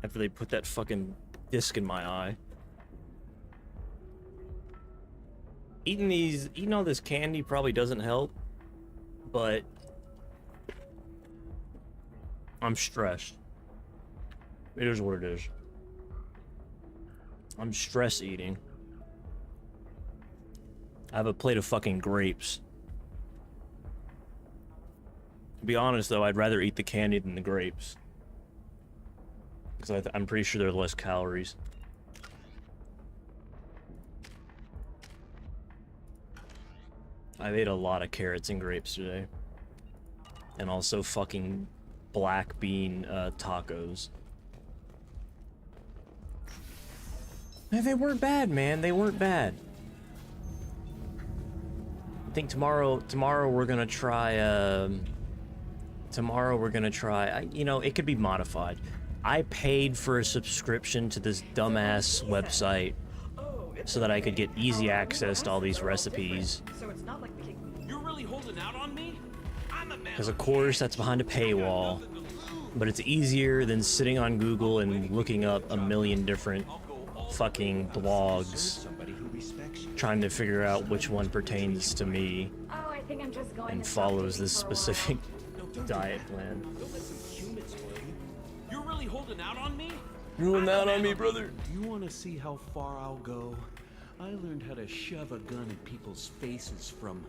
after they put that fucking disc in my eye. Eating all this candy probably doesn't help, but I'm stressed. It is what it is. I'm stress eating. I have a plate of fucking grapes. To be honest though, I'd rather eat the candy than the grapes. Because I'm pretty sure there are less calories. I've ate a lot of carrots and grapes today. And also fucking black bean tacos. Hey, they weren't bad, man. They weren't bad. I think tomorrow we're gonna try, you know, it could be modified. I paid for a subscription to this dumbass website so that I could get easy access to all these recipes. So it's not like you're really holding out on me? Because of course that's behind a paywall, but it's easier than sitting on Google and looking up a million different fucking blogs trying to figure out which one pertains to me and follows this specific diet plan. You're really holding out on me? You're holding out on me, brother. You want to see how far I'll go? I learned how to shove a gun in people's faces from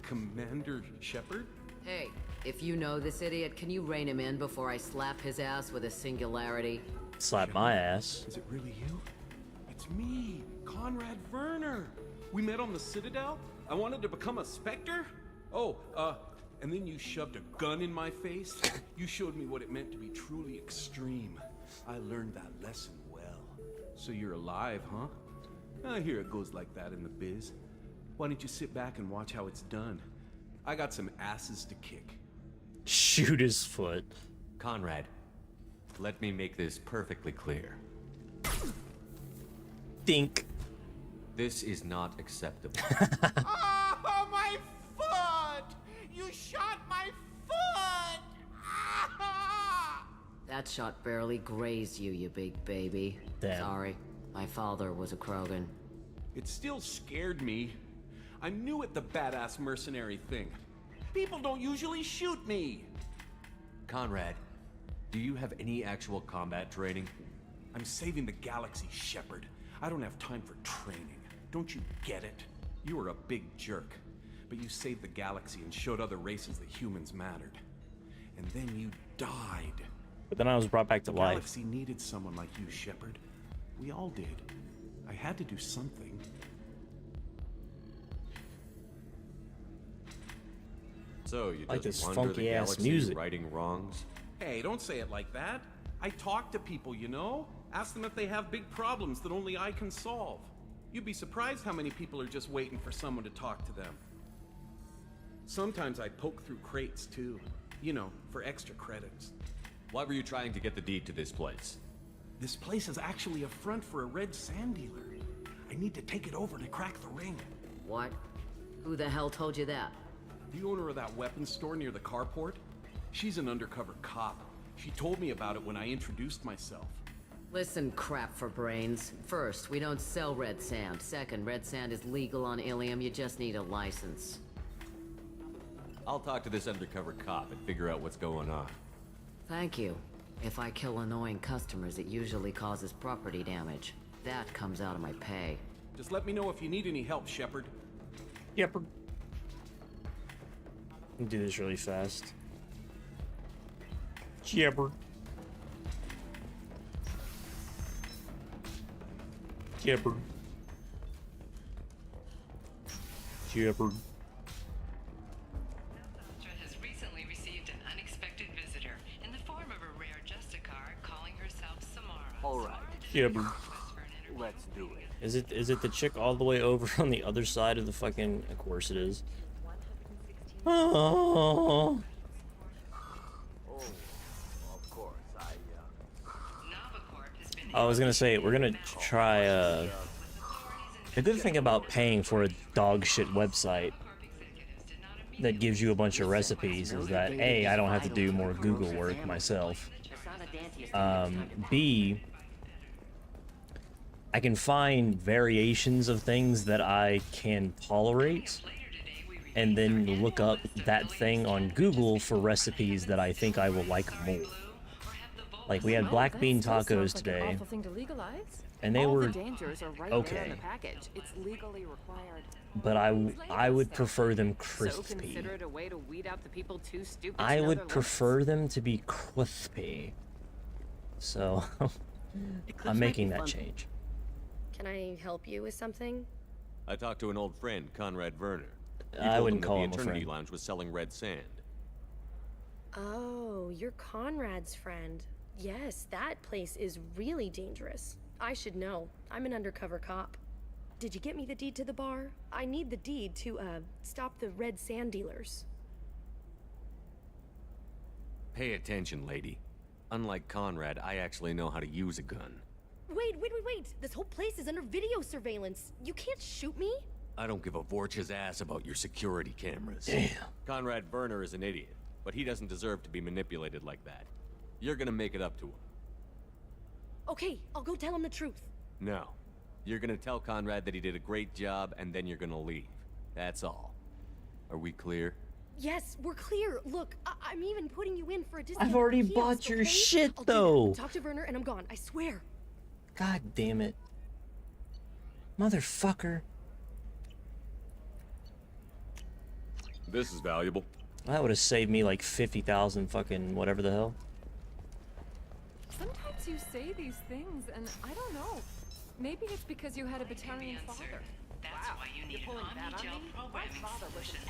Commander Shepard. Hey, if you know this idiot, can you rein him in before I slap his ass with a singularity? Slap my ass. Is it really you? It's me, Conrad Werner. We met on the Citadel. I wanted to become a Spectre. Oh, and then you shoved a gun in my face. You showed me what it meant to be truly extreme. I learned that lesson well. So you're alive, huh? I hear it goes like that in the biz. Why don't you sit back and watch how it's done? I got some asses to kick. Shoot his foot. Conrad, let me make this perfectly clear. Think. This is not acceptable. Oh, my foot! You shot my foot! That shot barely grazed you, you big baby. Damn. Sorry, my father was a Krogan. It still scared me. I'm new at the badass mercenary thing. People don't usually shoot me. Conrad, do you have any actual combat training? I'm saving the galaxy, Shepard. I don't have time for training. Don't you get it? You were a big jerk, but you saved the galaxy and showed other races that humans mattered. And then you died. But then I was brought back to the life. The galaxy needed someone like you, Shepard. We all did. I had to do something. So you like just this wander funky the ass galaxy music. righting wrongs? Hey, don't say it like that. I talk to people, you know? Ask them if they have big problems that only I can solve. You'd be surprised how many people are just waiting for someone to talk to them. Sometimes I poke through crates too. You know, for extra credits. Why were you trying to get the deed to this place? This place is actually a front for a red sand dealer. I need to take it over to crack the ring. What? Who the hell told you that? The owner of that weapons store near the carport? She's an undercover cop. She told me about it when I introduced myself. Listen, crap for brains. First, we don't sell red sand. Second, red sand is legal on Ilium. You just need a license. I'll talk to this undercover cop and figure out what's going on. Thank you. If I kill annoying customers, it usually causes property damage. That comes out of my pay. Just let me know if you need any help, Shepard. Yep. Do this really fast. Shepard. Shepard. Shepard. Has recently received an unexpected visitor in the form of a rare Justicar calling herself Samara. All right. Shibber. Let's do it. Is it the chick all the way over on the other side of the fucking? Of course it is. Oh. Of course, I was gonna say we're gonna try. The good thing about paying for a dog shit website that gives you a bunch of recipes is that A, I don't have to do more Google work myself. B, I can find variations of things that I can tolerate, and then look up that thing on Google for recipes that I think I will like more. Like we had black bean tacos today, and they were okay, but I would prefer them crispy. I would prefer them to be crispy. So I'm making that change. Can I help you with something? I talked to an old friend, Conrad Werner. I wouldn't call him a the Eternity friend. Lounge was selling red sand. Oh, you're Conrad's friend. Yes, that place is really dangerous. I should know. I'm an undercover cop. Did you get me the deed to the bar? I need the deed to, stop the red sand dealers. Pay attention, lady. Unlike Conrad, I actually know how to use a gun. Wait. This whole place is under video surveillance. You can't shoot me? I don't give a Vorch's ass about your security cameras. Damn. Conrad Werner is an idiot, but he doesn't deserve to be manipulated like that. You're gonna make it up to him. Okay, I'll go tell him the truth. No. You're gonna tell Conrad that he did a great job, and then you're gonna leave. That's all. Are we clear? Yes, we're clear. Look, I'm even putting you in for a discount. I've already kiosk, bought your okay? shit, I'll do though. that. Talk to Werner and I'm gone. I swear. God damn it. Motherfucker. This is valuable. That would have saved me like 50,000 fucking whatever the hell. Sometimes you say these things, and I don't know. Maybe it's because you had a battalion father. That's why you need an omni-gel programming solution.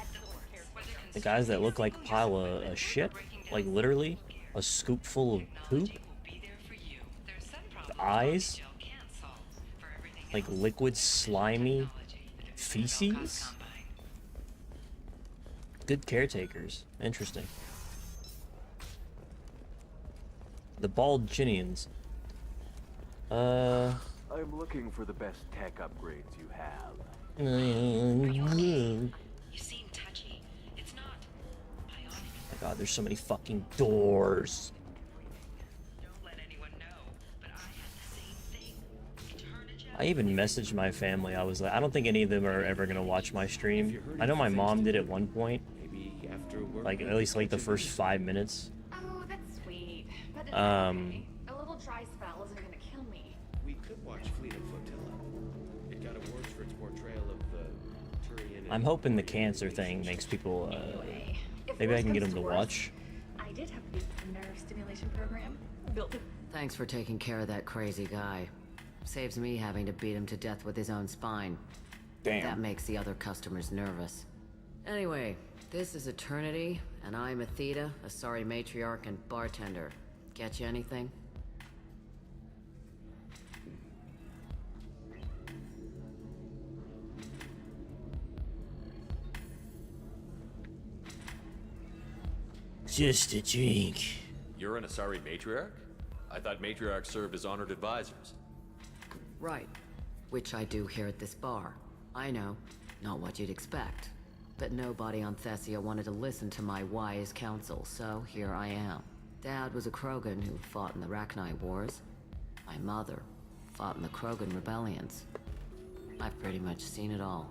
The guys that look like a pile of shit, like literally a scoop full of poop. The eyes, like liquid slimy feces. Good caretakers. Interesting. The bald Chinians. I'm looking for the best tech upgrades you have. You seem touchy. It's not. Oh my god, there's so many fucking doors. I even messaged my family. I was like, I don't think any of them are ever gonna watch my stream. I know my mom did at one point. Like at least like the first 5 minutes. Oh, that's sweet. But A little dry spell isn't gonna kill me. We could watch Fleet of Flotilla. It got awards for its portrayal of the Turian. I'm hoping the cancer thing makes people. Maybe I can get them to watch. I did have a nerve stimulation program built. Thanks for taking care of that crazy guy. Saves me having to beat him to death with his own spine. Damn. That makes the other customers nervous. Anyway, this is Eternity, and I'm Athena, a sorry matriarch and bartender. Get you anything? Just a drink. You're an Asari matriarch? I thought matriarchs served as honored advisors. Right. Which I do here at this bar. I know, not what you'd expect. But nobody on Thessia wanted to listen to my wise counsel, so here I am. Dad was a Krogan who fought in the Rachni Wars. My mother fought in the Krogan rebellions. I've pretty much seen it all.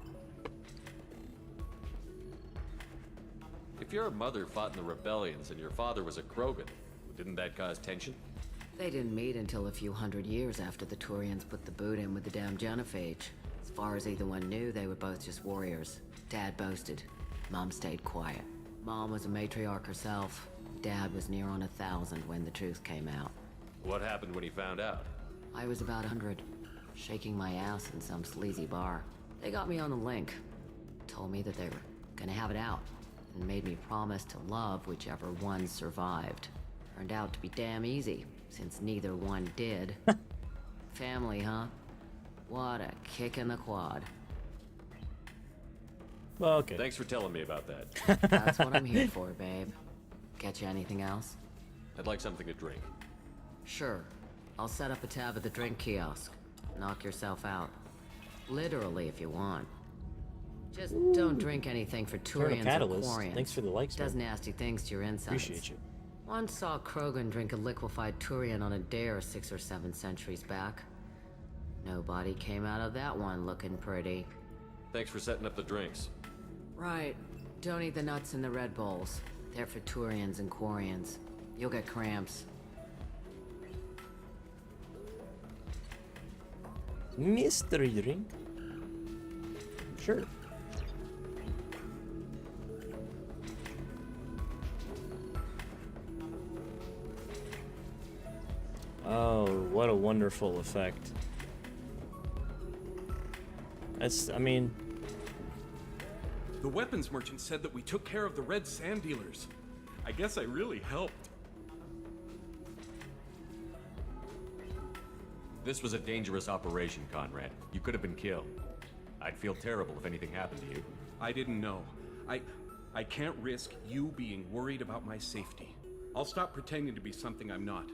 If your mother fought in the rebellions and your father was a Krogan, didn't that cause tension? They didn't meet until a few hundred years after the Turians put the boot in with the damn genophage. As far as either one knew, they were both just warriors. Dad boasted. Mom stayed quiet. Mom was a matriarch herself. Dad was near on 1,000 when the truth came out. What happened when he found out? I was about 100, shaking my ass in some sleazy bar. They got me on the link. Told me that they were gonna have it out, and made me promise to love whichever one survived. Turned out to be damn easy, since neither one did. Family, huh? What a kick in the quad. Well, okay. Thanks for telling me about that. That's what I'm here for, babe. Get you anything else? I'd like something to drink. Sure. I'll set up a tab at the drink kiosk. Knock yourself out. Literally, if you want. Just don't drink anything for Turians or Catalyst. Quarians. Thanks for the likes, Does man. nasty things to your insides. Appreciate you. Once saw Krogan drink a liquefied Turian on a dare 6 or 7 centuries back. Nobody came out of that one looking pretty. Thanks for setting up the drinks. Right. Don't eat the nuts in the Red Bulls. They're for Turians and Quarians. You'll get cramps. Mystery drink? Sure. Oh, what a wonderful effect. That's, I mean... The weapons merchant said that we took care of the red sand dealers. I guess I really helped. This was a dangerous operation, Conrad. You could have been killed. I'd feel terrible if anything happened to you. I didn't know. I can't risk you being worried about my safety. I'll stop pretending to be something I'm not.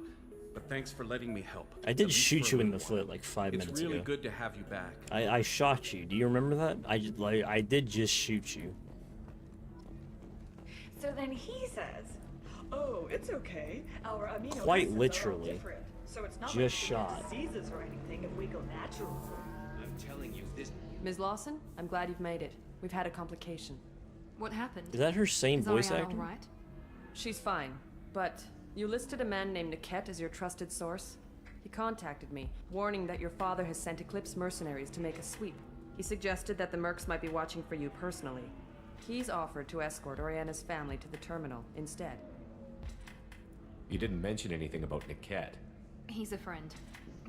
But thanks for letting me help. I did shoot you in the foot like 5 minutes ago. It's really good to have you back. I shot you. Do you remember that? I did just shoot you. So then he says, "Oh, it's okay. Our amino Quite acids literally. are all different, so it's not Just like shot. diseases or anything if we go natural." I'm telling you, this... Ms. Lawson, I'm glad you've made it. We've had a complication. What happened? Is that her same Is voice Ariana actor? all right? She's fine, but you listed a man named Niket as your trusted source. He contacted me, warning that your father has sent Eclipse mercenaries to make a sweep. He suggested that the Mercs might be watching for you personally. He's offered to escort Oriana's family to the terminal instead. You didn't mention anything about Niket. He's a friend.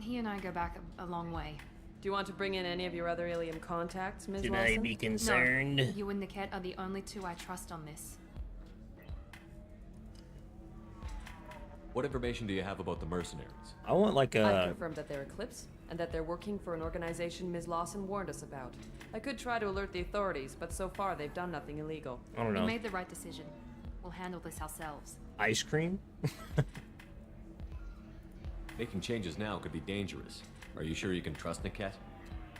He and I go back a long way. Do you want to bring in any of your other Ilium contacts, Ms. Should Lawson? I be concerned? No, you and Niket are the only two I trust on this. What information do you have about the mercenaries? I want like I a... confirmed that they're Eclipse, and that they're working for an organization Ms. Lawson warned us about. I could try to alert the authorities, but so far they've done nothing illegal. I don't know. We made the right decision. We'll handle this ourselves. Ice cream? Making changes now could be dangerous. Are you sure you can trust Niket?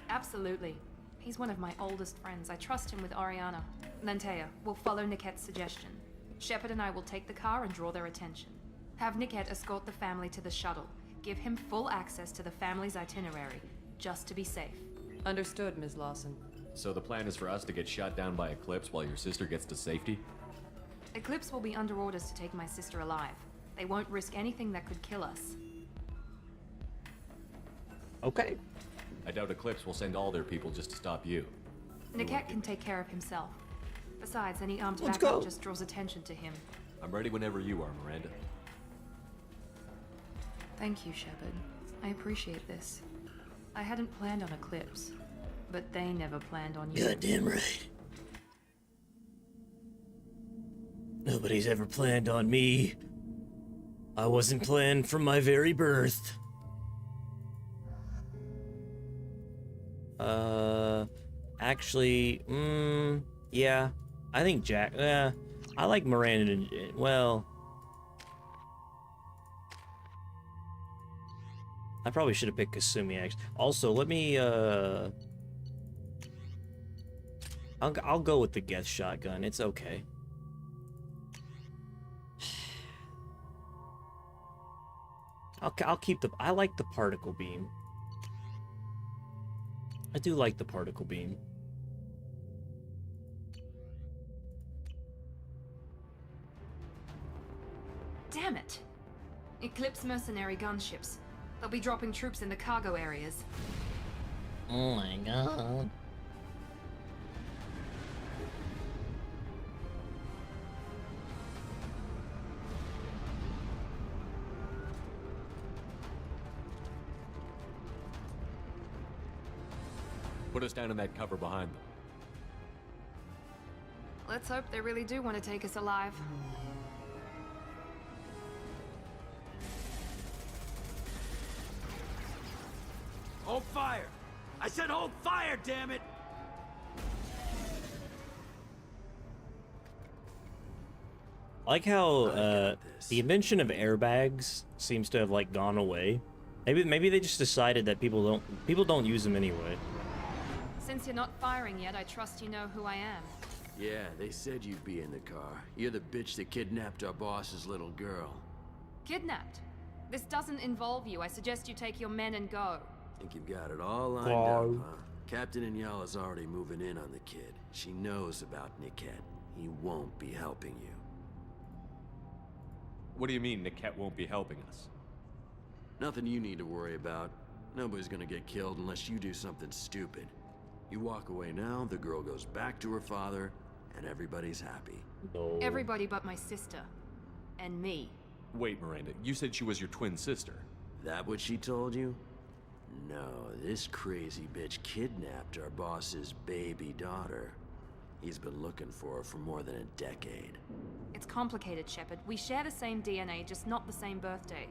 Absolutely. He's one of my oldest friends. I trust him with Ariana. Lantea, we'll follow Niket's suggestion. Shepard and I will take the car and draw their attention. Have Niket escort the family to the shuttle. Give him full access to the family's itinerary, just to be safe. Understood, Ms. Lawson. So the plan is for us to get shot down by Eclipse while your sister gets to safety? Eclipse will be under orders to take my sister alive. They won't risk anything that could kill us. Okay. I doubt Eclipse will send all their people just to stop you. Niket can take care of himself. Besides, any armed Let's backup go. just draws attention to him. I'm ready whenever you are, Miranda. Thank you, Shepard. I appreciate this. I hadn't planned on Eclipse, but they never planned on you. Goddamn right. Nobody's ever planned on me. I wasn't planned from my very birth. Actually, yeah. I think Jack, I like Miranda, well... I probably should have picked Kasumi, actually. Also, let me, I'll go with the Geth shotgun. It's okay. I'll keep the... I like the particle beam. I do like the particle beam. Damn it! Eclipse mercenary gunships. They'll be dropping troops in the cargo areas. Oh my god. Put us down in that cover behind them. Let's hope they really do want to take us alive. Hold fire! I said hold fire, damn it! I like how the invention of airbags seems to have like gone away. Maybe they just decided that people don't use them anyway. Since you're not firing yet, I trust you know who I am. Yeah, they said you'd be in the car. You're the bitch that kidnapped our boss's little girl. Kidnapped? This doesn't involve you. I suggest you take your men and go. Think you've got it all lined up, huh? Captain Inyala's already moving in on the kid. She knows about Niket. He won't be helping you. What do you mean Niket won't be helping us? Nothing you need to worry about. Nobody's gonna get killed unless you do something stupid. You walk away now, the girl goes back to her father, and everybody's happy. No. Everybody but my sister. And me. Wait, Miranda, you said she was your twin sister. That what she told you? No, this crazy bitch kidnapped our boss's baby daughter. He's been looking for her for more than a decade. It's complicated, Shepard. We share the same DNA, just not the same birthday.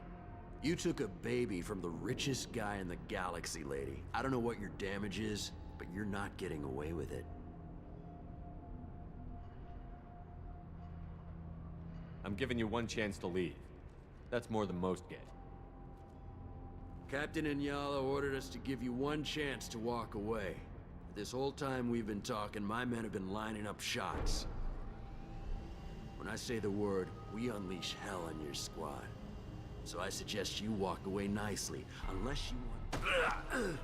You took a baby from the richest guy in the galaxy, lady. I don't know what your damage is, but you're not getting away with it. I'm giving you one chance to leave. That's more than most get. Captain Inyala ordered us to give you one chance to walk away. This whole time we've been talking, my men have been lining up shots. When I say the word, we unleash hell on your squad. So I suggest you walk away nicely, unless you want...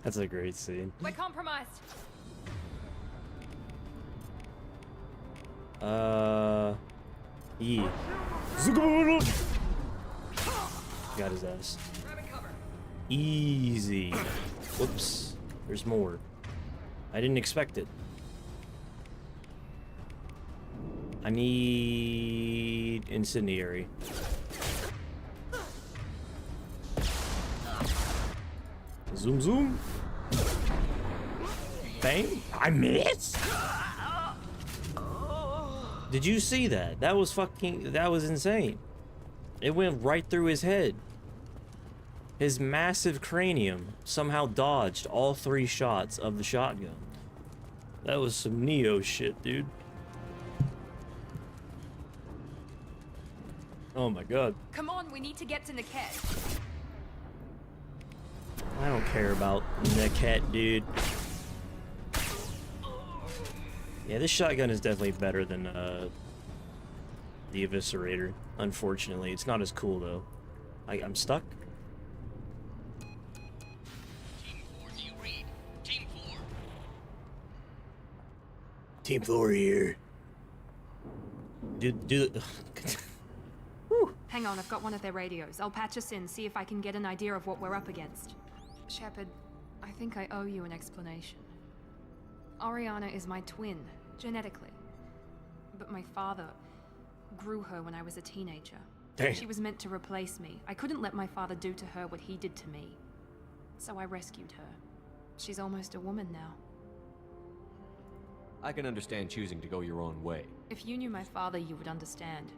That's a great scene. We're compromised. Yeah. Got his ass. Easy. Whoops. There's more. I didn't expect it. I need incendiary. Zoom zoom. Bang. I missed. Did you see that? That was insane. It went right through his head. His massive cranium somehow dodged all 3 shots of the shotgun. That was some Neo shit, dude. Oh my god. Come on, we need to get to Niket. I don't care about Niket, dude. Yeah, this shotgun is definitely better than the Eviscerator. Unfortunately, it's not as cool though. I'm stuck. Team 4 here. Dude. Hang on, I've got one of their radios. I'll patch us in, see if I can get an idea of what we're up against. Shepard, I think I owe you an explanation. Oriana is my twin, genetically. But my father grew her when I was a teenager. Dang. She was meant to replace me. I couldn't let my father do to her what he did to me. So I rescued her. She's almost a woman now. I can understand choosing to go your own way. If you knew my father, you would understand.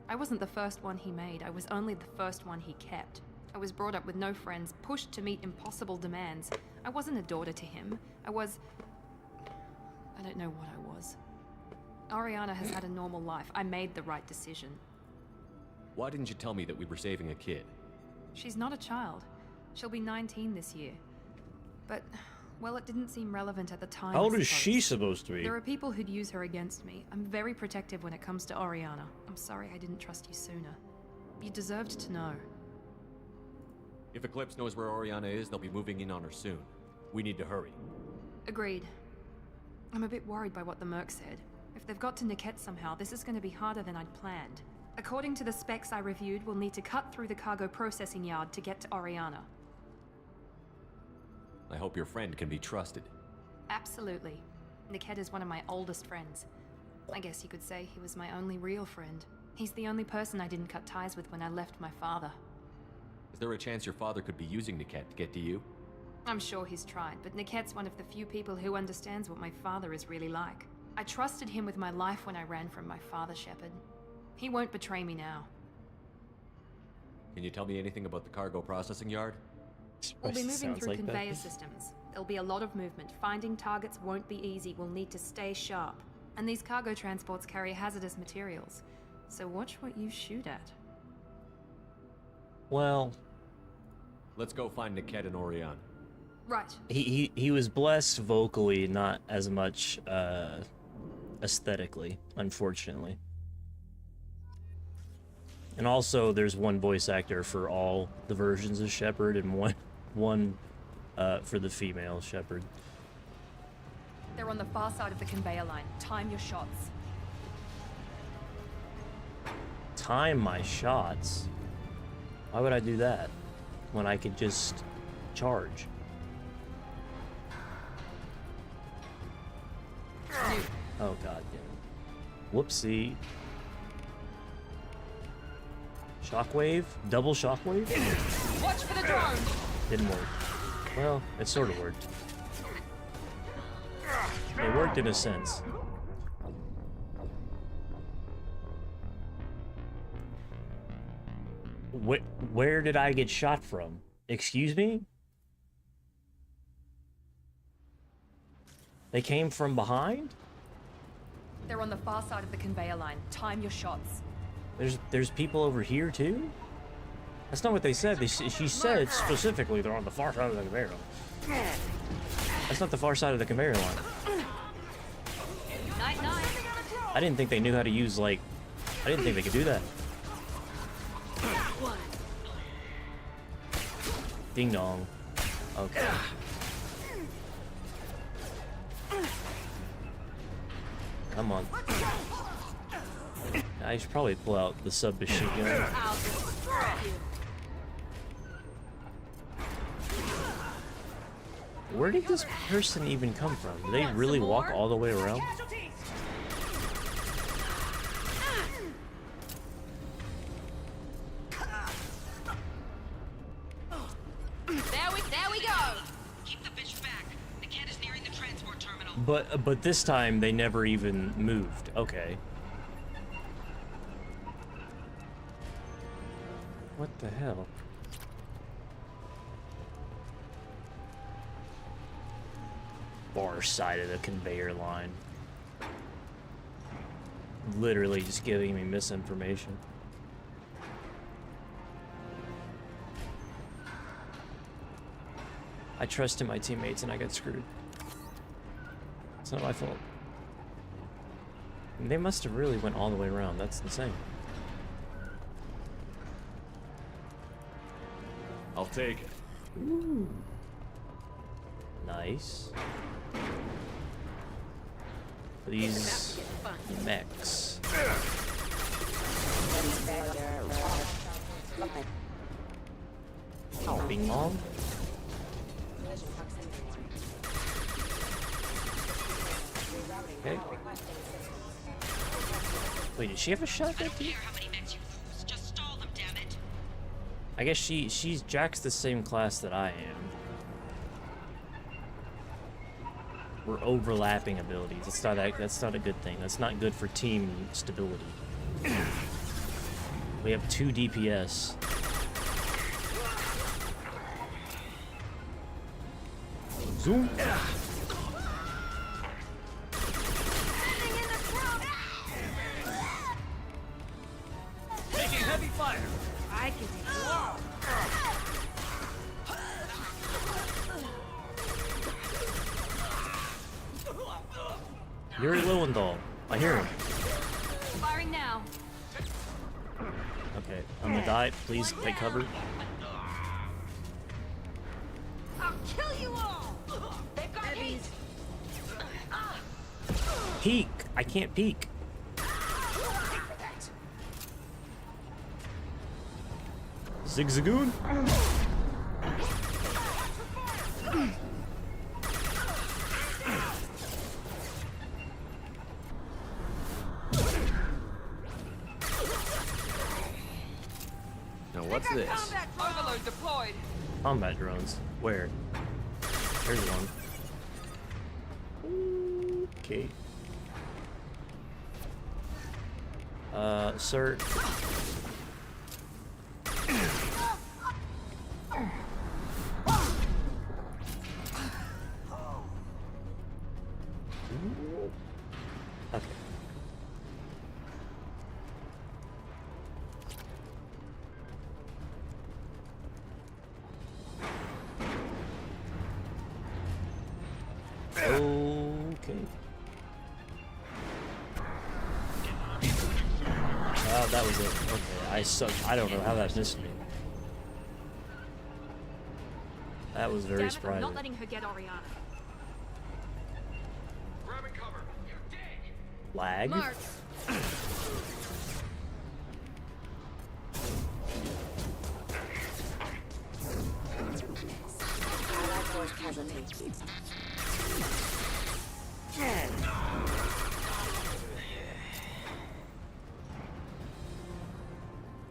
I wasn't the first one he made. I was only the first one he kept. I was brought up with no friends, pushed to meet impossible demands. I wasn't a daughter to him. I don't know what I was. Oriana has had a normal life. I made the right decision. Why didn't you tell me that we were saving a kid? She's not a child. She'll be 19 this year. But, well, it didn't seem relevant at the time. How old is she supposed to be? There are people who'd use her against me. I'm very protective when it comes to Oriana. I'm sorry I didn't trust you sooner. You deserved to know. If Eclipse knows where Oriana is, they'll be moving in on her soon. We need to hurry. Agreed. I'm a bit worried by what the Merc said. If they've got to Niket somehow, this is going to be harder than I'd planned. According to the specs I reviewed, we'll need to cut through the cargo processing yard to get to Oriana. I hope your friend can be trusted. Absolutely. Niket is one of my oldest friends. I guess you could say he was my only real friend. He's the only person I didn't cut ties with when I left my father. Is there a chance your father could be using Niket to get to you? I'm sure he's tried, but Nickette's one of the few people who understands what my father is really like. I trusted him with my life when I ran from my father, Shepard. He won't betray me now. Can you tell me anything about the cargo processing yard? We'll be moving Sounds through like that. conveyor systems. There'll be a lot of movement. Finding targets won't be easy. We'll need to stay sharp. And these cargo transports carry hazardous materials. So watch what you shoot at. Well, Let's go find Nickette and Orion. Right. he was blessed vocally, not as much aesthetically, unfortunately. And also, there's one voice actor for all the versions of Shepard, and one for the female Shepard. They're on the far side of the conveyor line. Time your shots. Time my shots? Why would I do that when I could just charge? Oh god damn it. Whoopsie. Shockwave? Double shockwave? Watch for the drone! Didn't work. Well, it sort of worked. It worked in a sense. Where did I get shot from? Excuse me? They came from behind? They're on the far side of the conveyor line. Time your shots. There's people over here too? That's not what they said. She said specifically they're on the far side of the conveyor line. That's not the far side of the conveyor line. Night, night. I didn't think they knew how to use, like... I didn't think they could do that. Ding dong. Okay. Come on. I should probably pull out the submachine gun. Where did this person even come from? Did they really walk all the way around? There we go. Keep the bitch back. The cat is nearing the transport terminal. But this time they never even moved. Okay. What the hell? Far side of the conveyor line. Literally just giving me misinformation. I trusted my teammates and I got screwed. It's not my fault. They must have really went all the way around. That's insane. I'll take it. Ooh. Nice. These mechs. Oh, bing bong. Okay. Wait, did she have a shotgun too? I guess she's Jack's the same class that I am. We're overlapping abilities. That's not a good thing. That's not good for team stability. We have 2 DPS. Zoom. Taking heavy fire. I can take Yuri Lowenthal. I hear him. Firing now. Okay, I'm gonna die. Please take cover. I'll kill you all! They've got heat! Peek. I can't peek. Zigzagoon. Now what's this? Overload deployed. Combat drones. Where? There's one. Okay. Sir. Okay. Okay. Oh, that was it. Okay, I suck. I don't know how that missed me. That was very Damn it, I'm surprising. not letting her get Oriana. Lag? Marks.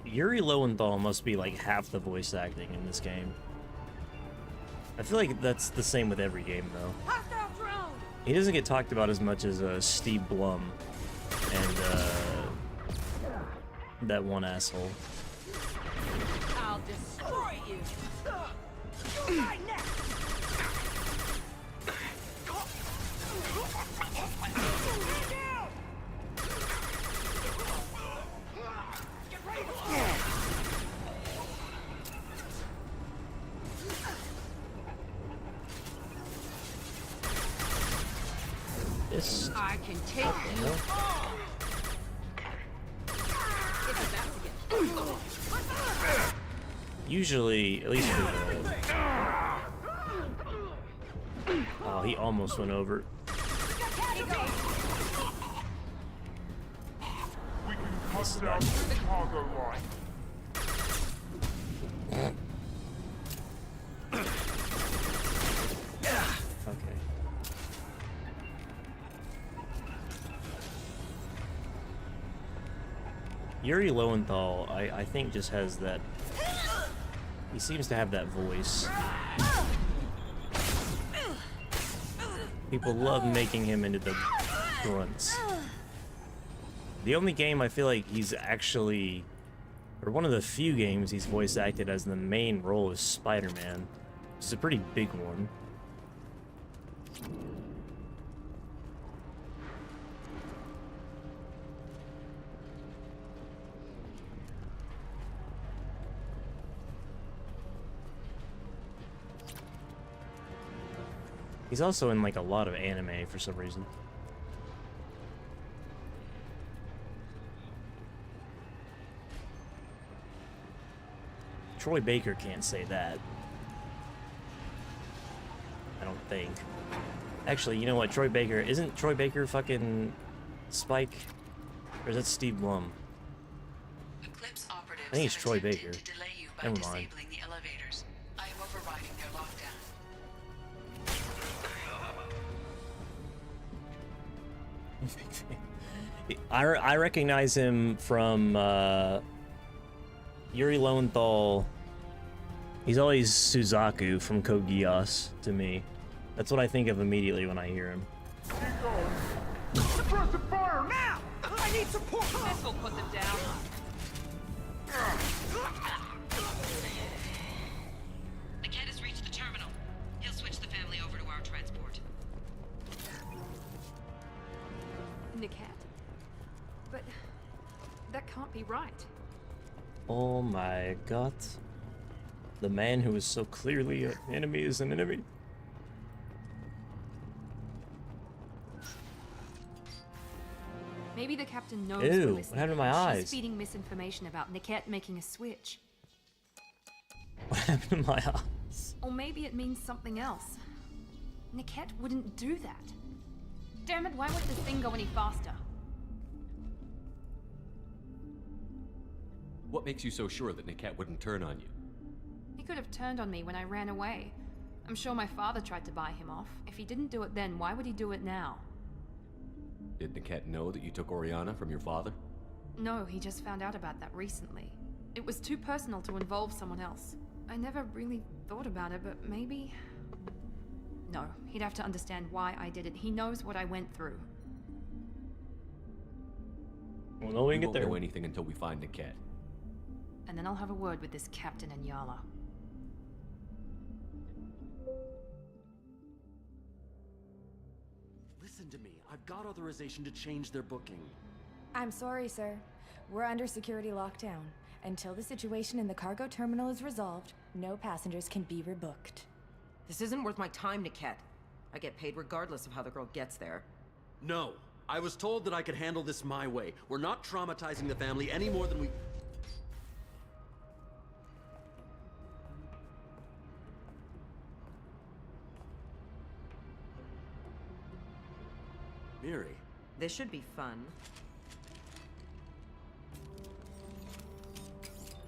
Yuri Lowenthal must be like half the voice acting in this game. I feel like that's the same with every game, though. He doesn't get talked about as much as Steve Blum and that one asshole. I'll destroy you. You're my neck. This. I can take you on. Usually, at least for the... Oh, he almost went over. This is not... Okay. Yuri Lowenthal, I think, just has that... He seems to have that voice. People love making him into the grunts. The only game I feel like he's actually... Or one of the few games he's voice acted as the main role is Spider-Man. It's a pretty big one. He's also in like a lot of anime for some reason. Troy Baker can't say that. I don't think. Actually, you know what? Isn't Troy Baker fucking Spike? Or is that Steve Blum? Eclipse operatives I think it's have Troy attempted Baker. to delay you by Never mind. disabling the elevators. I am overriding their lockdown. I recognize him from Yuri Lowenthal. He's always Suzaku from Code Geass to me. That's what I think of immediately when I hear him. Suppress the fire now! I need support! This will put them down. The cat has reached the terminal. He'll switch the family over to our transport. Niket? But that can't be right. Oh my god. The man who is so clearly an enemy is an enemy. Maybe the captain knows Ew, we're what listening. happened to my She's eyes? feeding misinformation about Niket making a switch. What happened to my eyes? Or maybe it means something else. Niket wouldn't do that. Damn it, why won't this thing go any faster? What makes you so sure that Niket wouldn't turn on you? He could have turned on me when I ran away. I'm sure my father tried to buy him off. If he didn't do it then, why would he do it now? Did Niket know that you took Oriana from your father? No, he just found out about that recently. It was too personal to involve someone else. I never really thought about it, but maybe... No, he'd have to understand why I did it. He knows what I went through. Well, no, we We get won't there. know anything until we find Niket. And then I'll have a word with this captain and Yala. Listen to me. I've got authorization to change their booking. I'm sorry, sir. We're under security lockdown. Until the situation in the cargo terminal is resolved, no passengers can be rebooked. This isn't worth my time, Niket. I get paid regardless of how the girl gets there. No. I was told that I could handle this my way. We're not traumatizing the family any more than we... Miri. This should be fun.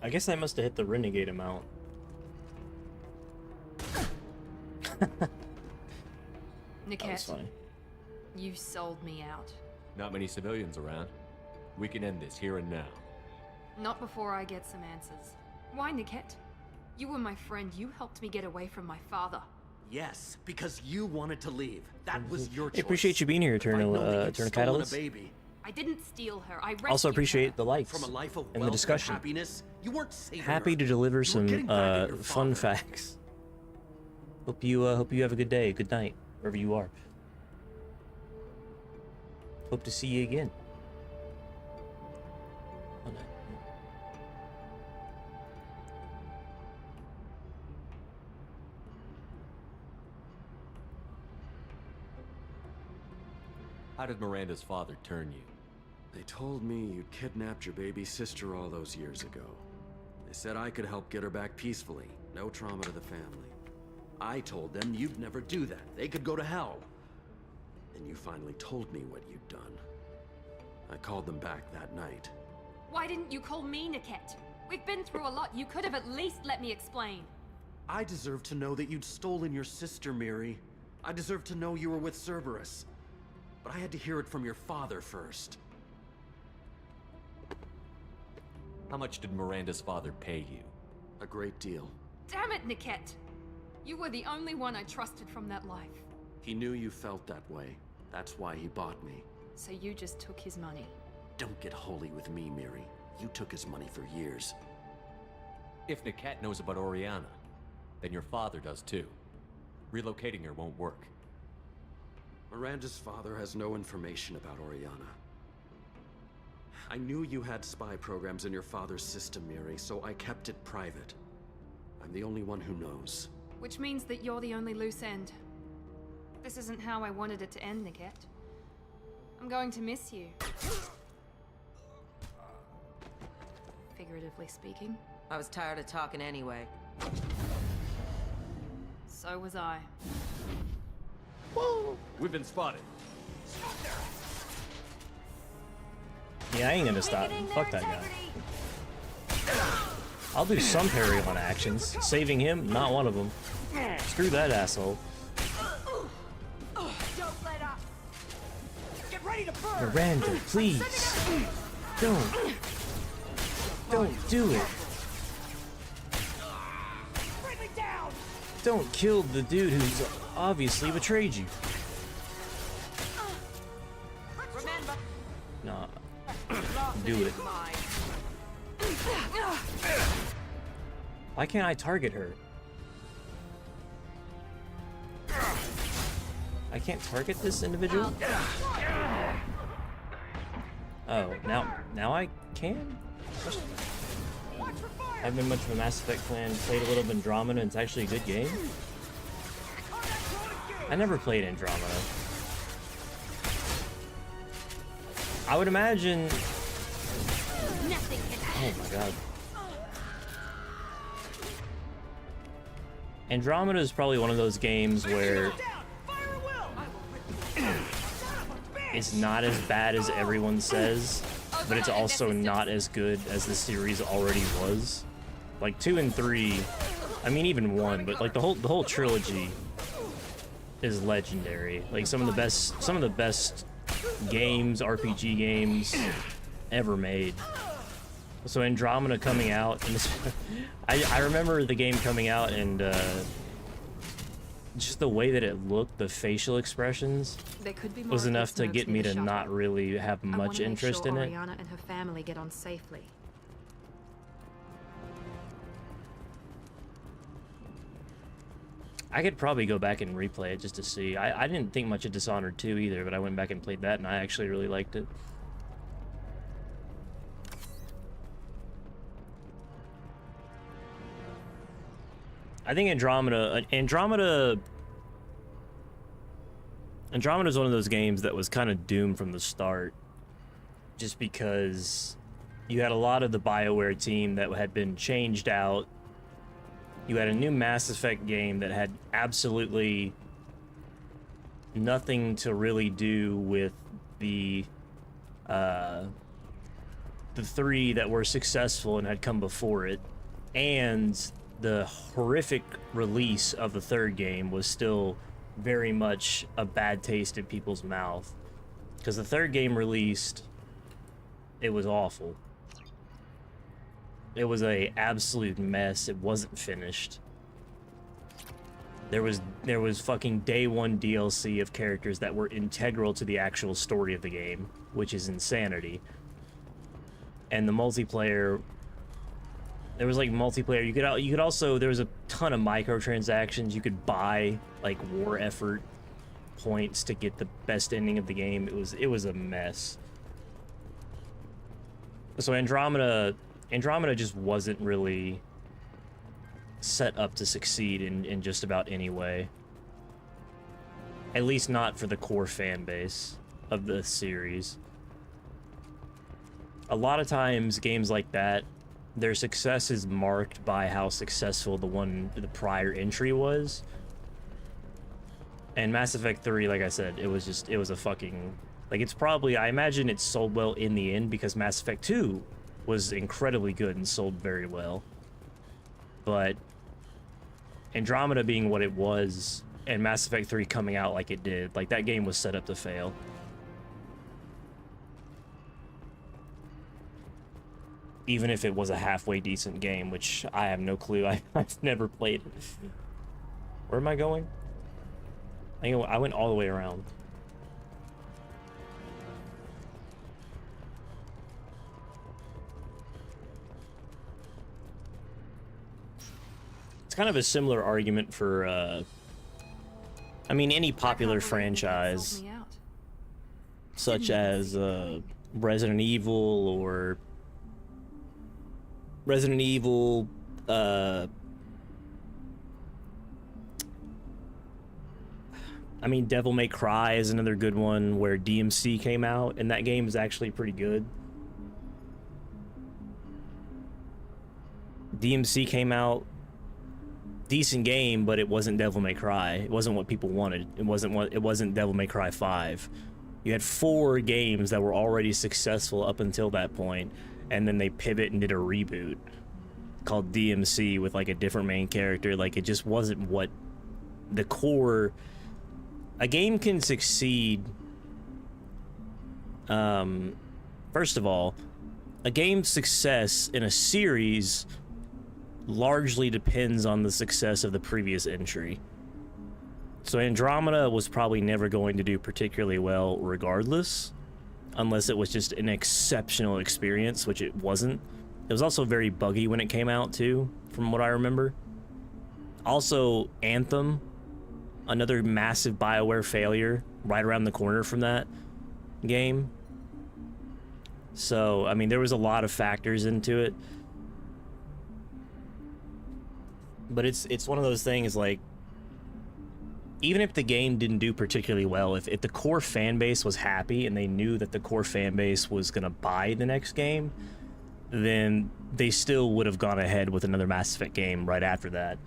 I guess I must have hit the renegade amount. That was Niket, funny. you sold me out. Not many civilians around. We can end this here and now. Not before I get some answers. Why, Niket? You were my friend. You helped me get away from my father. Yes, because you wanted to leave. That was your I choice. appreciate you being here, Eternal Catalyst. I didn't steal her. I rescued Also appreciate her. the likes From a life of and the wealth discussion. happiness, you weren't saving Happy her. to deliver You were some getting back at your fun father. facts. Hope you have a good day, good night, wherever you are. Hope to see you again. Oh, no. How did Miranda's father turn you? They told me you'd kidnapped your baby sister all those years ago. They said I could help get her back peacefully. No trauma to the family. I told them you'd never do that. They could go to hell. Then you finally told me what you'd done. I called them back that night. Why didn't you call me, Niket? We've been through a lot. You could have at least let me explain. I deserve to know that you'd stolen your sister, Miri. I deserve to know you were with Cerberus. But I had to hear it from your father first. How much did Miranda's father pay you? A great deal. Damn it, Niket! You were the only one I trusted from that life. He knew you felt that way. That's why he bought me. So you just took his money. Don't get holy with me, Miri. You took his money for years. If Niket knows about Oriana, then your father does too. Relocating her won't work. Miranda's father has no information about Oriana. I knew you had spy programs in your father's system, Miri, so I kept it private. I'm the only one who knows. Which means that you're the only loose end. This isn't how I wanted it to end, Niket. I'm going to miss you. Figuratively speaking. I was tired of talking anyway. So was I. We've been spotted. Yeah, I ain't gonna stop. Fuck that guy. I'll do some parry on actions. Saving him, not one of them. Screw that asshole. Don't let up. Get ready to burn. Miranda, please. Don't do it. Bring me down. Don't kill the dude who's obviously betrayed you. Remember. Nah. Do it. Why can't I target her? I can't target this individual? Oh, now I can? I've been much of a Mass Effect fan, played a little of Andromeda, and it's actually a good game. I never played Andromeda. I would imagine... Oh my god. Andromeda is probably one of those games where it's not as bad as everyone says, but it's also not as good as the series already was. Like 2 and 3, I mean even 1, but like the whole trilogy is legendary. Like some of the best games, RPG games ever made. So Andromeda coming out, and I remember the game coming out and just the way that it looked, the facial expressions There could be more was of enough these to mercs get near me the to shuttle. not really have I much wanna make interest sure in it. Oriana and her family get on safely. I could probably go back and replay it just to see. I didn't think much of Dishonored 2 either, but I went back and played that and I actually really liked it. I think Andromeda is one of those games that was kind of doomed from the start, just because you had a lot of the BioWare team that had been changed out. You had a new Mass Effect game that had absolutely nothing to really do with the three that were successful and had come before it, and the horrific release of the third game was still very much a bad taste in people's mouth, because the third game released, it was awful. It was a absolute mess. It wasn't finished. There was fucking day one DLC of characters that were integral to the actual story of the game, which is insanity. And the multiplayer, there was like multiplayer. You could also, there was a ton of microtransactions. You could buy like war effort points to get the best ending of the game. It was a mess. So Andromeda just wasn't really set up to succeed in just about any way. At least not for the core fan base of the series. A lot of times games like that, their success is marked by how successful the prior entry was. And Mass Effect 3, like I said, it was a fucking, like, it's probably, I imagine it sold well in the end because Mass Effect 2 was incredibly good and sold very well. But Andromeda being what it was, and Mass Effect 3 coming out like it did, like, that game was set up to fail. Even if it was a halfway decent game, which I have no clue. I've never played it. Where am I going? I went all the way around. It's kind of a similar argument for, I mean, any popular franchise, such as Resident Evil or Resident Evil, I mean, Devil May Cry is another good one where DMC came out, and that game is actually pretty good. DMC came out, decent game, but it wasn't Devil May Cry. It wasn't what people wanted. It wasn't Devil May Cry 5. You had 4 games that were already successful up until that point, and then they pivot and did a reboot called DMC with like a different main character. Like, it just wasn't what the core. A game can succeed. First of all, a game's success in a series largely depends on the success of the previous entry. So Andromeda was probably never going to do particularly well regardless, unless it was just an exceptional experience, which it wasn't. It was also very buggy when it came out too, from what I remember. Also, Anthem, another massive BioWare failure right around the corner from that game. So, I mean, there was a lot of factors into it. But it's one of those things, like, even if the game didn't do particularly well, if the core fan base was happy and they knew that the core fan base was going to buy the next game, then they still would have gone ahead with another Mass Effect game right after that.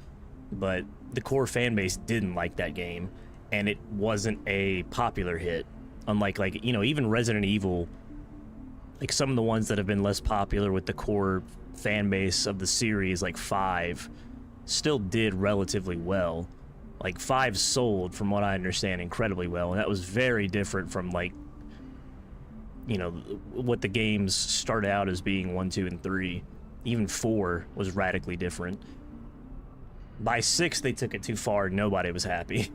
But the core fan base didn't like that game, and it wasn't a popular hit. Unlike, like, you know, even Resident Evil, like some of the ones that have been less popular with the core fan base of the series, like 5, still did relatively well. Like, 5 sold, from what I understand, incredibly well, and that was very different from, like, you know, what the games started out as being 1, 2, and 3. Even 4 was radically different. By 6, they took it too far. Nobody was happy.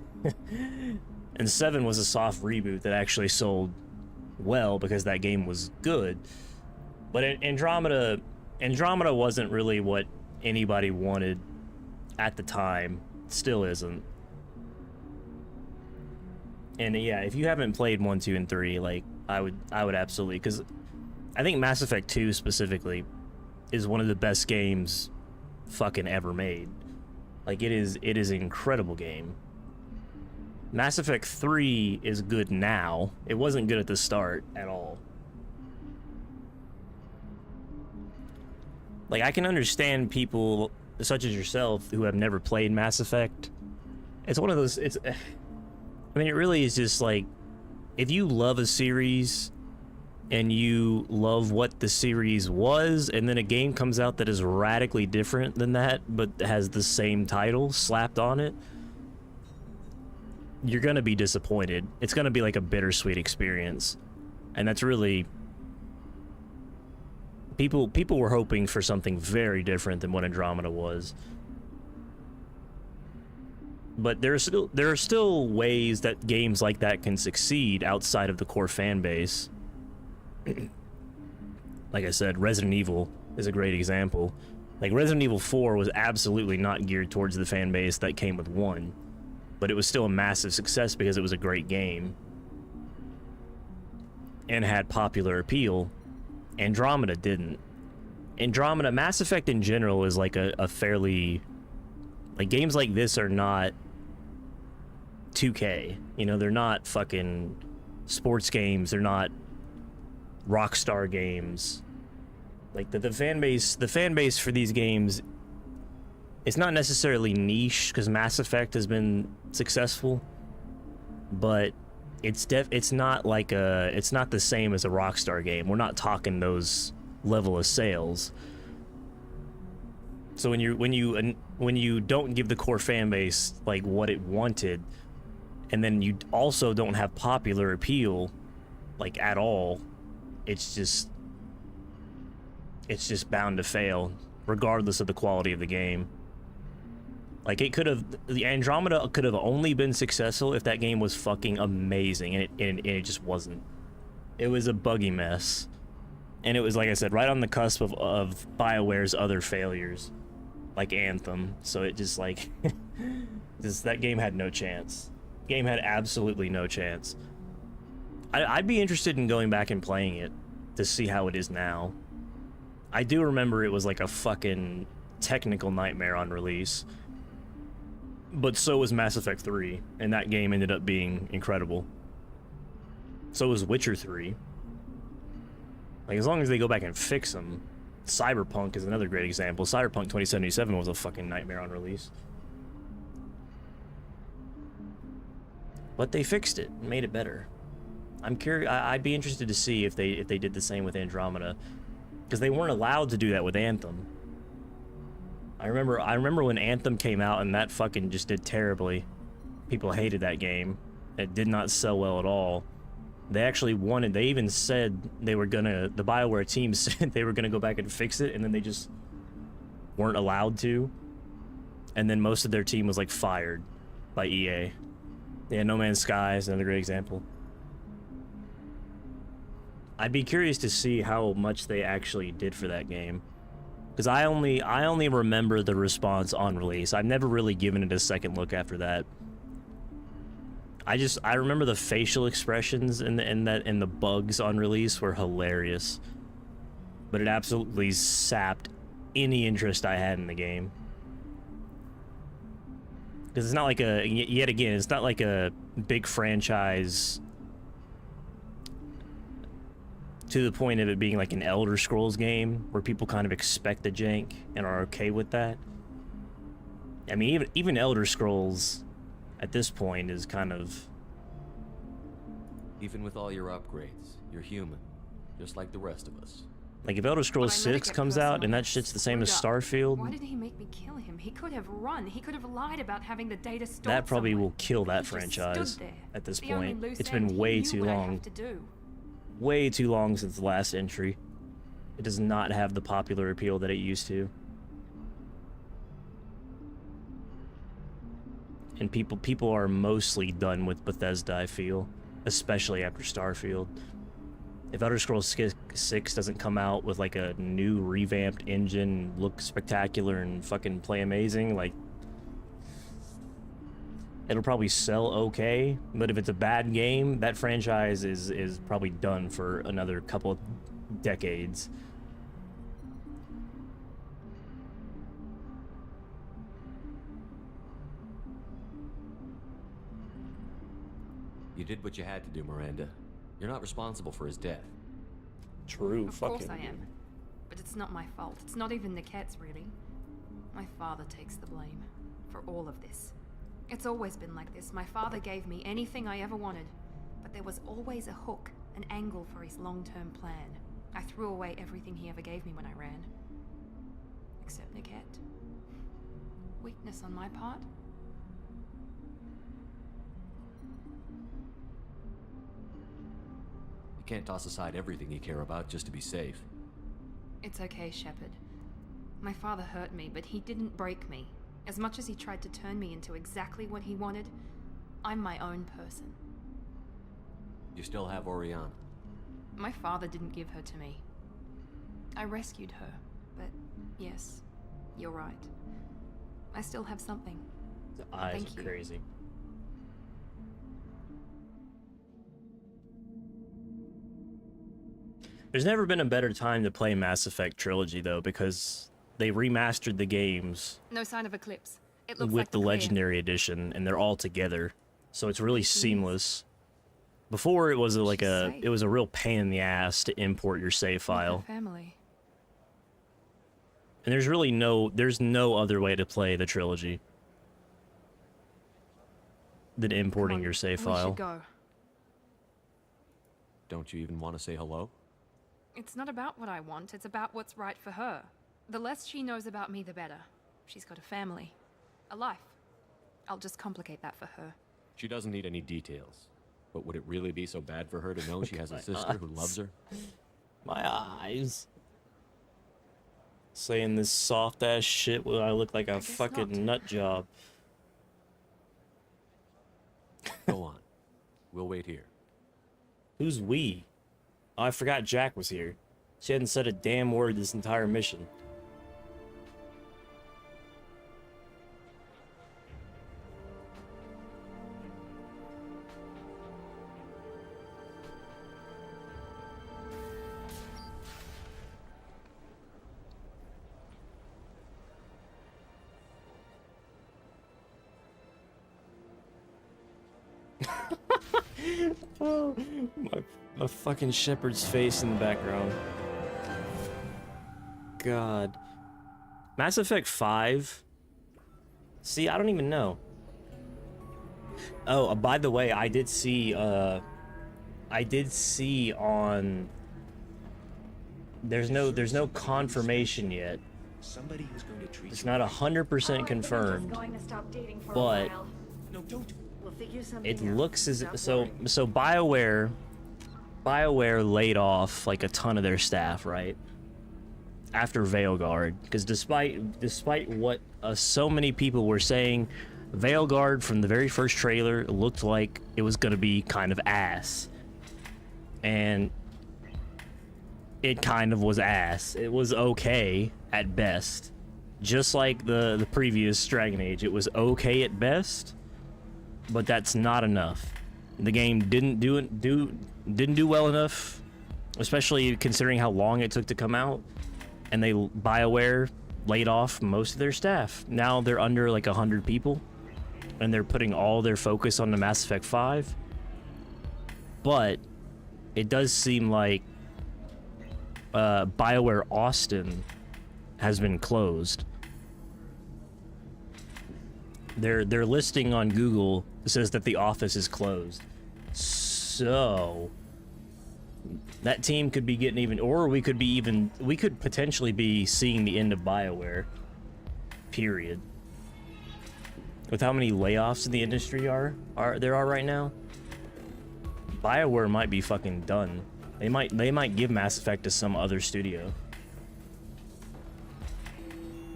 And 7 was a soft reboot that actually sold well because that game was good. But Andromeda wasn't really what anybody wanted at the time. Still isn't. And yeah, if you haven't played 1, 2, and 3, like I would absolutely, because I think Mass Effect 2 specifically is one of the best games fucking ever made. Like it is an incredible game. Mass Effect 3 is good now. It wasn't good at the start at all. Like, I can understand people such as yourself who have never played Mass Effect. It's one of those, I mean, it really is just like, if you love a series and you love what the series was, and then a game comes out that is radically different than that, but has the same title slapped on it, you're gonna be disappointed. It's gonna be like a bittersweet experience. And that's really... People were hoping for something very different than what Andromeda was. But there are still ways that games like that can succeed outside of the core fan base. Like I said, Resident Evil is a great example. Like, Resident Evil 4 was absolutely not geared towards the fan base that came with 1. But it was still a massive success because it was a great game. And had popular appeal. Andromeda didn't. Andromeda, Mass Effect in general is like a fairly... Like, games like this are not 2K. You know, they're not fucking sports games. They're not Rockstar games. Like, the fan base for these games, it's not necessarily niche, because Mass Effect has been successful, but it's not like it's not the same as a Rockstar game. We're not talking those level of sales. So when you don't give the core fan base like what it wanted, and then you also don't have popular appeal like at all, it's just bound to fail regardless of the quality of the game. Like, the Andromeda could have only been successful if that game was fucking amazing, and it just wasn't. It was a buggy mess. And it was, like I said, right on the cusp of BioWare's other failures, like Anthem. So it just, like, that game had no chance. Game had absolutely no chance. I'd be interested in going back and playing it to see how it is now. I do remember it was like a fucking technical nightmare on release. But so was Mass Effect 3, and that game ended up being incredible. So was Witcher 3. Like, as long as they go back and fix them. Cyberpunk is another great example. Cyberpunk 2077 was a fucking nightmare on release. But they fixed it and made it better. I'm curious. I'd be interested to see if they did the same with Andromeda, because they weren't allowed to do that with Anthem. I remember when Anthem came out and that fucking just did terribly. People hated that game. It did not sell well at all. They actually wanted, they even said they were gonna, the BioWare team said they were gonna go back and fix it, and then they just weren't allowed to. And then most of their team was like fired by EA. Yeah, No Man's Sky is another great example. I'd be curious to see how much they actually did for that game, because I only remember the response on release. I've never really given it a second look after that. I remember the facial expressions and the bugs on release were hilarious, but it absolutely sapped any interest I had in the game. Because it's not like yet again, it's not like a big franchise to the point of it being like an Elder Scrolls game where people kind of expect the jank and are okay with that. I mean, even Elder Scrolls at this point is kind of... Even with all your upgrades, you're human, just like the rest of us. Like, if Elder Scrolls 6 comes out and that shit's the same as Starfield... Why did he make me kill him? He could have run. He could have lied about having the data stored That probably somewhere. will kill that franchise at this point. It's been way too long. Way too long since the last entry. It does not have the popular appeal that it used to. And people are mostly done with Bethesda, I feel, especially after Starfield. If Elder Scrolls 6 doesn't come out with like a new revamped engine, look spectacular and fucking play amazing, like it'll probably sell okay, but if it's a bad game, that franchise is probably done for another couple of decades. You did what you had to do, Miranda. You're not responsible for his death. True, Of course I am. But it's not my fault. It's not even Nickette's, really. My father takes the blame for all of this. It's always been like this. My father gave me anything I ever wanted, but there was always a hook, an angle for his long-term plan. I threw away everything he ever gave me when I ran. Except Nickette. Weakness on my part? You can't toss aside everything you care about just to be safe. It's okay, Shepard. My father hurt me, but he didn't break me. As much as he tried to turn me into exactly what he wanted, I'm my own person. You still have Oriana. My father didn't give her to me. I rescued her, but yes, you're right. I still have something. The eyes Thank are you. crazy. There's never been a better time to play Mass Effect Trilogy, though, because they remastered the games No sign of Eclipse. It looks with like the clear. Legendary Edition, and they're all together, so it's really seamless. Before, it was it was a real pain in the ass to import your save file, Family. and there's no other way to play the trilogy than importing your save We file. should go. Don't you even want to say hello? It's not about what I want, it's about what's right for her. The less she knows about me, the better. She's got a family, a life. I'll just complicate that for her. She doesn't need any details. But would it really be so bad for her to know she has a sister who loves her? My eyes. Saying this soft ass shit when I look like a fucking nut job. Go on. We'll wait here. Who's we? Oh, I forgot Jack was here. She hadn't said a damn word this entire mission. Oh, my fucking shepherd's face in the background. God. Mass Effect 5? See, I don't even know. Oh, by the way, I did see on... There's no confirmation yet. Somebody who's going to treat It's not 100% confirmed, but No, don't. We'll figure something it out. looks as Stop so worrying. BioWare laid off like a ton of their staff, right? After Veilguard, because despite what so many people were saying, Veilguard from the very first trailer looked like it was gonna be kind of ass, and it kind of was ass. It was okay at best, just like the previous Dragon Age. It was okay at best, but that's not enough. The game didn't do well enough, especially considering how long it took to come out, and BioWare laid off most of their staff. Now they're under like 100 people, and they're putting all their focus on the Mass Effect 5. But it does seem like BioWare Austin has been closed. Their listing on Google says that the office is closed. So that team could be getting even, or we could potentially be seeing the end of BioWare. Period. With how many layoffs in the industry there are right now, BioWare might be fucking done. They might give Mass Effect to some other studio.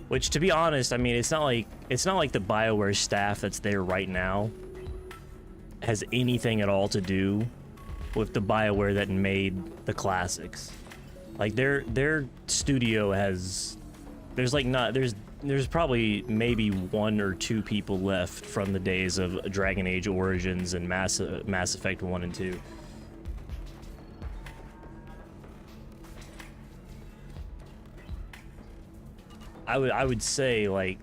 Which, to be honest, I mean, it's not like the BioWare staff that's there right now has anything at all to do with the BioWare that made the classics. Like their studio has, there's probably maybe 1 or 2 people left from the days of Dragon Age Origins and Mass Effect 1 and 2. I would say, like,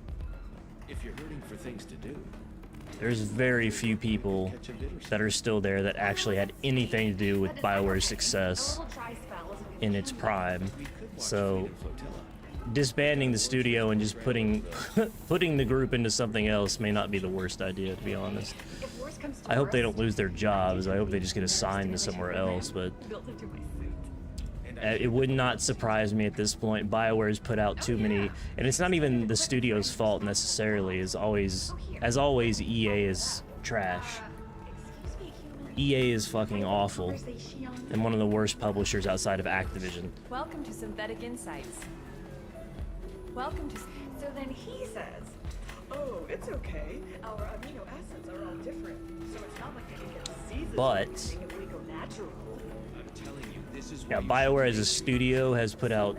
If you're hurting for things to do, there's very few people that are still there that actually had anything to do with BioWare's success in its prime. So disbanding the studio and just putting the group into something else may not be the worst idea, to be honest. I hope they don't lose their jobs. I hope they just get assigned to somewhere else, but it would not surprise me at this point. BioWare's put out too many, and it's not even the studio's fault necessarily. As always, EA is trash. EA is fucking awful, and one of the worst publishers outside of Activision. Welcome to Synthetic Insights. Welcome to... So then he says, oh, it's okay. Our amino acids are all different. So it's not like you can get diseases But if we go natural. I'm telling you, this is yeah, BioWare as a studio has put out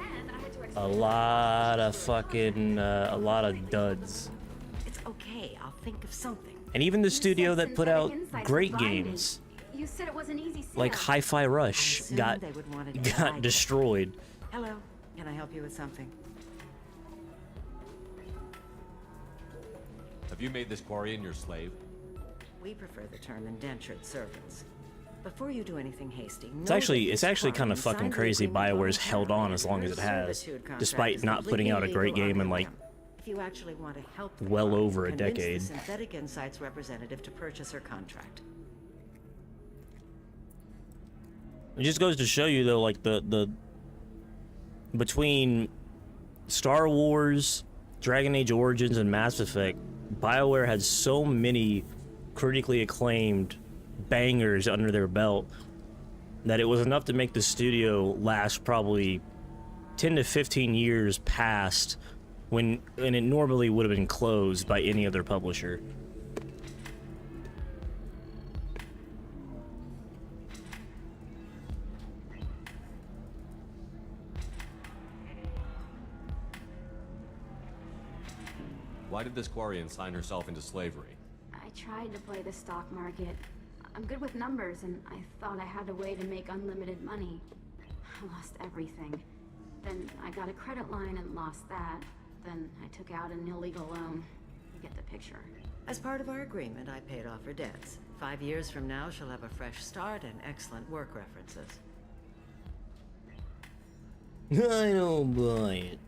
a lot of fucking a lot of duds. It's okay, I'll think of something. And even the studio that put out great games, You said it was an easy sale. like Hi-Fi Rush, got destroyed. Hello, can I help you with something? Have you made this Quarian your slave? We prefer the term indentured servants. Before you do anything hasty, It's actually kind of fucking crazy BioWare's held on as long as it has, despite not putting out a great game in like if you actually want to help well over a convince decade. the Synthetic Insights representative to purchase her contract. It just goes to show you though, like the between Star Wars, Dragon Age Origins, and Mass Effect, BioWare had so many critically acclaimed bangers under their belt that it was enough to make the studio last probably 10 to 15 years past when it normally would have been closed by any other publisher. Why did this Quarian sign herself into slavery? I tried to play the stock market. I'm good with numbers, and I thought I had a way to make unlimited money. I lost everything. Then I got a credit line and lost that. Then I took out an illegal loan. You get the picture. As part of our agreement, I paid off her debts. 5 years from now, she'll have a fresh start and excellent work references. I don't buy it.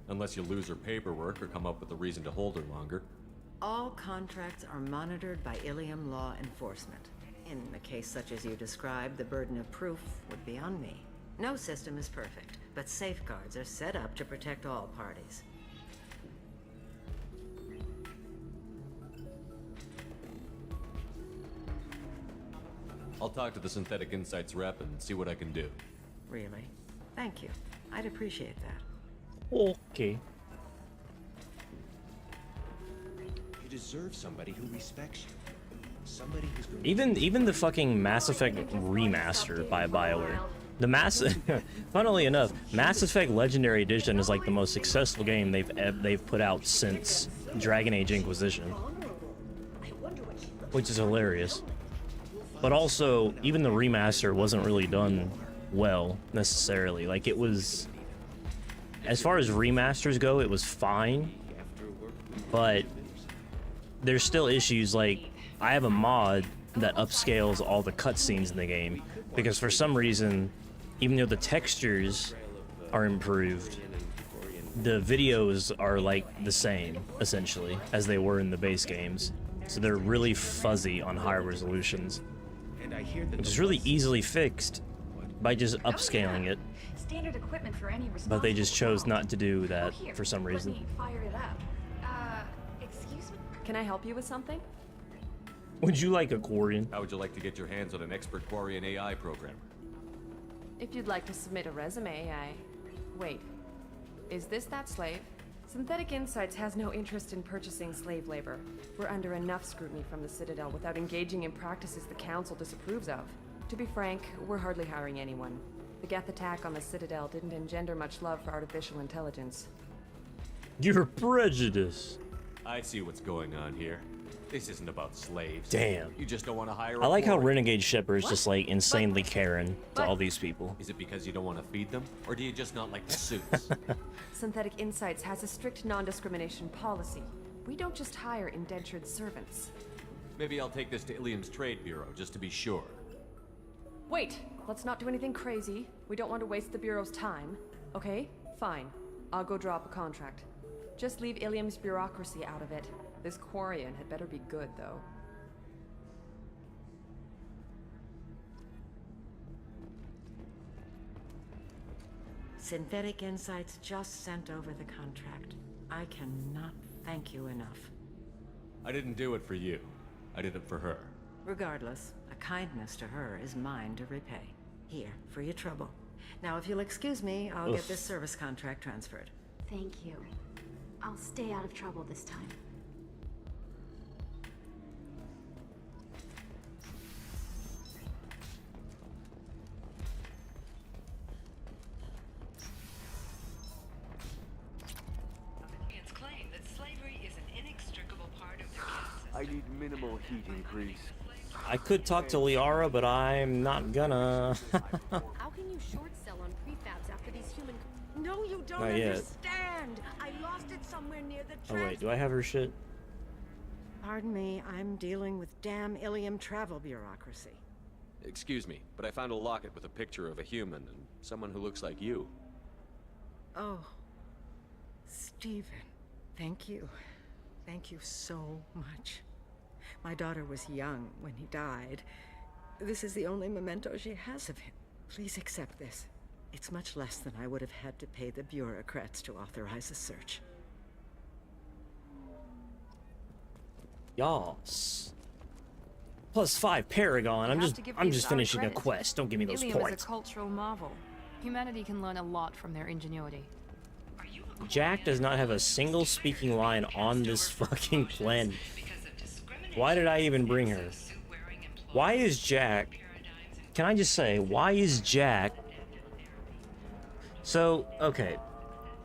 Unless you lose her paperwork or come up with a reason to hold her longer. All contracts are monitored by Ilium law enforcement. In a case such as you described, the burden of proof would be on me. No system is perfect, but safeguards are set up to protect all parties. I'll talk to the Synthetic Insights rep and see what I can do. Really? Thank you. I'd appreciate that. Okay. You deserve somebody who respects you. Somebody who's going Even the fucking Mass Effect remaster by BioWare. Funnily enough, Mass Effect Legendary Edition is like the most successful game they've put out since Dragon Age Inquisition, which is hilarious. But also, even the remaster wasn't really done well necessarily. Like, it was, as far as remasters go, it was fine, but there's still issues. Like, I have a mod that upscales all the cutscenes in the game because for some reason, even though the textures are improved, the videos are like the same essentially as they were in the base games, so they're really fuzzy on higher resolutions, which is really easily fixed by just upscaling it. Standard equipment for any But they just chose not to do that for some Let reason. me fire it up. Excuse me? Can I help you with something? Would you like a Quarian? How would you like to get your hands on an expert Quarian AI programmer? If you'd like to submit a resume, Wait. Is this that slave? Synthetic Insights has no interest in purchasing slave labor. We're under enough scrutiny from the Citadel without engaging in practices the Council disapproves of. To be frank, we're hardly hiring anyone. The Geth attack on the Citadel didn't engender much love for artificial intelligence. You're prejudiced. I see what's going on here. This isn't about slaves. Damn. You just don't want to hire I like how quarry. Renegade Shepard is just like insanely caring to all these people. Is it because you don't want to feed them? Or do you just not like the suits? Synthetic Insights has a strict non-discrimination policy. We don't just hire indentured servants. Maybe I'll take this to Ilium's Trade Bureau, just to be sure. Wait! Let's not do anything crazy. We don't want to waste the Bureau's time. Okay? Fine. I'll go draw up a contract. Just leave Ilium's bureaucracy out of it. This Quarian had better be good, though. Synthetic Insights just sent over the contract. I cannot thank you enough. I didn't do it for you. I did it for her. Regardless, a kindness to her is mine to repay. Here, for your trouble. Now, if you'll excuse me, I'll get this service contract transferred. Thank you. I'll stay out of trouble this time. Claim that slavery is an inextricable part of their caste I need minimal heat increase. I could talk to Liara, but I'm not gonna. How can you short sell on prefabs after these human... No, you don't Not yet. understand. I lost it somewhere near the Oh wait, do I have her shit? Pardon me, I'm dealing with damn Ilium travel bureaucracy. Excuse me, but I found a locket with a picture of a human and someone who looks like you. Oh, Stephen, thank you. Thank you so much. My daughter was young when he died. This is the only memento she has of him. Please accept this. It's much less than I would have had to pay the bureaucrats to authorize a search. Yas. +5 Paragon. I'm just finishing a quest. Don't give me those Ilium points. is a cultural marvel. Humanity can learn a lot from their ingenuity. Jack does not have a single speaking line on this fucking planet. Why did I even bring her? Why is Jack... Can I just say, why is Jack... So, okay.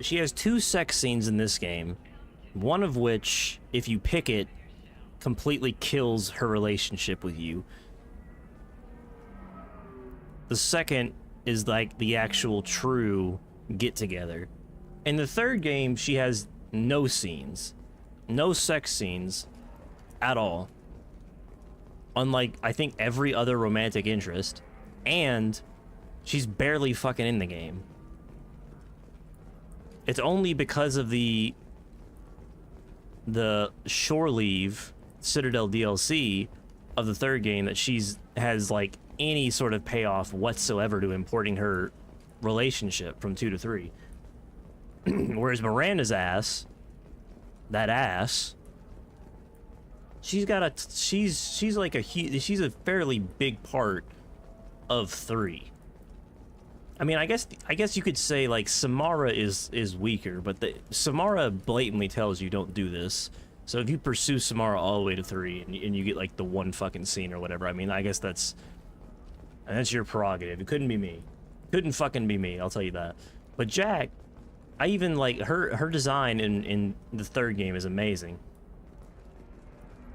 She has 2 sex scenes in this game. One of which, if you pick it, completely kills her relationship with you. The second is like the actual true get-together. In the third game, she has no scenes. No sex scenes at all. Unlike, I think, every other romantic interest. And she's barely fucking in the game. It's only because of the shore leave Citadel DLC of the third game that has like any sort of payoff whatsoever to importing her relationship from 2 to 3. Whereas Miranda's ass, that ass, she's like she's a fairly big part of 3. I mean, I guess you could say like Samara is weaker, but Samara blatantly tells you don't do this. So if you pursue Samara all the way to 3 and you get like the one fucking scene or whatever, I mean, I guess that's your prerogative. It couldn't be me. Couldn't fucking be me, I'll tell you that. But Jack, I even like her design in the third game is amazing.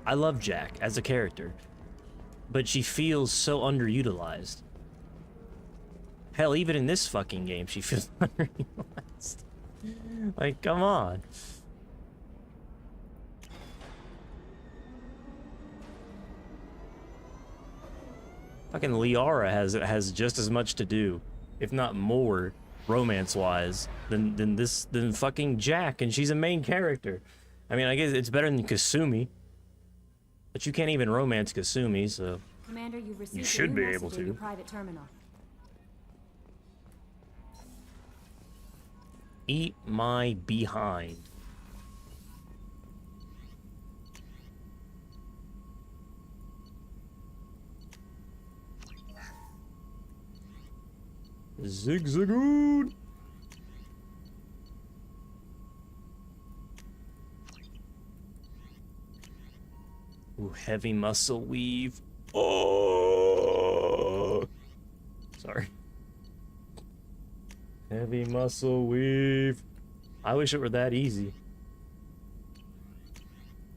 I love Jack as a character, but she feels so underutilized. Hell, even in this fucking game, she feels underutilized. Like, come on. Fucking Liara has just as much to do, if not more, romance-wise, than fucking Jack, and she's a main character. I mean, I guess it's better than Kasumi, but you can't even romance Kasumi, so Commander, you received should a be new able message in your to. private terminal. Eat my behind. Zigzagoon. Ooh, heavy muscle weave. Oh, sorry. Heavy muscle weave. I wish it were that easy.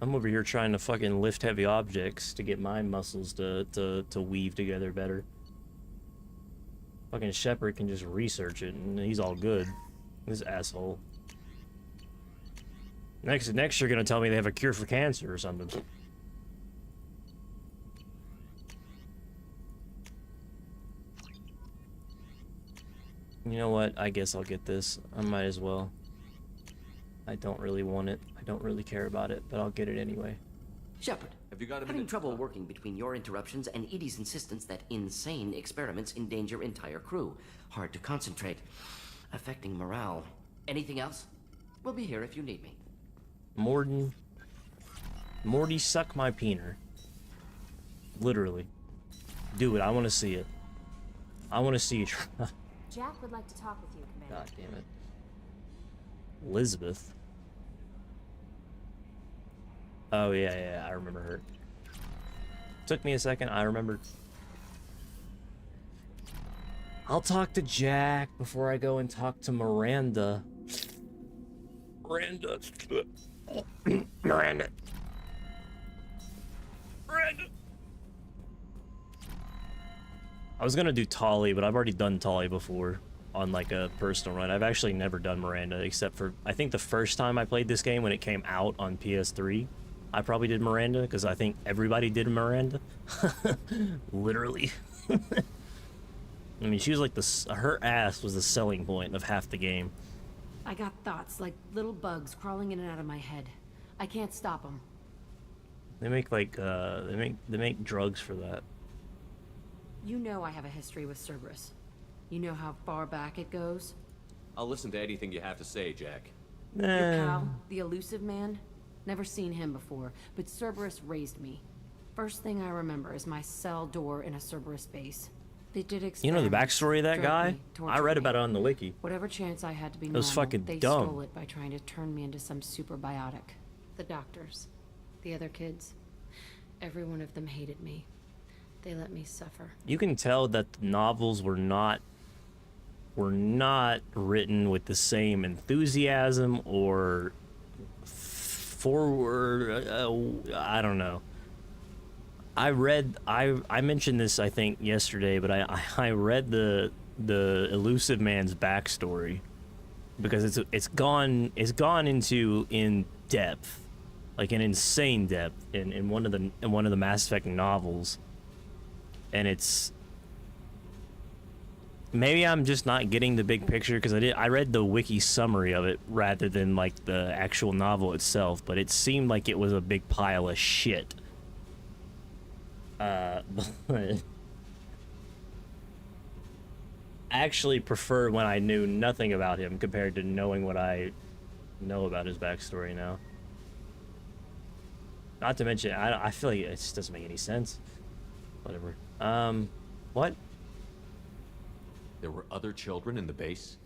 I'm over here trying to fucking lift heavy objects to get my muscles to weave together better. Fucking Shepard can just research it and he's all good. This asshole. Next you're gonna tell me they have a cure for cancer or something. You know what? I guess I'll get this. I might as well. I don't really want it. I don't really care about it, but I'll get it anyway. Shepard, have you got a having minute? trouble working between your interruptions and Edie's insistence that insane experiments endanger entire crew. Hard to concentrate. Affecting morale. Anything else? We'll be here if you need me. Morty, suck my peener. Literally. Do it. I want to see it. I want to see you try. Jack would like to talk with you, Commander. God damn it. Elizabeth. Oh, yeah, I remember her. Took me a second, I remembered. I'll talk to Jack before I go and talk to Miranda. Miranda. Miranda. I was gonna do Tolly, but I've already done Tolly before on like a personal run. I've actually never done Miranda, except for I think the first time I played this game when it came out on PS3, I probably did Miranda because I think everybody did Miranda. Literally. I mean, she was like her ass was the selling point of half the game. I got thoughts like little bugs crawling in and out of my head. I can't stop them. They make like they make drugs for that. You know I have a history with Cerberus. You know how far back it goes? I'll listen to anything you have to say, Jack. Your pal, the elusive man? Never seen him before, but Cerberus raised me. First thing I remember is my cell door in a Cerberus base. They did experiments. You know the backstory of that guy? I read about it on the wiki. Whatever chance I had to be It was normal, fucking they dumb. stole it by trying to turn me into some superbiotic. The doctors, the other kids, every one of them hated me. They let me suffer. You can tell that the novels were not written with the same enthusiasm or forward. I don't know. I mentioned this I think yesterday, but I read the elusive man's backstory because it's gone into in depth, like an insane depth in one of the Mass Effect novels. And it's maybe I'm just not getting the big picture because I read the wiki summary of it rather than like the actual novel itself, but it seemed like it was a big pile of shit. But I actually prefer when I knew nothing about him compared to knowing what I know about his backstory now. Not to mention, I feel like it just doesn't make any sense. Whatever. What? There were other children in the base?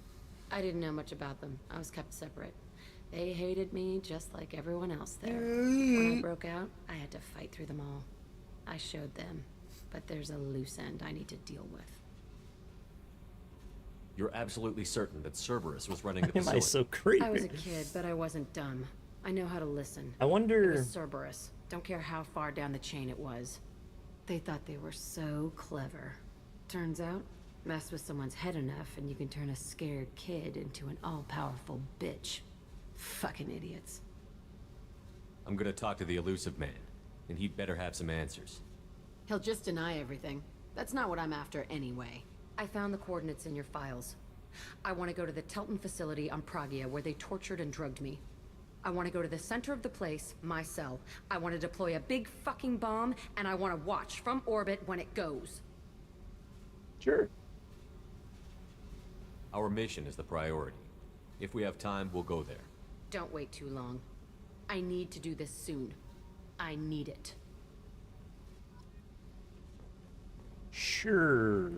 I didn't know much about them. I was kept separate. They hated me just like everyone else there. When I broke out, I had to fight through them all. I showed them, but there's a loose end I need to deal with. You're absolutely certain that Cerberus was running the facility? Am I so creepy? I was a kid, but I wasn't dumb. I know how to listen. I wonder... It was Cerberus. Don't care how far down the chain it was. They thought they were so clever. Turns out, mess with someone's head enough and you can turn a scared kid into an all-powerful bitch. Fucking idiots. I'm gonna talk to the elusive man, and he'd better have some answers. He'll just deny everything. That's not what I'm after anyway. I found the coordinates in your files. I want to go to the Telton facility on Pragia where they tortured and drugged me. I want to go to the center of the place, my cell. I want to deploy a big fucking bomb, and I want to watch from orbit when it goes. Sure. Our mission is the priority. If we have time, we'll go there. Don't wait too long. I need to do this soon. I need it. Sure.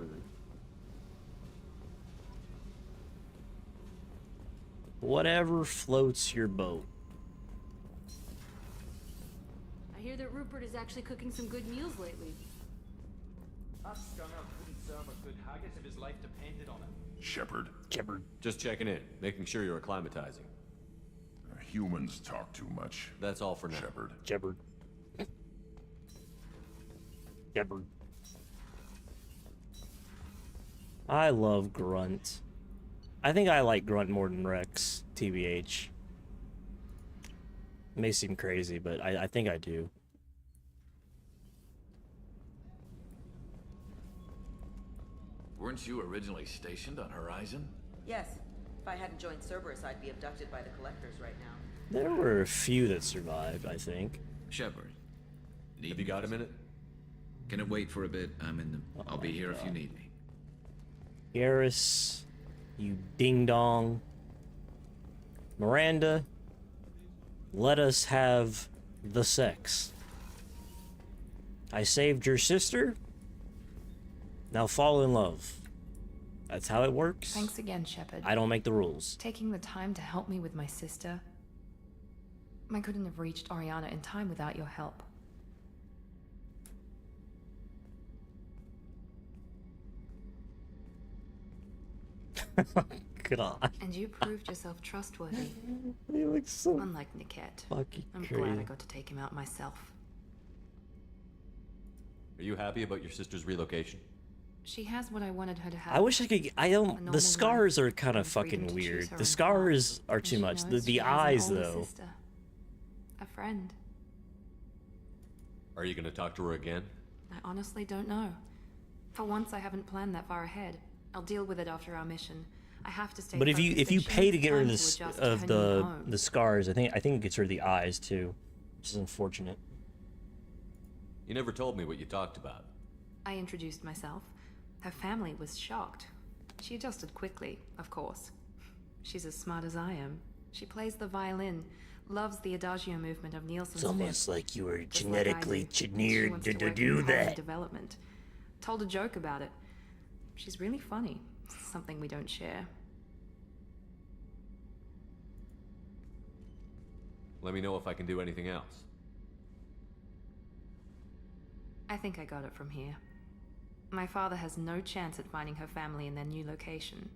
Whatever floats your boat. I hear hear that Rupert is actually cooking some good meals lately. That scunner couldn't serve a good haggis if his life depended on it. Shepard. Shepard. Just checking in, making sure you're acclimatizing. Humans talk too much. That's all for now. Shepard. Shepard. Shepard. I love Grunt. I think I like Grunt more than Rex, TBH. May seem crazy, but I think I do. Weren't you originally stationed on Horizon? Yes. If I hadn't joined Cerberus, I'd be abducted by the Collectors right now. There were a few that survived, I think. Shepard. Have you got a minute? Can it wait for a bit? I'll be here if you need me. Garrus, you ding-dong. Miranda, let us have the sex. I saved your sister. Now fall in love. That's how it works. Thanks again, Shepard. I don't make the rules. Taking the time to help me with my sister. I couldn't have reached Oriana in time without your help. God. And you proved yourself trustworthy. He looks so unlike Niket. fucking I'm crazy. glad I got to take him out myself. Are you happy about your sister's relocation? She has what I wanted her to have. I wish I could. I A don't. normal The scars are kind of and freedom fucking to choose weird. her The own scars are And too she much. knows The she has an eyes, older though. sister. A friend. Are you gonna talk to her again? I honestly don't know. For once, I haven't planned that far ahead. I'll deal with it after our mission. I have to stay. But if focused you and she pay to needs get rid of time this adjust of to her new home. the scars, I think it gets rid of the eyes too, which is unfortunate. You never told me what you talked about. I introduced myself. Her family was shocked. She adjusted quickly, of course. She's as smart as I am. She plays the violin, loves the adagio movement of Nielsen's It's almost fifth, like you were just like I genetically do. She engineered wants to work do in quality that. Development. Told a joke about it. She's really funny. Something we don't share. Let me know if I can do anything else. I think I got it from here. My father has no chance at finding her family in their new location.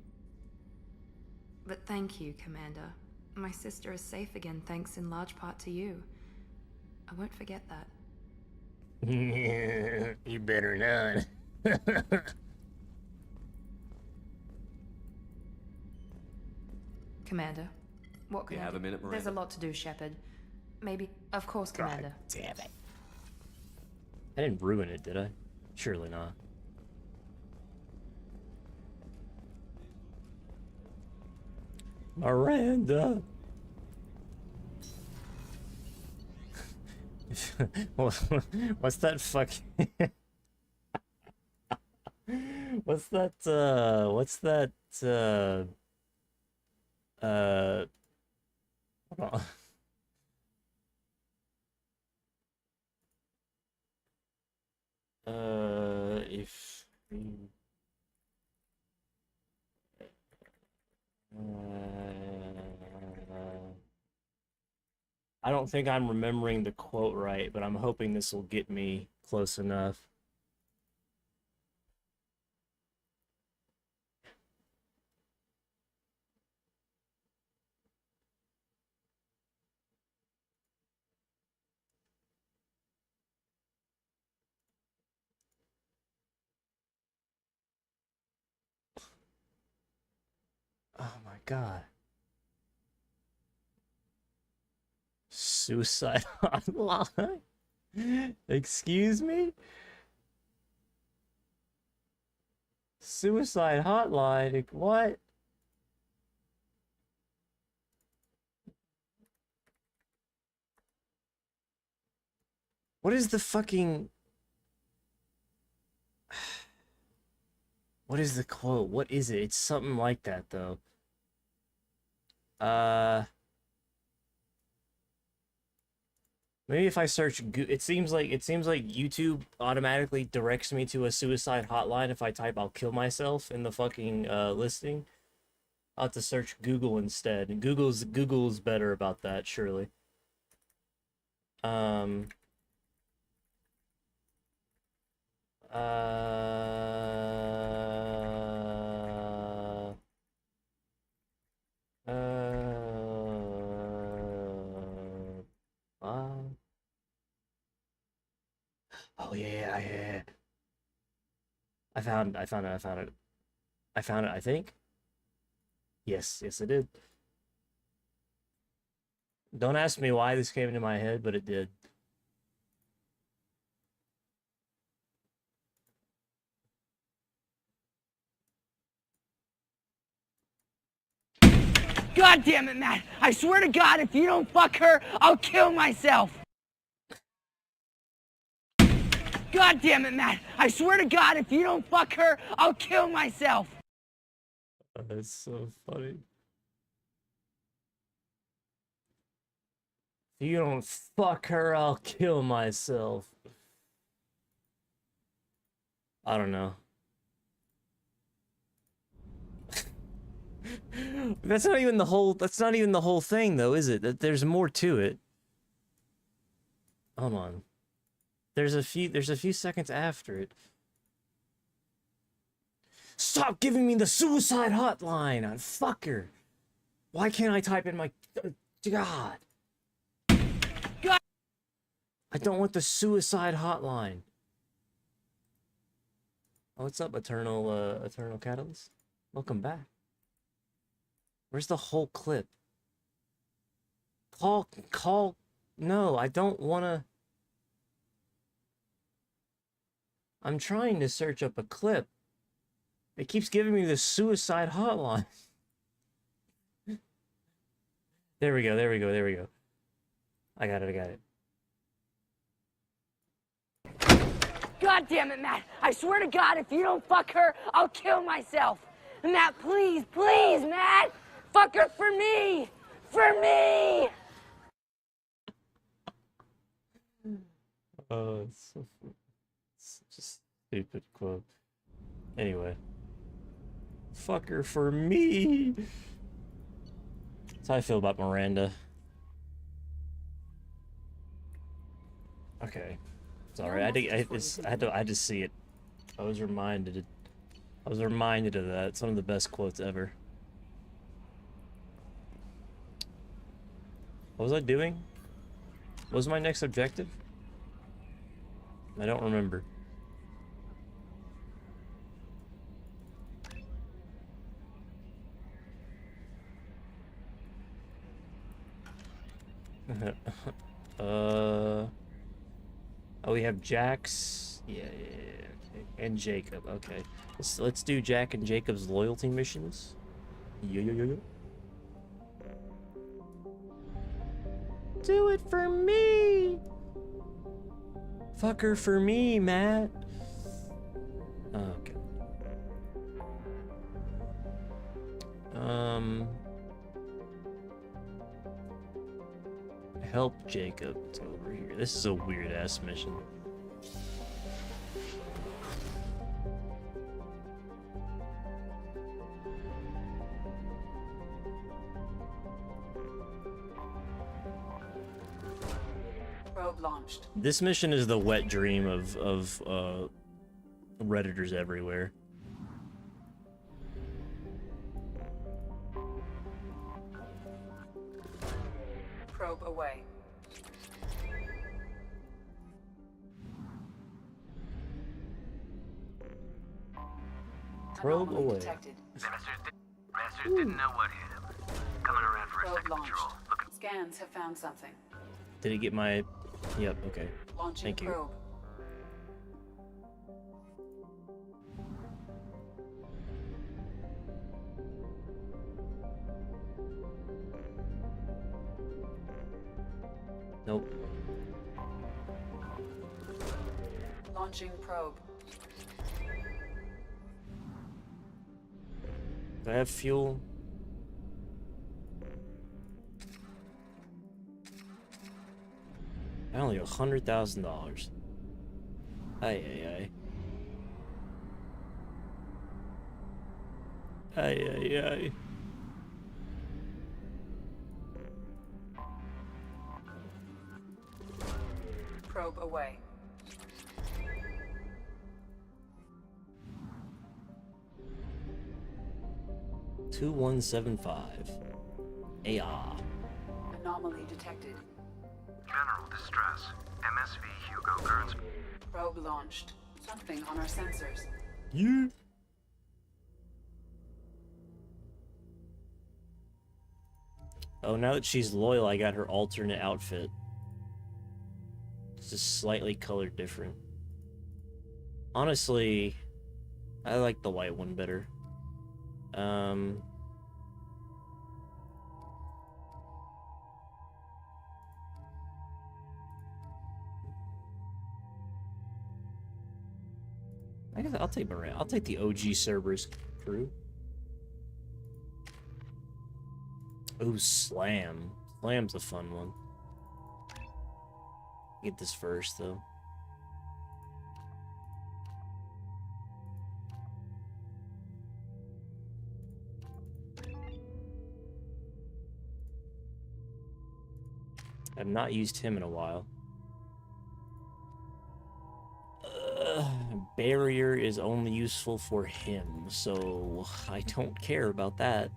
But thank you, Commander. My sister is safe again thanks in large part to you. I won't forget that. You better not. Commander, what can You I have do? a minute, There's a Miranda? lot to do, Shepard. Maybe, of course, Commander. Damn it. I didn't ruin it, did I? Surely not. Miranda. What's that fucking... What's that, hold on. If we... I don't think I'm remembering the quote right, but I'm hoping this will get me close enough. Oh my god. Suicide hotline? Excuse me? Suicide hotline? What? What is the fucking... What is the quote? What is it? It's something like that, though. Maybe if I search, it seems like YouTube automatically directs me to a suicide hotline if I type "I'll kill myself" in the fucking listing. I'll have to search Google instead, and Google's better about that, surely. Oh yeah. I found it. I think. Yes, I did. Don't ask me why this came into my head, but it did. God damn it, Matt! I swear to God, if you don't fuck her, I'll kill myself! God damn it, Matt! I swear to God, if you don't fuck her, I'll kill myself! That's so funny. If you don't fuck her, I'll kill myself. I don't know. That's not even the whole thing though, is it? There's more to it. Hold on. There's a few seconds after it. Stop giving me the suicide hotline on fucker. Why can't I type in my God. I don't want the suicide hotline. Oh, what's up, Eternal Catalyst? Welcome back. Where's the whole clip? Call. No, I don't wanna. I'm trying to search up a clip. It keeps giving me the suicide hotline. There we go. I got it. God damn it, Matt! I swear to God, if you don't fuck her, I'll kill myself! Matt, please, Matt! Fuck her for me! For me! Oh, it's such a stupid quote. Anyway. Fuck her for me! That's how I feel about Miranda. Okay. Sorry, I had to see it. I was reminded of that. It's one of the best quotes ever. What was I doing? What was my next objective? I don't remember. Oh, we have Jack's. Yeah. Okay. And Jacob. Okay. Let's do Jack and Jacob's loyalty missions. Yo. Do it for me. Fuck her for me, Matt. Okay. Help Jacob. It's over here. This is a weird ass mission. Probe launched. This mission is the wet dream of Redditors everywhere. Probe away. Probe away. Detected. Masters didn't know what hit him. Coming around for a Probe second launched. patrol. Scans have found something. Did he get my... Yep, okay. Launching Thank you. probe. Nope. Launching probe. Do I have fuel? I only $100,000. Ay. Probe away. 2175. AI. Anomaly detected. General distress. MSV Hugo Gerns. Probe launched. Something on our sensors. Yeah. Oh, now that she's loyal, I got her alternate outfit. It's just slightly colored different. Honestly, I like the white one better. I guess I'll take Moran. I'll take the OG Cerberus crew. Oh, Slam. Slam's a fun one. Get this first, though. I've not used him in a while. Barrier is only useful for him, so I don't care about that.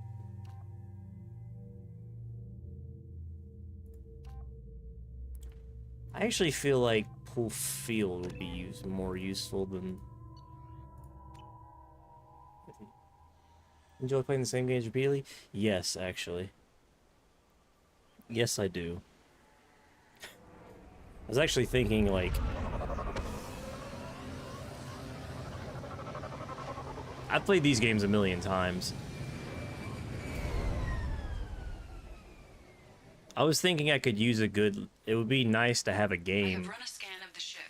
I actually feel like Pull Field would be more useful than... Enjoy playing the same games repeatedly? Yes, actually. Yes, I do. I was actually thinking, like... I've played these games a million times. I was thinking I could use a good... It would be nice to have a game. I have run a scan of the ship.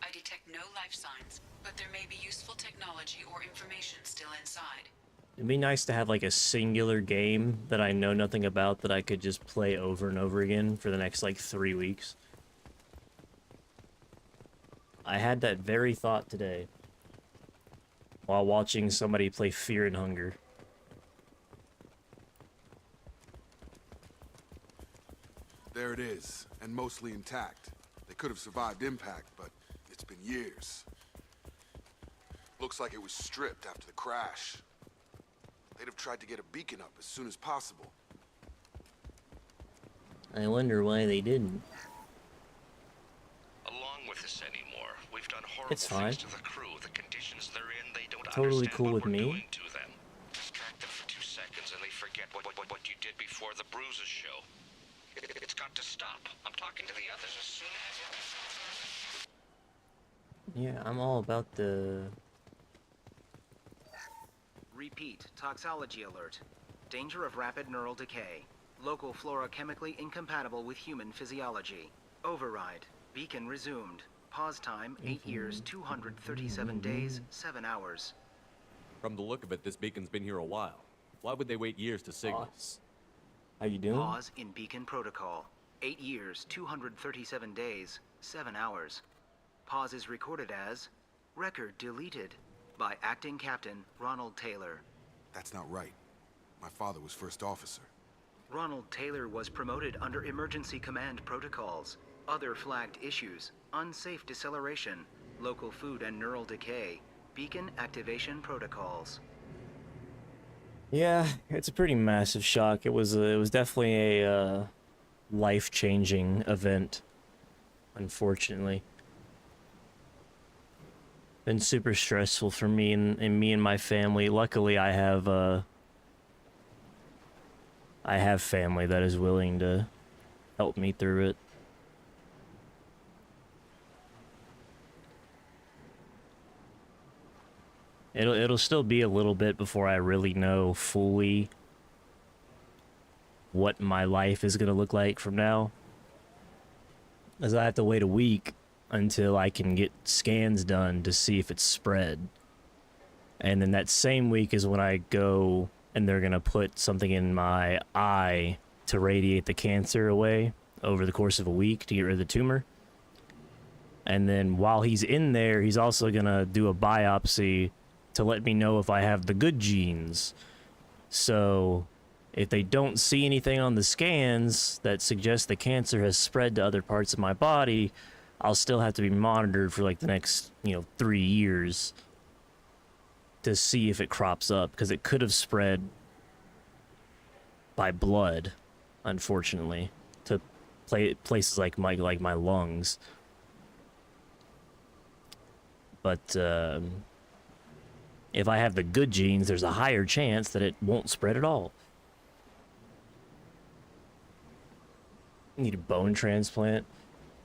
I detect no life signs, but there may be useful technology or information still inside. It'd be nice to have like a singular game that I know nothing about that I could just play over and over again for the next like 3 weeks. I had that very thought today while watching somebody play Fear and Hunger. There it is, and mostly intact. They could have survived impact, but it's been years. Looks like it was stripped after the crash. They'd have tried to get a beacon up as soon as possible. I wonder why they didn't. Along with this anymore. We've done horrible It's fine. things to the crew. The conditions they're in, they don't Totally understand cool what with we're me. doing to them. Distract them for 2 seconds and they forget what you did before the bruises show. It's got to stop. I'm talking to the others as soon as... Yeah, I'm all about the... Repeat, toxology alert. Danger of rapid neural decay. Local flora chemically incompatible with human physiology. Override. Beacon resumed. Pause time, 8 years, 237 days, 7 hours. From the look of it, this beacon's been here a while. Why would they wait years to signal? How you doing? Pause in beacon protocol. 8 years, 237 days, 7 hours. Pause is recorded as record deleted by acting captain Ronald Taylor. That's not right. My father was first officer. Ronald Taylor was promoted under emergency command protocols. Other flagged issues: unsafe deceleration, local food and neural decay, beacon activation protocols. Yeah, it's a pretty massive shock. It was definitely a life-changing event, unfortunately. Been super stressful for me and me and my family. Luckily, I have family that is willing to help me through it. It'll still be a little bit before I really know fully what my life is gonna look like from now, as I have to wait a week until I can get scans done to see if it's spread. And then that same week is when I go and they're gonna put something in my eye to radiate the cancer away over the course of a week to get rid of the tumor. And then while he's in there, he's also gonna do a biopsy to let me know if I have the good genes. So if they don't see anything on the scans that suggests the cancer has spread to other parts of my body, I'll still have to be monitored for like the next, 3 years to see if it crops up, because it could have spread by blood, unfortunately, to places like my lungs. But if I have the good genes, there's a higher chance that it won't spread at all. Need a bone transplant.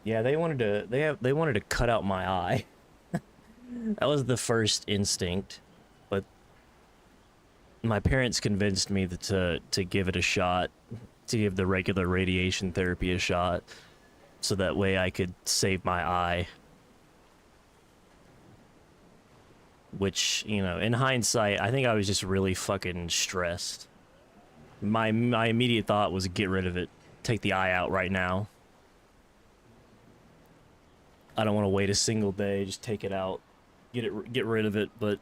Yeah, they wanted to cut out my eye. That was the first instinct, but my parents convinced me to give it a shot, to give the regular radiation therapy a shot, so that way I could save my eye. Which, you know, in hindsight, I think I was just really fucking stressed. My immediate thought was get rid of it. Take the eye out right now. I don't want to wait a single day, just take it out. Get rid of it, but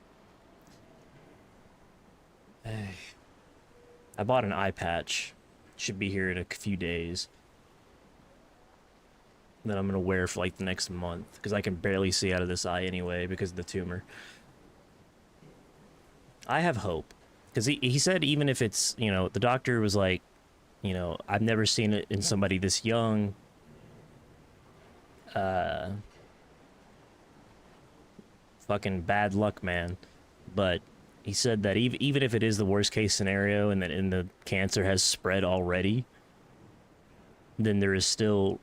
I bought an eye patch. Should be here in a few days. That I'm gonna wear for like the next month, because I can barely see out of this eye anyway because of the tumor. I have hope, because he said even if it's, you know, the doctor was like, you know, I've never seen it in somebody this young. Fucking bad luck, man. But he said that even if it is the worst case scenario and that the cancer has spread already, then there is still,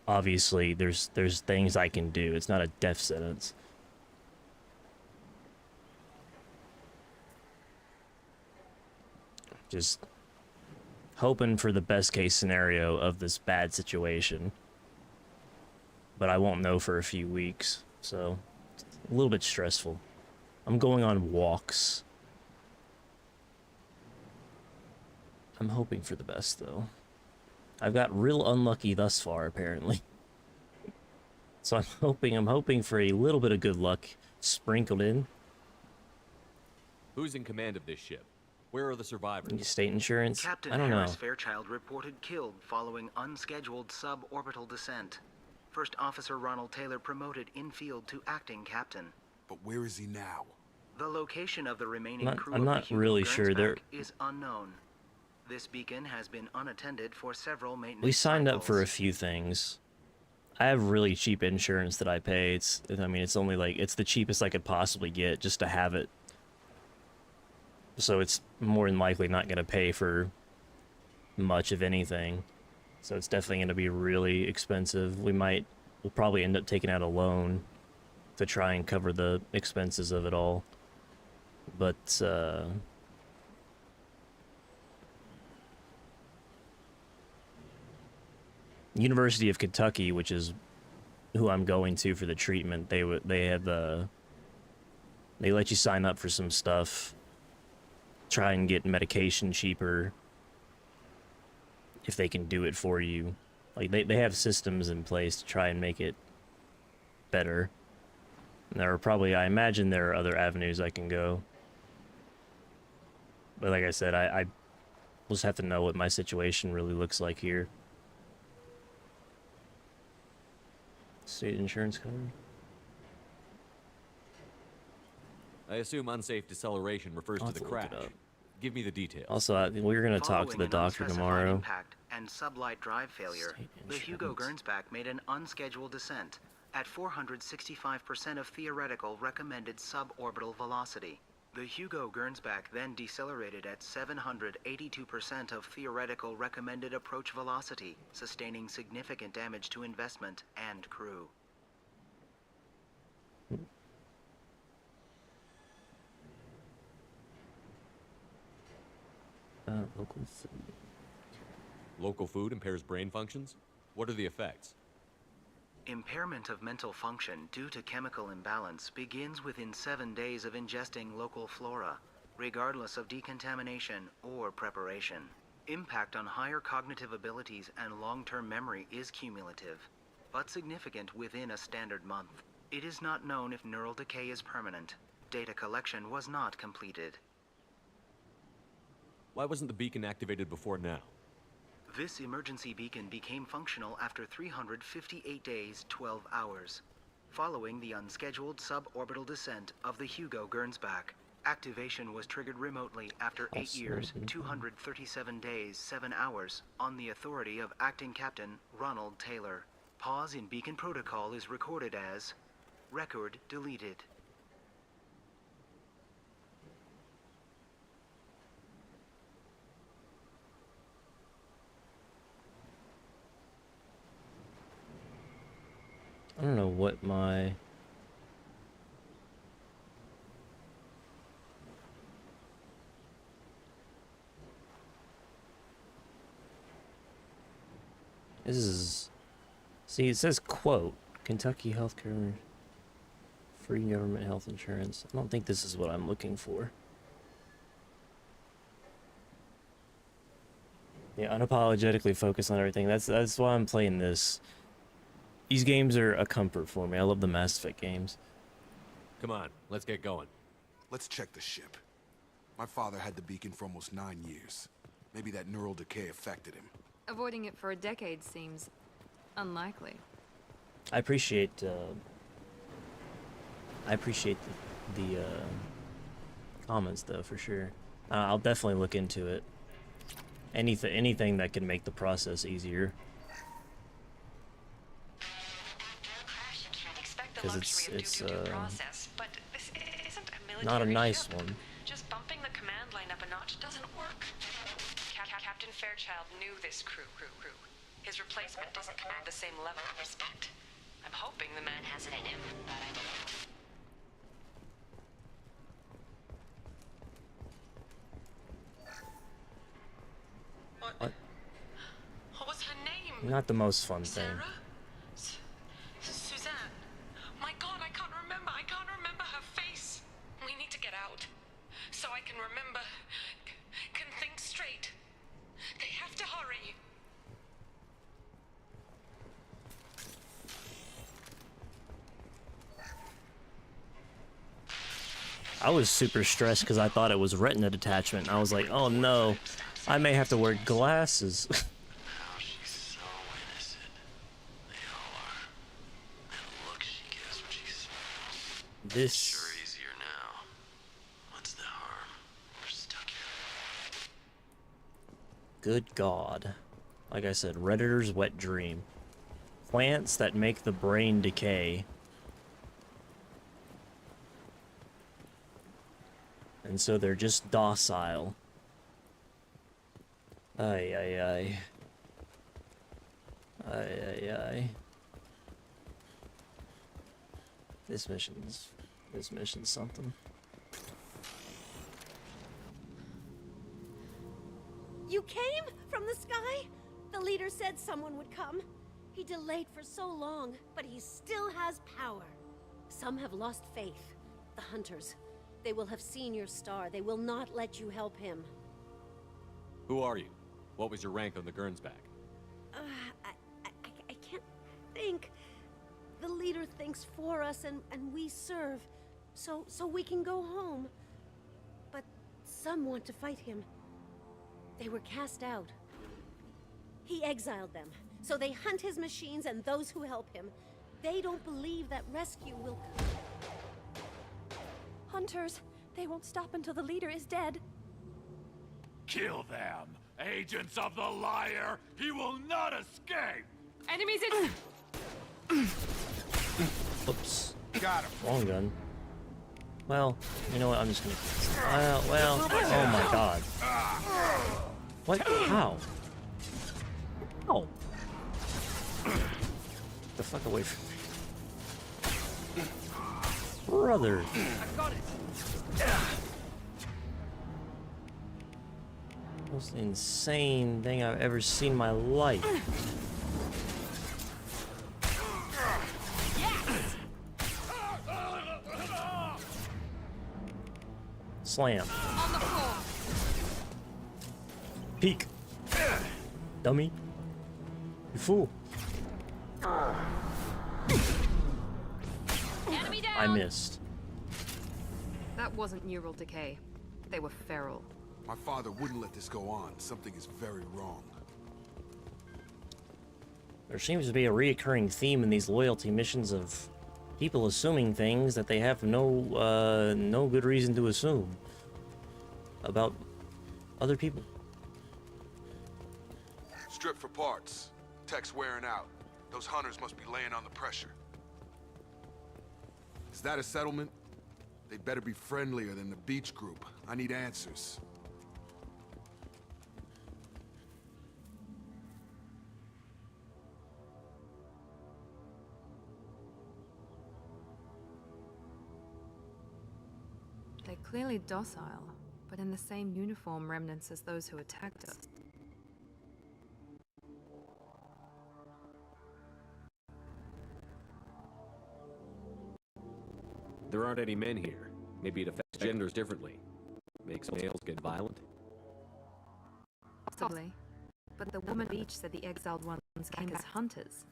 obviously, there's things I can do. It's not a death sentence. Just hoping for the best case scenario of this bad situation. But I won't know for a few weeks, so it's a little bit stressful. I'm going on walks. I'm hoping for the best, though. I've got real unlucky thus far, apparently. So I'm hoping for a little bit of good luck sprinkled in. Who's in command of this ship? Where are the survivors? State insurance? Captain I don't know. Harris Fairchild reported killed following unscheduled suborbital descent. First Officer Ronald Taylor promoted in-field to acting captain. But where is he now? The location of the remaining crew I'm of not the Hugo really sure. Gernsback is unknown. This beacon has been unattended for several maintenance We signed up for a cycles. few things. I have really cheap insurance that I pay. I mean, it's only like, it's the cheapest I could possibly get just to have it. So it's more than likely not going to pay for much of anything. So it's definitely going to be really expensive. We'll probably end up taking out a loan to try and cover the expenses of it all. But, University of Kentucky, which is who I'm going to for the treatment, they let you sign up for some stuff, try and get medication cheaper if they can do it for you. Like they have systems in place to try and make it better. And there are probably, I imagine there are other avenues I can go. But like I said, I just have to know what my situation really looks like here. State insurance cover? I assume unsafe deceleration refers to the crash. Give me the details. Also, we're going to talk to the doctor tomorrow. Impact and sublight drive failure, the Hugo Gernsback made an unscheduled descent at 465% of theoretical recommended suborbital velocity. The Hugo Gernsback then decelerated at 782% of theoretical recommended approach velocity, sustaining significant damage to investment and crew. Local food. Local food impairs brain functions? What are the effects? Impairment of mental function due to chemical imbalance begins within 7 days of ingesting local flora, regardless of decontamination or preparation. Impact on higher cognitive abilities and long-term memory is cumulative, but significant within a standard month. It is not known if neural decay is permanent. Data collection was not completed. Why wasn't the beacon activated before now? This emergency beacon became functional after 358 days, 12 hours, following the unscheduled suborbital descent of the Hugo Gernsback. Activation was triggered remotely after 8 years, 237 days, 7 hours, on the authority of Acting Captain Ronald Taylor. Pause in Beacon Protocol is recorded as record deleted. I don't know what my... This is... See, it says, quote, Kentucky healthcare, free government health insurance. I don't think this is what I'm looking for. Yeah, unapologetically focus on everything. That's why I'm playing this. These games are a comfort for me. I love the Mass Effect games. Come on, let's get going. Let's check the ship. My father had the beacon for almost 9 years. Maybe that neural decay affected him. Avoiding it for a decade seems unlikely. I appreciate the comments though, for sure. I'll definitely look into it. Anything that can make the process easier. Because it's not a nice one. Just bumping the command line up a notch doesn't work. Captain Fairchild knew this crew. His replacement doesn't command the same level of respect. I'm hoping the man has it in him, but I don't know. What? What was her name? Not the most fun thing. Suzanne. My God, I can't remember her face. We need to get out. So I can remember, can think straight. They have to hurry. I was super stressed because I thought it was retina detachment. I was like, oh no, I may have to wear glasses. This sure easier now. What's the harm? We're stuck here. Good God. Like I said, Redditor's wet dream. Plants that make the brain decay. And so they're just docile. Ay, ay, ay. Ay, ay, ay. This mission's something. You came from the sky? The leader said someone would come. He delayed for so long, but he still has power. Some have lost faith. The hunters. They will have seen your star. They will not let you help him. Who are you? What was your rank on the Gernsback? I can't think. The leader thinks for us and we serve. So we can go home. But some want to fight him. They were cast out. He exiled them. So they hunt his machines and those who help him. They don't believe that rescue will come. Hunters, they won't stop until the leader is dead. Kill them! Agents of the liar! He will not escape! Enemies in... Oops. Got him. Wrong gun. Well, you know what? I'm just gonna... well, oh my God. What? How? How? Get the fuck away from me. Brother. I've got it. Most insane thing I've ever seen in my life. Slam. On the floor. Peek. Dummy. You fool. Enemy down. I missed. That wasn't neural decay. They were feral. My father wouldn't let this go on. Something is very wrong. There seems to be a reoccurring theme in these loyalty missions of people assuming things that they have no good reason to assume about other people. Strip for parts. Tech's wearing out. Those hunters must be laying on the pressure. Is that a settlement? They'd better be friendlier than the beach group. I need answers. They're clearly docile, but in the same uniform remnants as those who attacked us. There aren't any men here. Maybe it affects genders differently. Makes males get violent? Possibly. But the woman beach said the exiled ones came as hunters.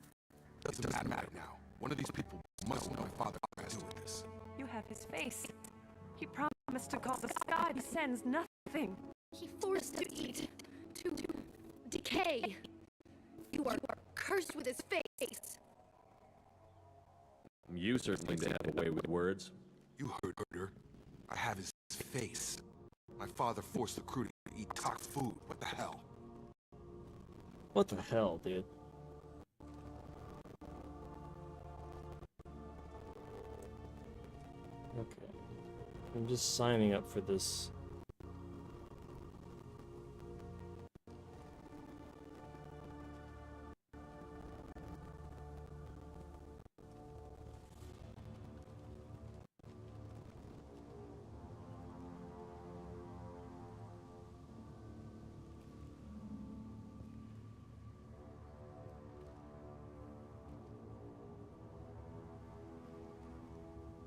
Doesn't matter now. One of these people must know my father has to do with this. You have his face. He promised to call the sky. He sends nothing. He forced to eat, to decay. You are cursed with his face. You certainly did have a way with words. You heard her. I have his face. My father forced the crew to eat toxic food. What the hell? What the hell, dude? Okay. I'm just signing up for this.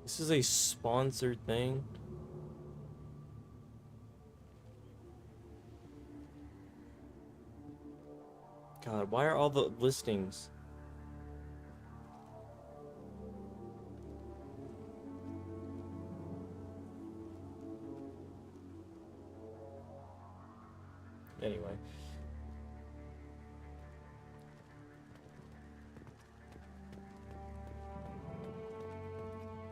This is a sponsored thing. God, why are all the listings? Anyway.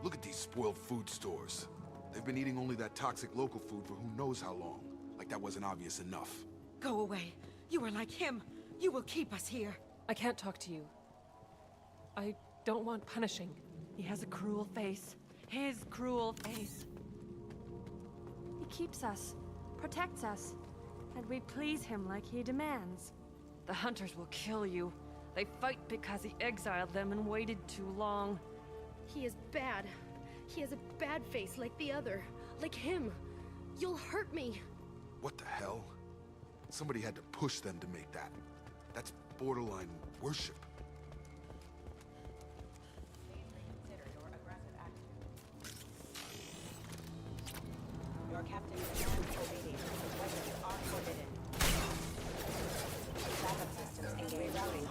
Look at these spoiled food stores. They've been eating only that toxic local food for who knows how long. Like that wasn't obvious enough. Go away. You are like him. You will keep us here. I can't talk to you. I don't want punishing. He has a cruel face. His cruel face. He keeps us, protects us, and we please him like he demands. The hunters will kill you. They fight because he exiled them and waited too long. He is bad. He has a bad face like the other. Like him. You'll hurt me. What the hell? Somebody had to push them to make that. That's borderline worship. Your captain demands obedience. Weapons are forbidden. Backup systems engage routing.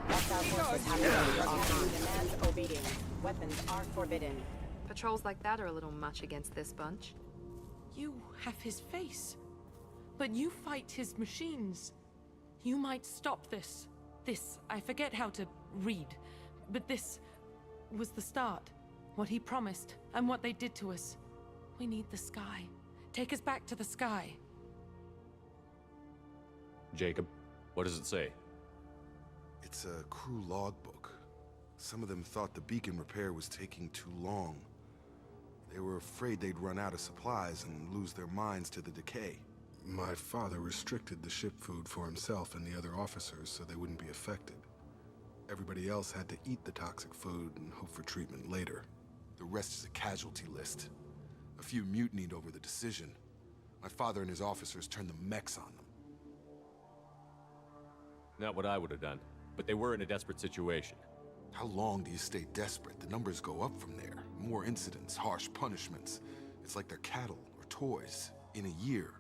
Hostile forces have arrived. Your officer demands obedience. Weapons are forbidden. Patrols like that are a little much against this bunch. You have his face. But you fight his machines. You might stop this. This, I forget how to read. But this was the start. What he promised, and what they did to us. We need the sky. Take us back to the sky. Jacob, what does it say? It's a crew logbook. Some of them thought the beacon repair was taking too long. They were afraid they'd run out of supplies and lose their minds to the decay. My father restricted the ship food for himself and the other officers so they wouldn't be affected. Everybody else had to eat the toxic food and hope for treatment later. The rest is a casualty list. A few mutinied over the decision. My father and his officers turned the mechs on them. Not what I would have done, but they were in a desperate situation. How long do you stay desperate? The numbers go up from there. More incidents, harsh punishments. It's like they're cattle or toys. In a year,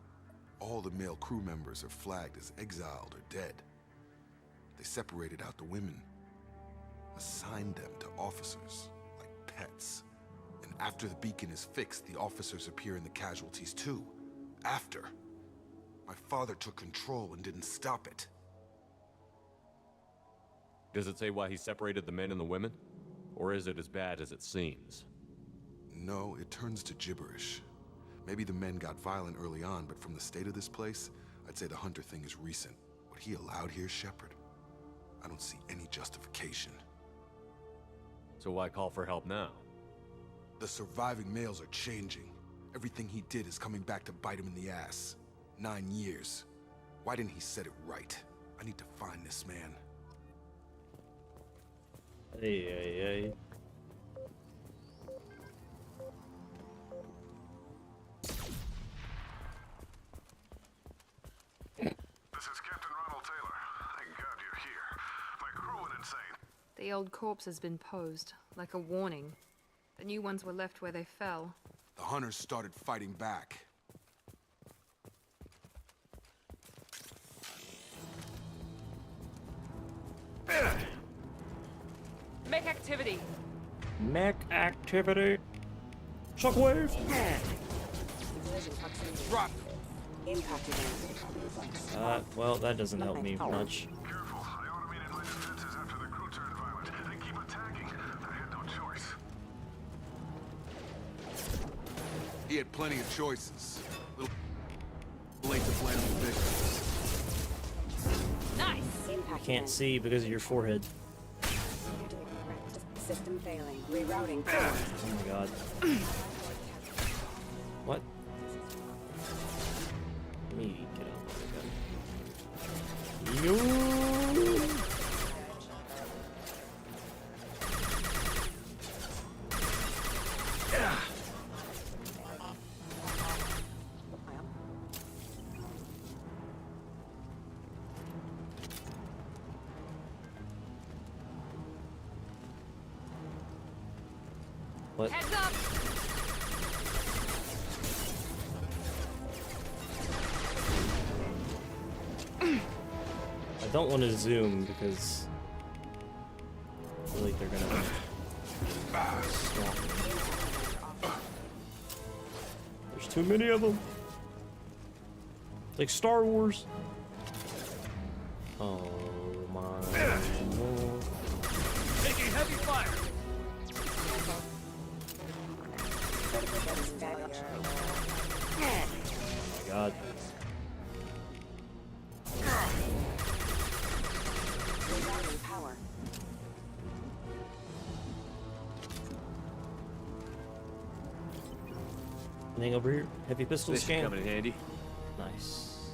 all the male crew members are flagged as exiled or dead. They separated out the women, assigned them to officers, like pets. And after the beacon is fixed, the officers appear in the casualties too. After. My father took control and didn't stop it. Does it say why he separated the men and the women? Or is it as bad as it seems? No, it turns to gibberish. Maybe the men got violent early on, but from the state of this place, I'd say the Hunter thing is recent. What he allowed here, Shepard, I don't see any justification. So why call for help now? The surviving males are changing. Everything he did is coming back to bite him in the ass. 9 years. Why didn't he set it right? I need to find this man. Hey. This is Captain Ronald Taylor. Thank God you're here. My crew went insane. The old corpse has been posed, like a warning. The new ones were left where they fell. The Hunters started fighting back. Mech activity! Mech activity. Shockwave. Drop. Impact event. Well, that doesn't help me much. Careful. I automated my defenses after the crew turned violent. They keep attacking. I had no choice. He had plenty of choices. Little late to blame the victims. Nice! I can't see because of your forehead. System failing. Rerouting. Oh my god. What? Let me get out. Yo! What? Heads up! I don't want to zoom because I feel like they're gonna swamp me. There's too many of them. Like Star Wars. Oh my lord. Taking heavy fire. Oh my god. Power. Anything over here? Heavy pistol This scan. coming in handy. Nice.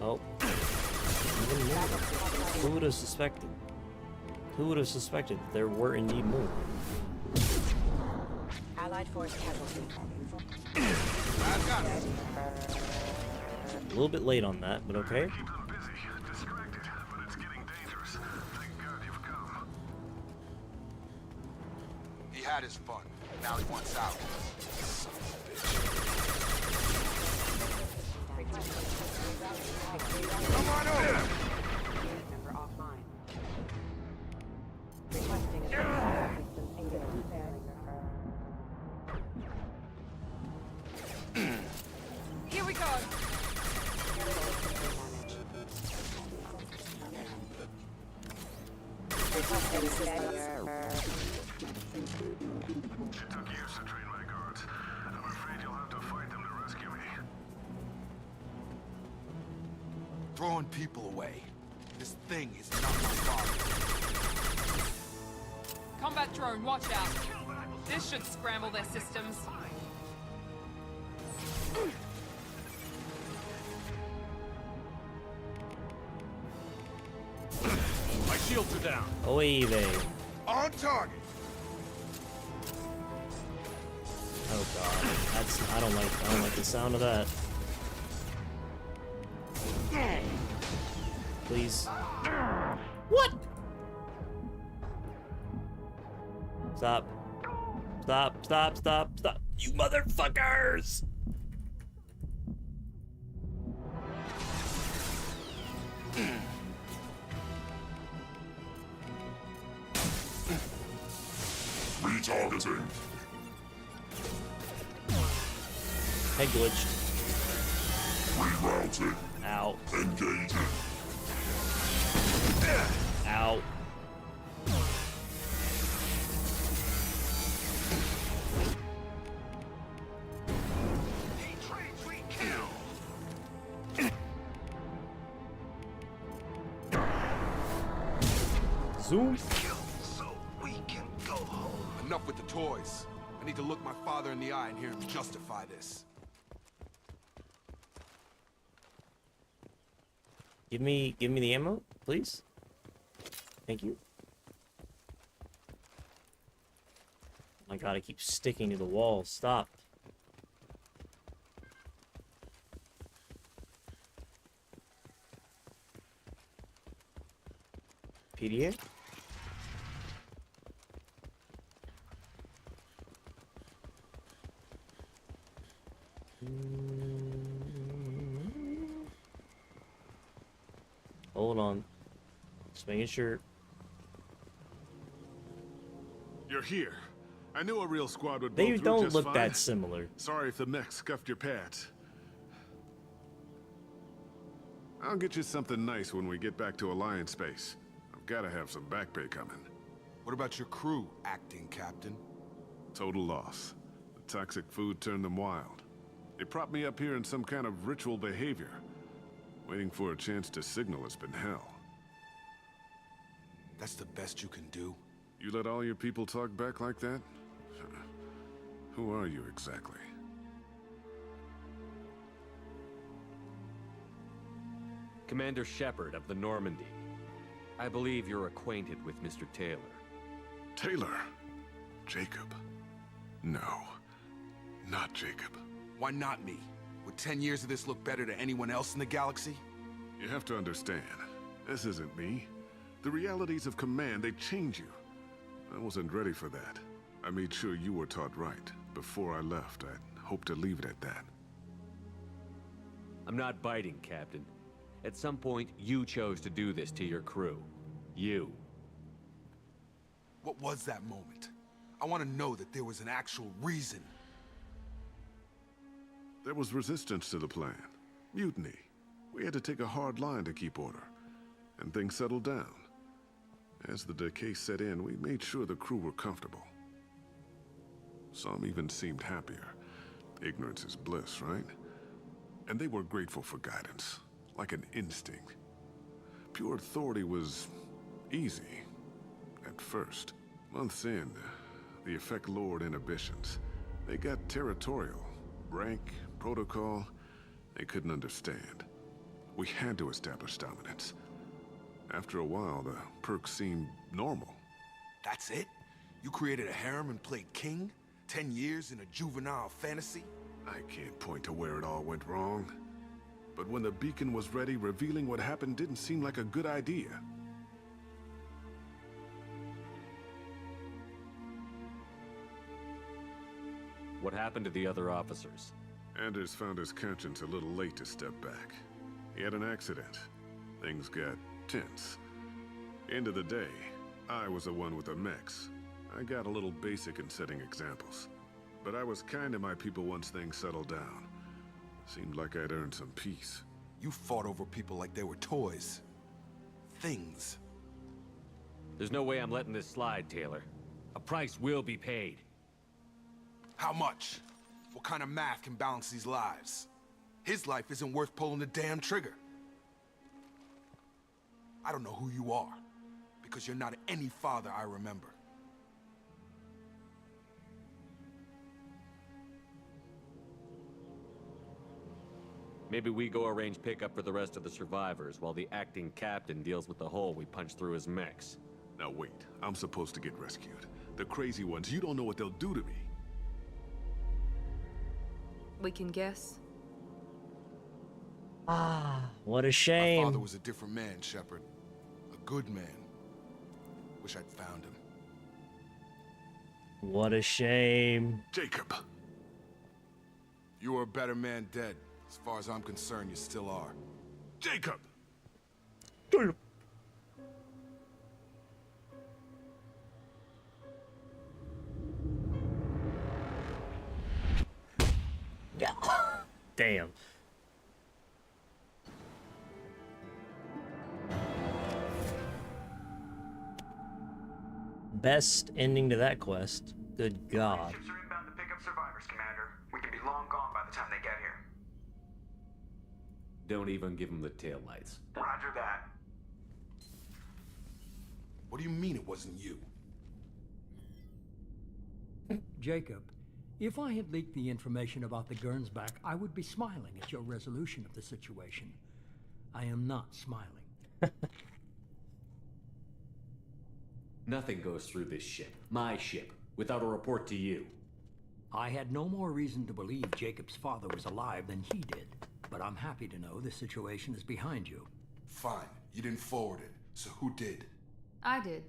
Oh. Even more. Who would have suspected? Who would have suspected that there were indeed more? Allied force casualty. A little bit late on that, but okay. Keep them busy, distracted, but it's getting dangerous. Thank God you've come. He had his fun. Now he wants out. Son of a bitch. Come on over! Member offline. Requesting assistance. Here we go! It took years to train my guards. I'm afraid you'll have to fight them to rescue me. Throwing people away. This thing is not my father. Combat drone, watch out! This should scramble their systems. My shields are down. Oy vey. On target! Oh god. That's I don't like the sound of that. Please. What? Stop. Stop, stop, stop, stop. You motherfuckers! Retargeting. Head glitched. Rerouting. Ow. Engaging. Ow. Zoom. So we can go home. Enough with the toys. I need to look my father in the eye and hear him justify this. Give me the ammo, please. Thank you. Oh my god, I keep sticking to the wall. Stop. PDA? Hold on. Just making sure. You're here. I knew a real squad would They blow through don't just look fine. that similar. Sorry if the mech scuffed your pads. I'll get you something nice when we get back to Alliance space. I've got to have some back pay coming. What about your crew, acting captain? Total loss. The toxic food turned them wild. They propped me up here in some kind of ritual behavior. Waiting for a chance to signal has been hell. That's the best you can do? You let all your people talk back like that? Who are you exactly? Commander Shepard of the Normandy. I believe you're acquainted with Mr. Taylor. Taylor? Jacob? No. Not Jacob. Why not me? Would 10 years of this look better to anyone else in the galaxy? You have to understand, this isn't me. The realities of command, they change you. I wasn't ready for that. I made sure you were taught right. Before I left, I hoped to leave it at that. I'm not biting, Captain. At some point, you chose to do this to your crew. You. What was that moment? I want to know that there was an actual reason. There was resistance to the plan. Mutiny. We had to take a hard line to keep order. And things settled down. As the decay set in, we made sure the crew were comfortable. Some even seemed happier. Ignorance is bliss, right? And they were grateful for guidance, like an instinct. Pure authority was easy, at first. Months in, the effect lowered inhibitions. They got territorial. Rank, protocol, they couldn't understand. We had to establish dominance. After a while, the perks seemed normal. That's it? You created a harem and played king? 10 years in a juvenile fantasy? I can't point to where it all went wrong. But when the beacon was ready, revealing what happened didn't seem like a good idea. What happened to the other officers? Anders found his conscience a little late to step back. He had an accident. Things got tense. End of the day, I was the one with the mechs. I got a little basic in setting examples. But I was kind to my people once things settled down. Seemed like I'd earned some peace. You fought over people like they were toys. Things. There's no way I'm letting this slide, Taylor. A price will be paid. How much? What kind of math can balance these lives? His life isn't worth pulling the damn trigger. I don't know who you are, because you're not any father I remember. Maybe we go arrange pickup for the rest of the survivors while the acting captain deals with the hole we punched through his mechs. Now wait, I'm supposed to get rescued. The crazy ones, you don't know what they'll do to me. We can guess. Ah, what a shame. My father was a different man, Shepard. A good man. Wish I'd found him. What a shame. Jacob! You were a better man dead. As far as I'm concerned, you still are. Jacob! Jacob! Damn. best ending to that quest. Good God. Ships are inbound to pick up survivors, Commander. We can be long gone by the time they get here. Don't even give them the taillights. Roger that. What do you mean it wasn't you? Jacob, if I had leaked the information about the Gernsback, I would be smiling at your resolution of the situation. I am not smiling. Nothing goes through this ship, my ship, without a report to you. I had no more reason to believe Jacob's father was alive than he did, but I'm happy to know the situation is behind you. Fine, you didn't forward it, so who did? I did.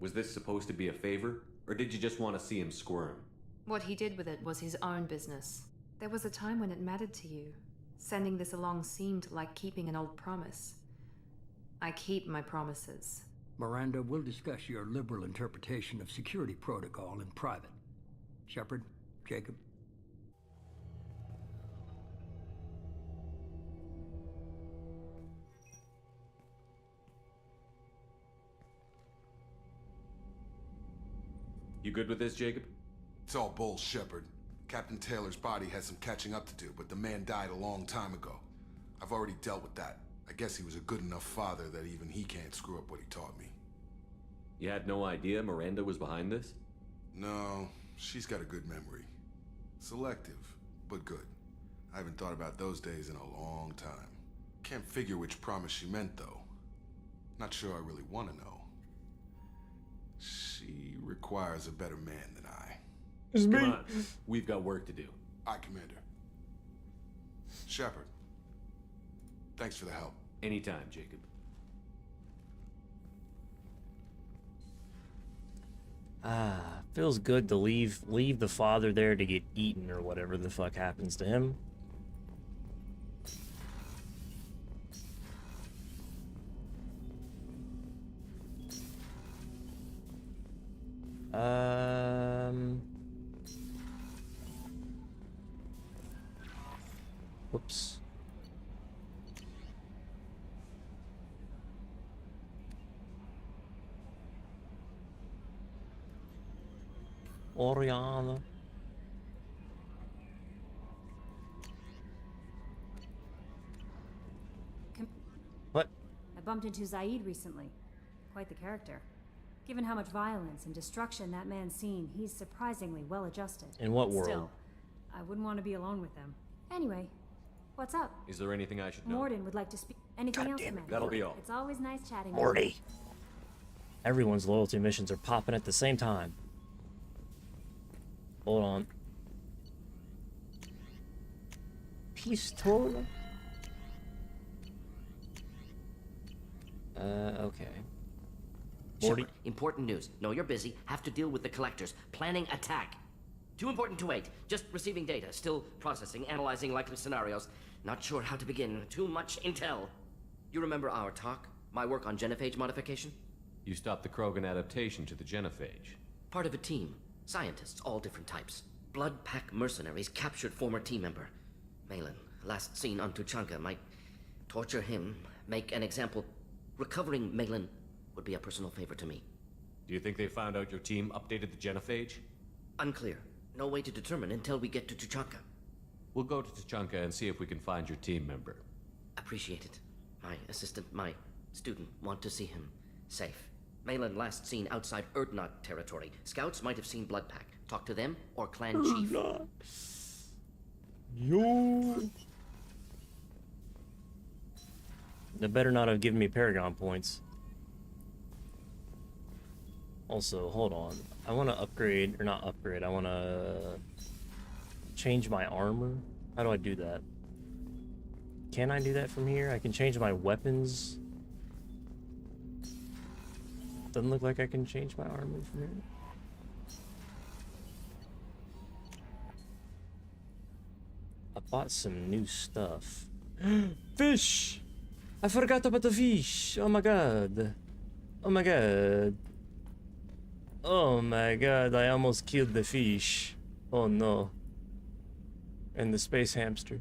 Was this supposed to be a favor, or did you just want to see him squirm? What he did with it was his own business. There was a time when it mattered to you. Sending this along seemed like keeping an old promise. I keep my promises. Miranda, we'll discuss your liberal interpretation of security protocol in private. Shepard, Jacob. You good with this, Jacob? It's all bull, Shepard. Captain Taylor's body has some catching up to do, but the man died a long time ago. I've already dealt with that. I guess he was a good enough father that even he can't screw up what he taught me. You had no idea Miranda was behind this? No, she's got a good memory. Selective, but good. I haven't thought about those days in a long time. Can't figure which promise she meant, though. Not sure I really want to know. She requires a better man than I. Come on, we've got work to do. Aye, Commander. Shepard, thanks for the help. Anytime, Jacob. Feels good to leave the father there to get eaten or whatever the fuck happens to him. Whoops. Oriana. What? I bumped into Zaid recently. Quite the character. Given how much violence and destruction that man's seen, he's surprisingly well adjusted. In what world? Still, I wouldn't want to be alone with him. Anyway, what's up? Is there anything I should know? Morden would like to speak. Anything else, Commander? That'll be all. It's always nice chatting. Morty. Everyone's loyalty missions are popping at the same time. Hold on. Pistola? Okay. Morty. Shepard, important news. Know you're busy. Have to deal with the collectors. Planning attack. Too important to wait. Just receiving data. Still processing, analyzing likely scenarios. Not sure how to begin. Too much intel. You remember our talk? My work on genophage modification? You stopped the Krogan adaptation to the genophage. Part of a team. Scientists, all different types. Blood Pack mercenaries captured former team member. Malin, last seen on Tuchanka, might torture him, make an example. Recovering Malin would be a personal favor to me. Do you think they found out your team updated the genophage? Unclear. No way to determine until we get to Tuchanka. We'll go to Tuchanka and see if we can find your team member. Appreciate it. My assistant, my student, want to see him safe. Malin last seen outside Erdnot territory. Scouts might have seen Blood Pack. Talk to them or clan chief. Yo. They better not have given me Paragon points. Also, hold on. I want to upgrade, or not upgrade, I want to change my armor. How do I do that? Can I do that from here? I can change my weapons. Doesn't look like I can change my armor from here. I bought some new stuff. Fish! I forgot about the fish! Oh my god. Oh my god. Oh my god, I almost killed the fish. Oh no. And the space hamster.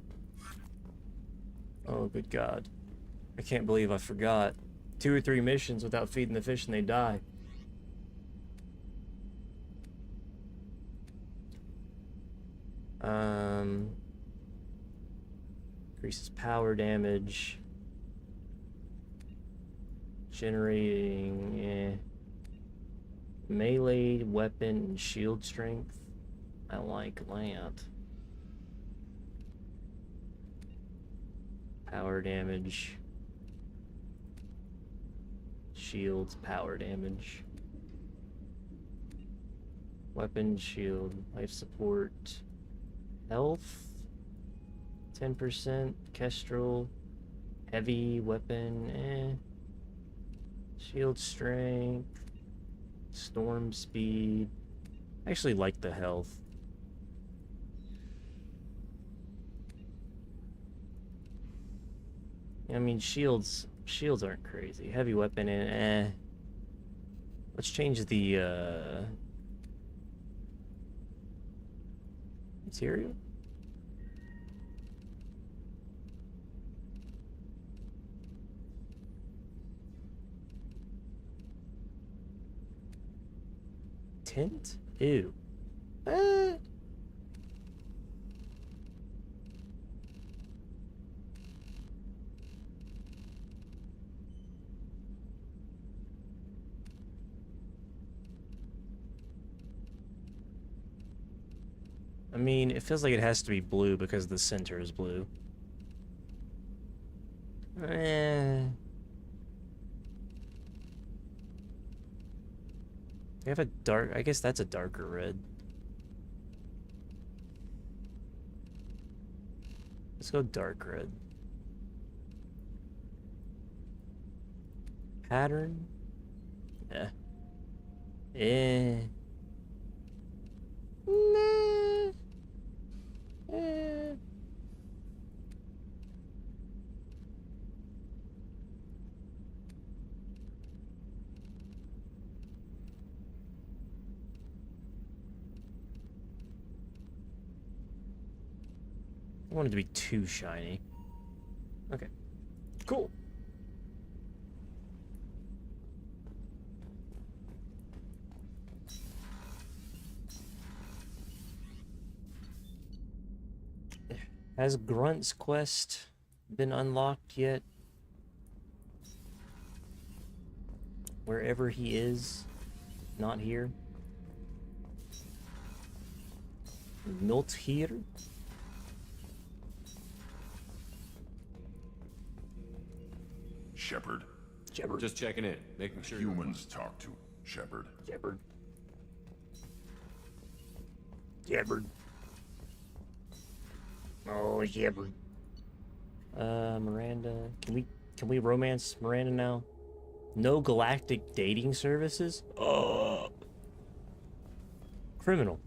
Oh good god. I can't believe I forgot. 2 or 3 missions without feeding the fish and they die. Increases power damage. Generating melee weapon and shield strength. I like that. Power damage. Shields, power damage. Weapon, shield, life support. Health. 10%. Kestrel. Heavy weapon, Shield strength. Storm speed. I actually like the health. I mean, shields aren't crazy. Heavy weapon and Let's change the material. Tint? Ew. I mean, it feels like it has to be blue because the center is blue. They have a dark... I guess that's a darker red. Let's go dark red. Pattern? Yeah. Nah. I want it to be too shiny. Okay. Cool. Has Grunt's quest been unlocked yet? Wherever he is, not here. Not here. Shepard. Shepard. Just checking in, making sure Humans talk to Shepard. Shepard. Shepard. Oh, Shepard. Miranda. Can we romance Miranda now? No galactic dating services? Oh. Criminal.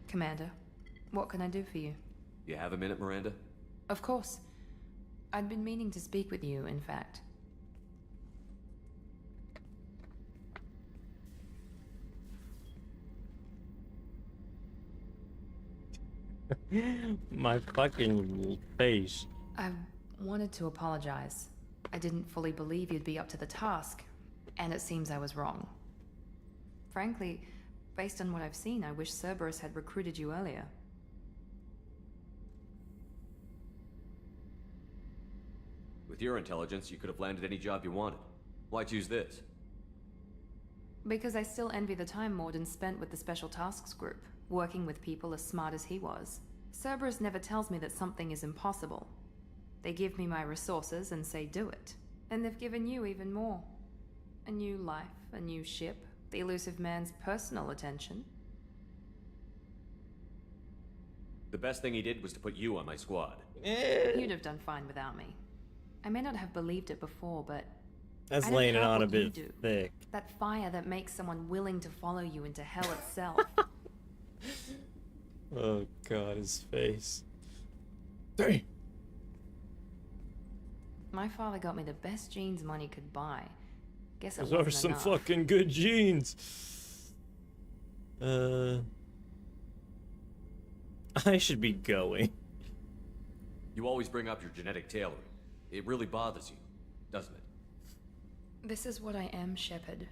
Commander, what can I do for you? You have a minute, Miranda? Of course. I'd been meaning to speak with you, in fact. My fucking face. I wanted to apologize. I didn't fully believe you'd be up to the task, and it seems I was wrong. Frankly, based on what I've seen, I wish Cerberus had recruited you earlier. With your intelligence, you could have landed any job you wanted. Why choose this? Because I still envy the time Morden spent with the Special Tasks Group, working with people as smart as he was. Cerberus never tells me that something is impossible. They give me my resources and say do it. And they've given you even more. A new life, a new ship, the elusive man's personal attention. The best thing he did was to put you on my squad. You'd have done fine without me. I may not have believed it before, but that's I don't laying it have on a what you bit do. thick. That fire that makes someone willing to follow you into hell itself. Oh god, his face. Dang. My father got me the best jeans money could buy. Guess it Those wasn't are some enough. fucking good jeans. I should be going. You always bring up your genetic tailoring. It really bothers you, doesn't it? This is what I am, Shepard.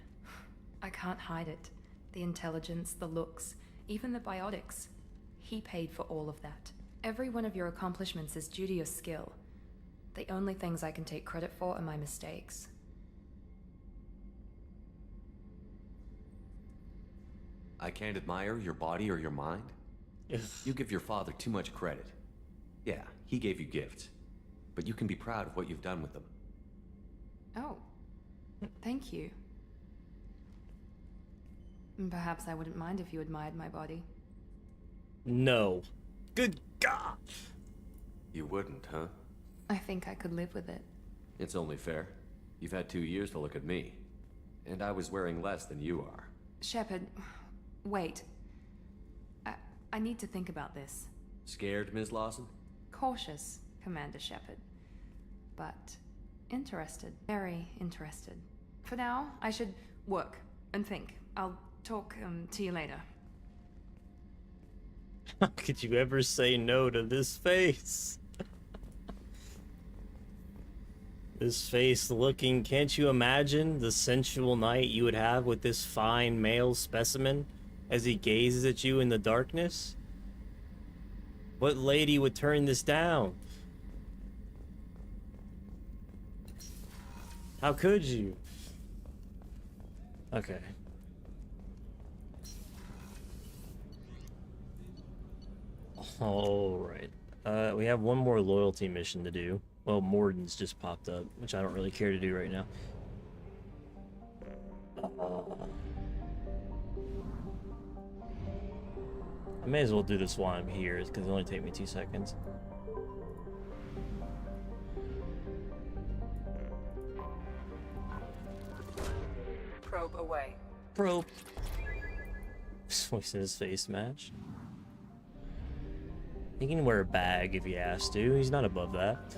I can't hide it. The intelligence, the looks, even the biotics. He paid for all of that. Every one of your accomplishments is due to your skill. The only things I can take credit for are my mistakes. I can't admire your body or your mind? You give your father too much credit. Yeah, he gave you gifts. But you can be proud of what you've done with them. Oh, thank you. Perhaps I wouldn't mind if you admired my body. No. Good God! You wouldn't, huh? I think I could live with it. It's only fair. You've had 2 years to look at me. And I was wearing less than you are. Shepard, wait. I need to think about this. Scared, Ms. Lawson? Cautious, Commander Shepard. But interested. Very interested. For now, I should work and think. I'll talk to you later. How could you ever say no to this face? This face looking, can't you imagine the sensual night you would have with this fine male specimen as he gazes at you in the darkness? What lady would turn this down? How could you? Okay. Alright. We have one more loyalty mission to do. Well, Morden's just popped up, which I don't really care to do right now. I may as well do this while I'm here, because it'll only take me 2 seconds. Probe away. Probe. Voice in his face match. He can wear a bag if he has to. He's not above that.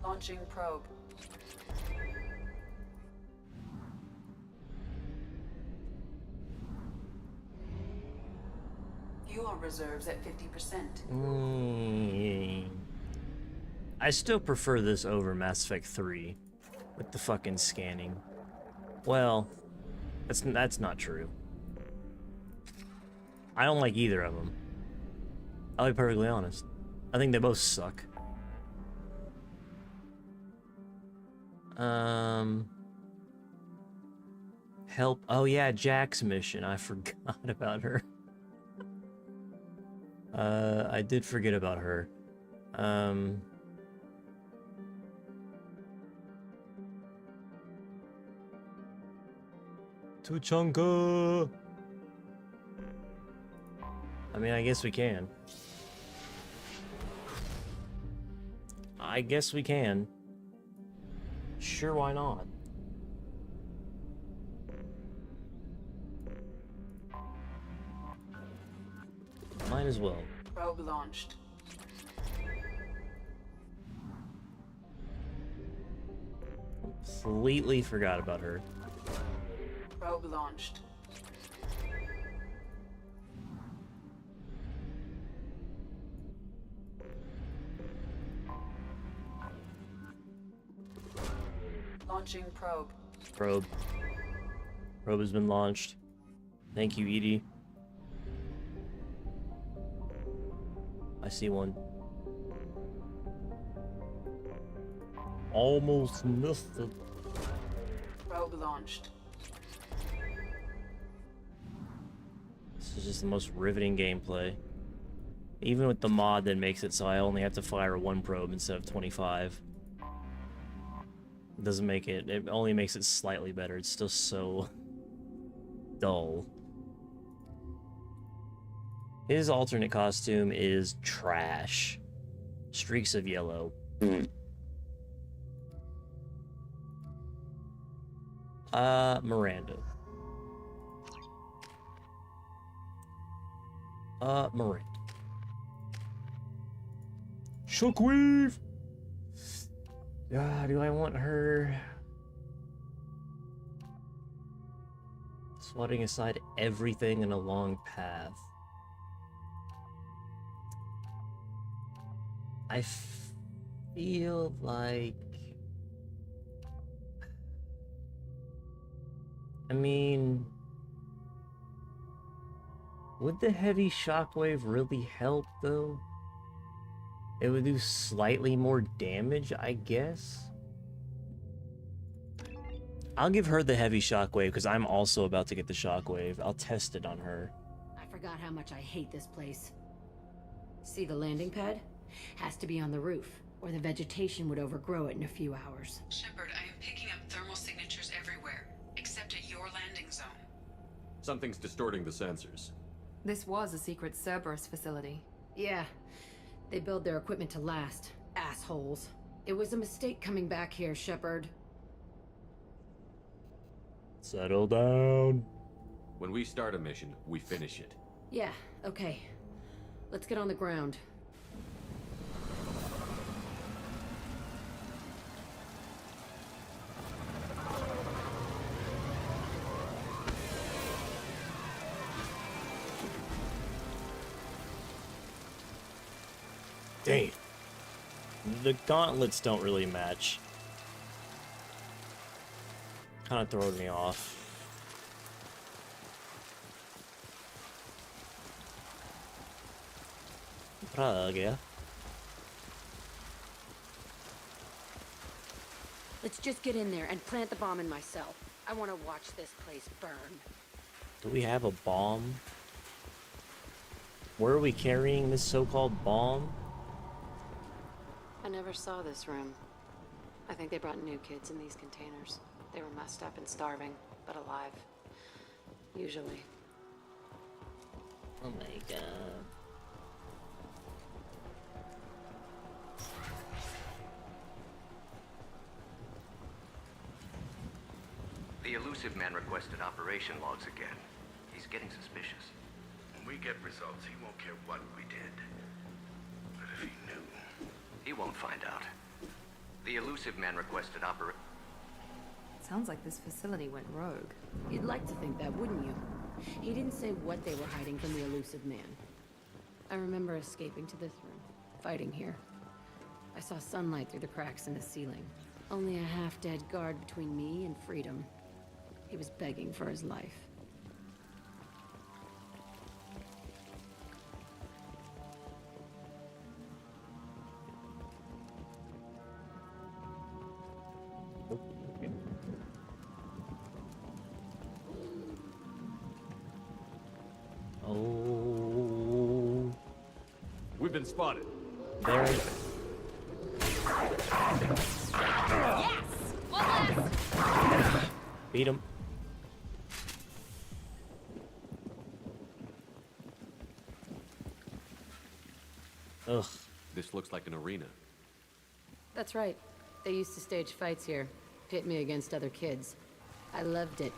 Launching probe. Fuel reserves at 50%. I still prefer this over Mass Effect 3 with the fucking scanning. Well, that's not true. I don't like either of them. I'll be perfectly honest. I think they both suck. Help. Oh yeah, Jack's mission. I forgot about her. I did forget about her. Tuchanka. I mean, I guess we can. I guess we can. Sure, why not? Might as well. Probe launched. Completely forgot about her. Probe launched. Launching probe. Probe. Probe has been launched. Thank you, Edie. I see one. Almost missed it. Probe launched. This is just the most riveting gameplay. Even with the mod that makes it so I only have to fire one probe instead of 25. It doesn't make it, it only makes it slightly better. It's still so dull. His alternate costume is trash. Streaks of yellow. Miranda. Miranda. Shockwave! Do I want her swatting aside everything in a long path? I feel like... I mean... would the heavy shockwave really help, though? It would do slightly more damage, I guess? I'll give her the heavy shockwave, because I'm also about to get the shockwave. I'll test it on her. I forgot how much I hate this place. See the landing pad? Has to be on the roof, or the vegetation would overgrow it in a few hours. Shepard, I am picking up thermal signatures everywhere, except at your landing zone. Something's distorting the sensors. This was a secret Cerberus facility. Yeah, they build their equipment to last. Assholes. It was a mistake coming back here, Shepard. Settle down. When we start a mission, we finish it. Yeah, okay. Let's get on the ground. Dang. The gauntlets don't really match. Kind of throwing me off. Praga. Let's just get in there and plant the bomb in my cell. I want to watch this place burn. Do we have a bomb? Where are we carrying this so-called bomb? I never saw this room. I think they brought new kids in these containers. They were messed up and starving, but alive. Usually. Oh my god. The elusive man requested operation logs again. He's getting suspicious. When we get results, he won't care what we did. But if he knew... He won't find out. The elusive man requested operation... Sounds like this facility went rogue. You'd like to think that, wouldn't you? He didn't say what they were hiding from the elusive man. I remember escaping to this room, fighting here. I saw sunlight through the cracks in the ceiling. Only a half-dead guard between me and freedom. He was begging for his life. Oh. We've been spotted. There. Yes! One less! Beat him. Ugh. This looks like an arena. That's right. They used to stage fights here, pit me against other kids. I loved it.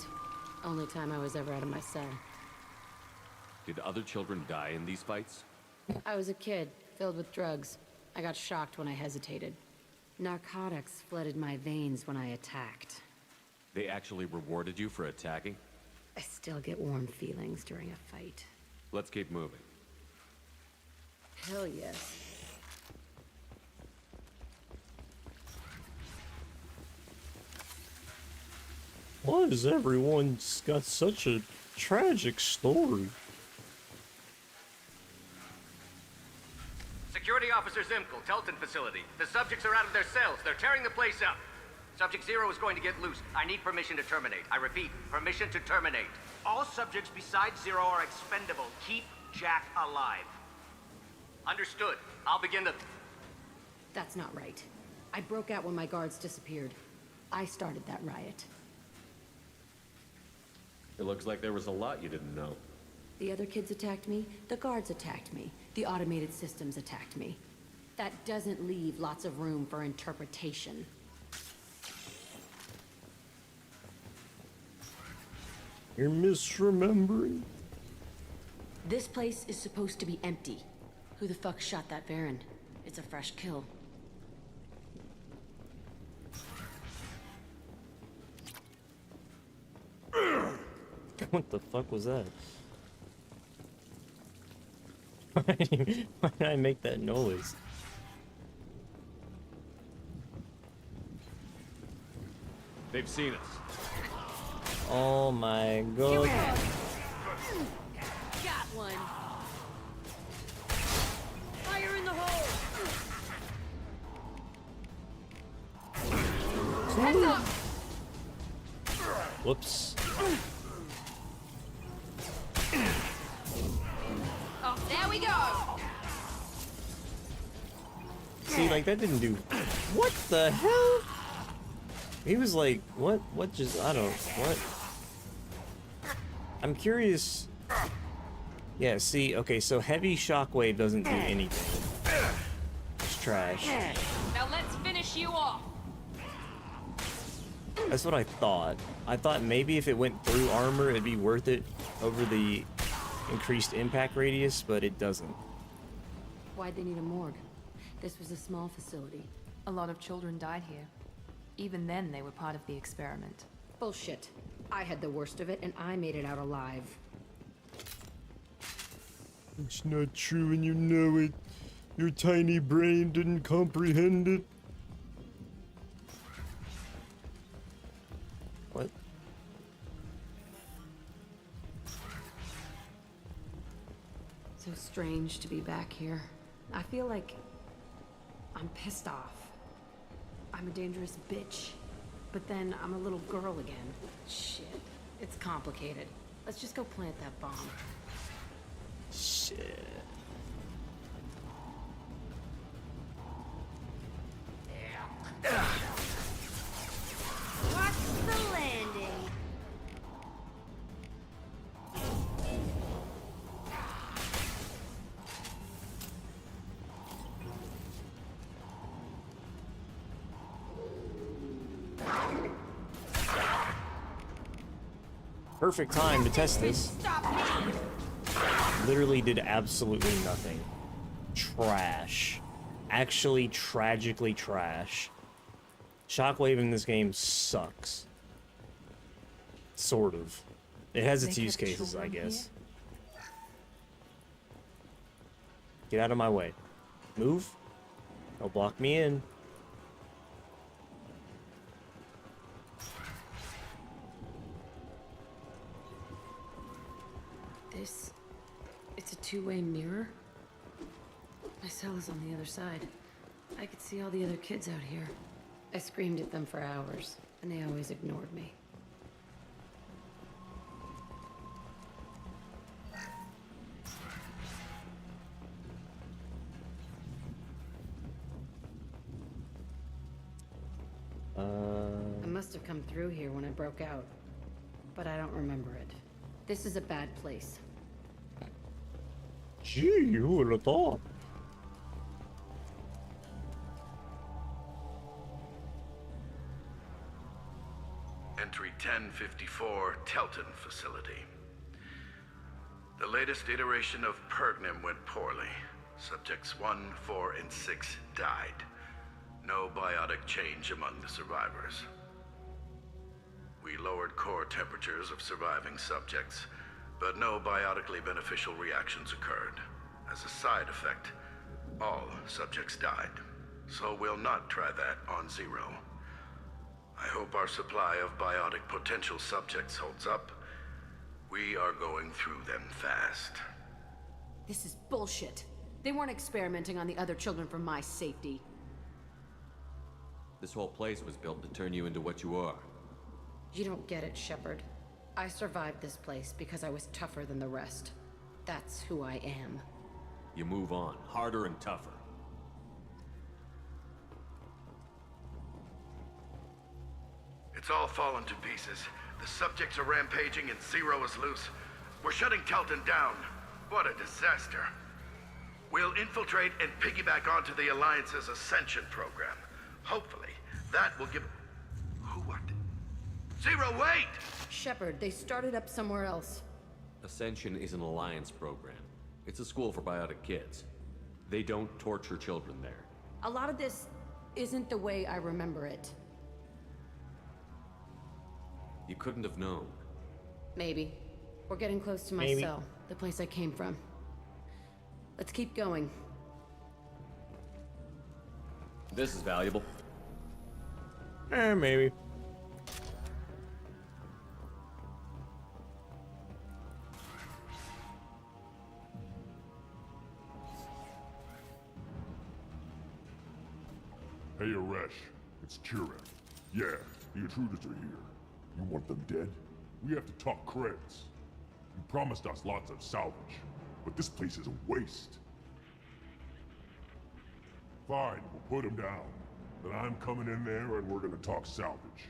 Only time I was ever out of my cell. Did other children die in these fights? I was a kid, filled with drugs. I got shocked when I hesitated. Narcotics flooded my veins when I attacked. They actually rewarded you for attacking? I still get warm feelings during a fight. Let's keep moving. Hell yes. Why has everyone got such a tragic story? Security Officer Zimkel, Telton facility. The subjects are out of their cells. They're tearing the place up. Subject 0 is going to get loose. I need permission to terminate. I repeat, permission to terminate. All subjects besides 0 are expendable. Keep Jack alive. Understood. I'll begin the... That's not right. I broke out when my guards disappeared. I started that riot. It looks like there was a lot you didn't know. The other kids attacked me, the guards attacked me, the automated systems attacked me. That doesn't leave lots of room for interpretation. You're misremembering. This place is supposed to be empty. Who the fuck shot that Baron? It's a fresh kill. What the fuck was that? Why did I make that noise? They've seen us. Oh my god. Got one. Fire in the hole. Heads up. Whoops. Oh, there we go. See, like, that didn't do... What the hell? He was like, what just... I don't... What? I'm curious... Yeah, see, okay, so heavy shockwave doesn't do anything. It's trash. Now let's finish you off. That's what I thought. I thought maybe if it went through armor, it'd be worth it over the increased impact radius, but it doesn't. Why'd they need a morgue? This was a small facility. A lot of children died here. Even then, they were part of the experiment. Bullshit. I had the worst of it, and I made it out alive. It's not true and you know it. Your tiny brain didn't comprehend it. What? So strange to be back here. I feel like I'm pissed off. I'm a dangerous bitch. But then I'm a little girl again. Shit. It's complicated. Let's just go plant that bomb. Shit. Watch the landing. Perfect time to test this. Stop me. Literally did absolutely nothing. Trash. Actually tragically trash. Shockwave in this game sucks. Sort of. It has its They use kept cases, I children guess. Get out of my way. Move. Don't block me in. It's a two-way mirror? My cell is on the other side. I could see all the other kids out here. I screamed at them for hours, and they always ignored me. I must have come through here when I broke out, but I don't remember it. This is a bad place. Gee, you would have thought. Entry 1054, Telton facility. The latest iteration of Pergnim went poorly. Subjects 1, 4, and 6 died. No biotic change among the survivors. We lowered core temperatures of surviving subjects, but no biotically beneficial reactions occurred. As a side effect, all subjects died. So we'll not try that on Zero. I hope our supply of biotic potential subjects holds up. We are going through them fast. This is bullshit. They weren't experimenting on the other children for my safety. This whole place was built to turn you into what you are. You don't get it, Shepard. I survived this place because I was tougher than the rest. That's who I am. You move on, harder and tougher. It's all fallen to pieces. The subjects are rampaging and Zero is loose. We're shutting Telton down. What a disaster. We'll infiltrate and piggyback onto the Alliance's Ascension program. Hopefully, that will give... Who, what? Zero, wait! Shepard, they started up somewhere else. Ascension is an Alliance program. It's a school for biotic kids. They don't torture children there. A lot of this isn't the way I remember it. You couldn't have known. Maybe. We're getting close to my Maybe. cell, the place I came from. Let's keep going. This is valuable. Maybe. Hey, Aresh. It's Chirek. Yeah, the intruders are here. You want them dead? We have to talk creds. You promised us lots of salvage, but this place is a waste. Fine, we'll put them down. Then I'm coming in there and we're gonna talk salvage.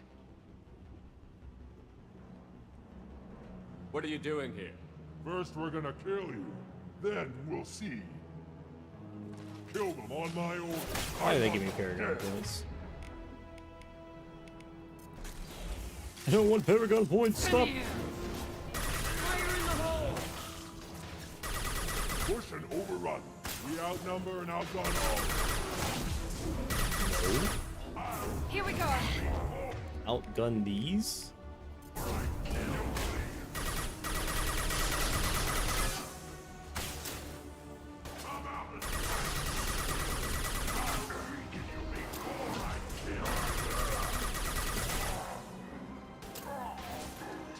What are you doing here? First we're gonna kill you, then we'll see. Kill them on my order. Why do they give me Paragon points? I don't want Paragon points, stop! Push and overrun. We outnumber and outgun all. Here we go. Outgun these?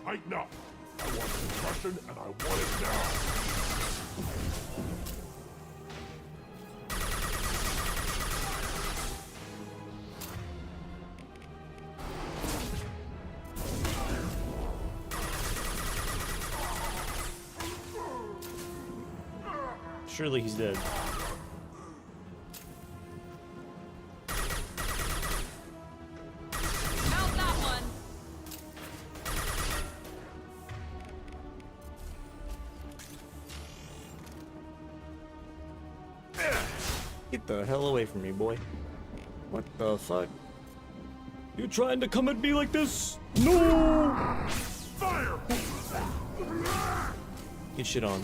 Tighten up. I want suppression and I want it now. Surely he's dead. How's that one? Get the hell away from me, boy. What the fuck? You trying to come at me like this? No! Fire! Get shit on.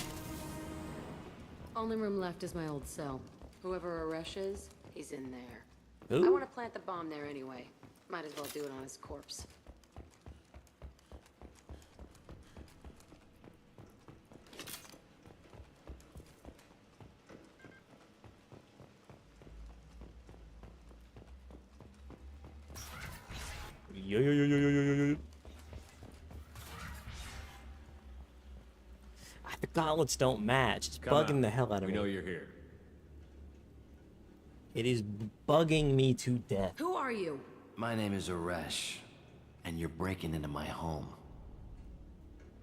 Only room left is my old cell. Whoever Aresh is, he's in there. Who? I want to plant the bomb there anyway. Might as well do it on his corpse. Yo. The gauntlets don't match. It's Come bugging out. the hell out of We me. know you're here. It is bugging me to death. Who are you? My name is Aresh, and you're breaking into my home.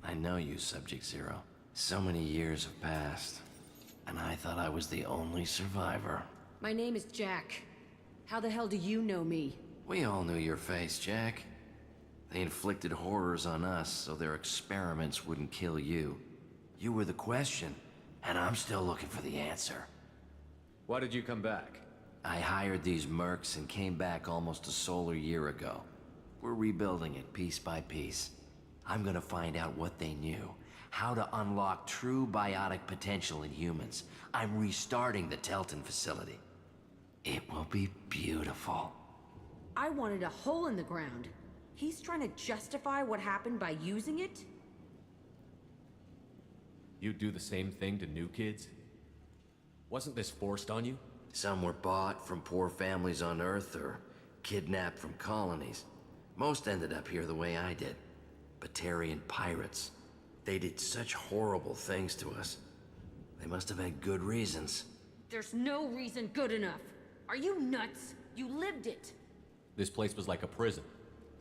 I know you, Subject Zero. So many years have passed, and I thought I was the only survivor. My name is Jack. How the hell do you know me? We all knew your face, Jack. They inflicted horrors on us so their experiments wouldn't kill you. You were the question, and I'm still looking for the answer. Why did you come back? I hired these mercs and came back almost a solar year ago. We're rebuilding it piece by piece. I'm gonna find out what they knew, how to unlock true biotic potential in humans. I'm restarting the Telton facility. It will be beautiful. I wanted a hole in the ground. He's trying to justify what happened by using it? You'd do the same thing to new kids? Wasn't this forced on you? Some were bought from poor families on Earth or kidnapped from colonies. Most ended up here the way I did. Batarian pirates. They did such horrible things to us. They must have had good reasons. There's no reason good enough. Are you nuts? You lived it. This place was like a prison.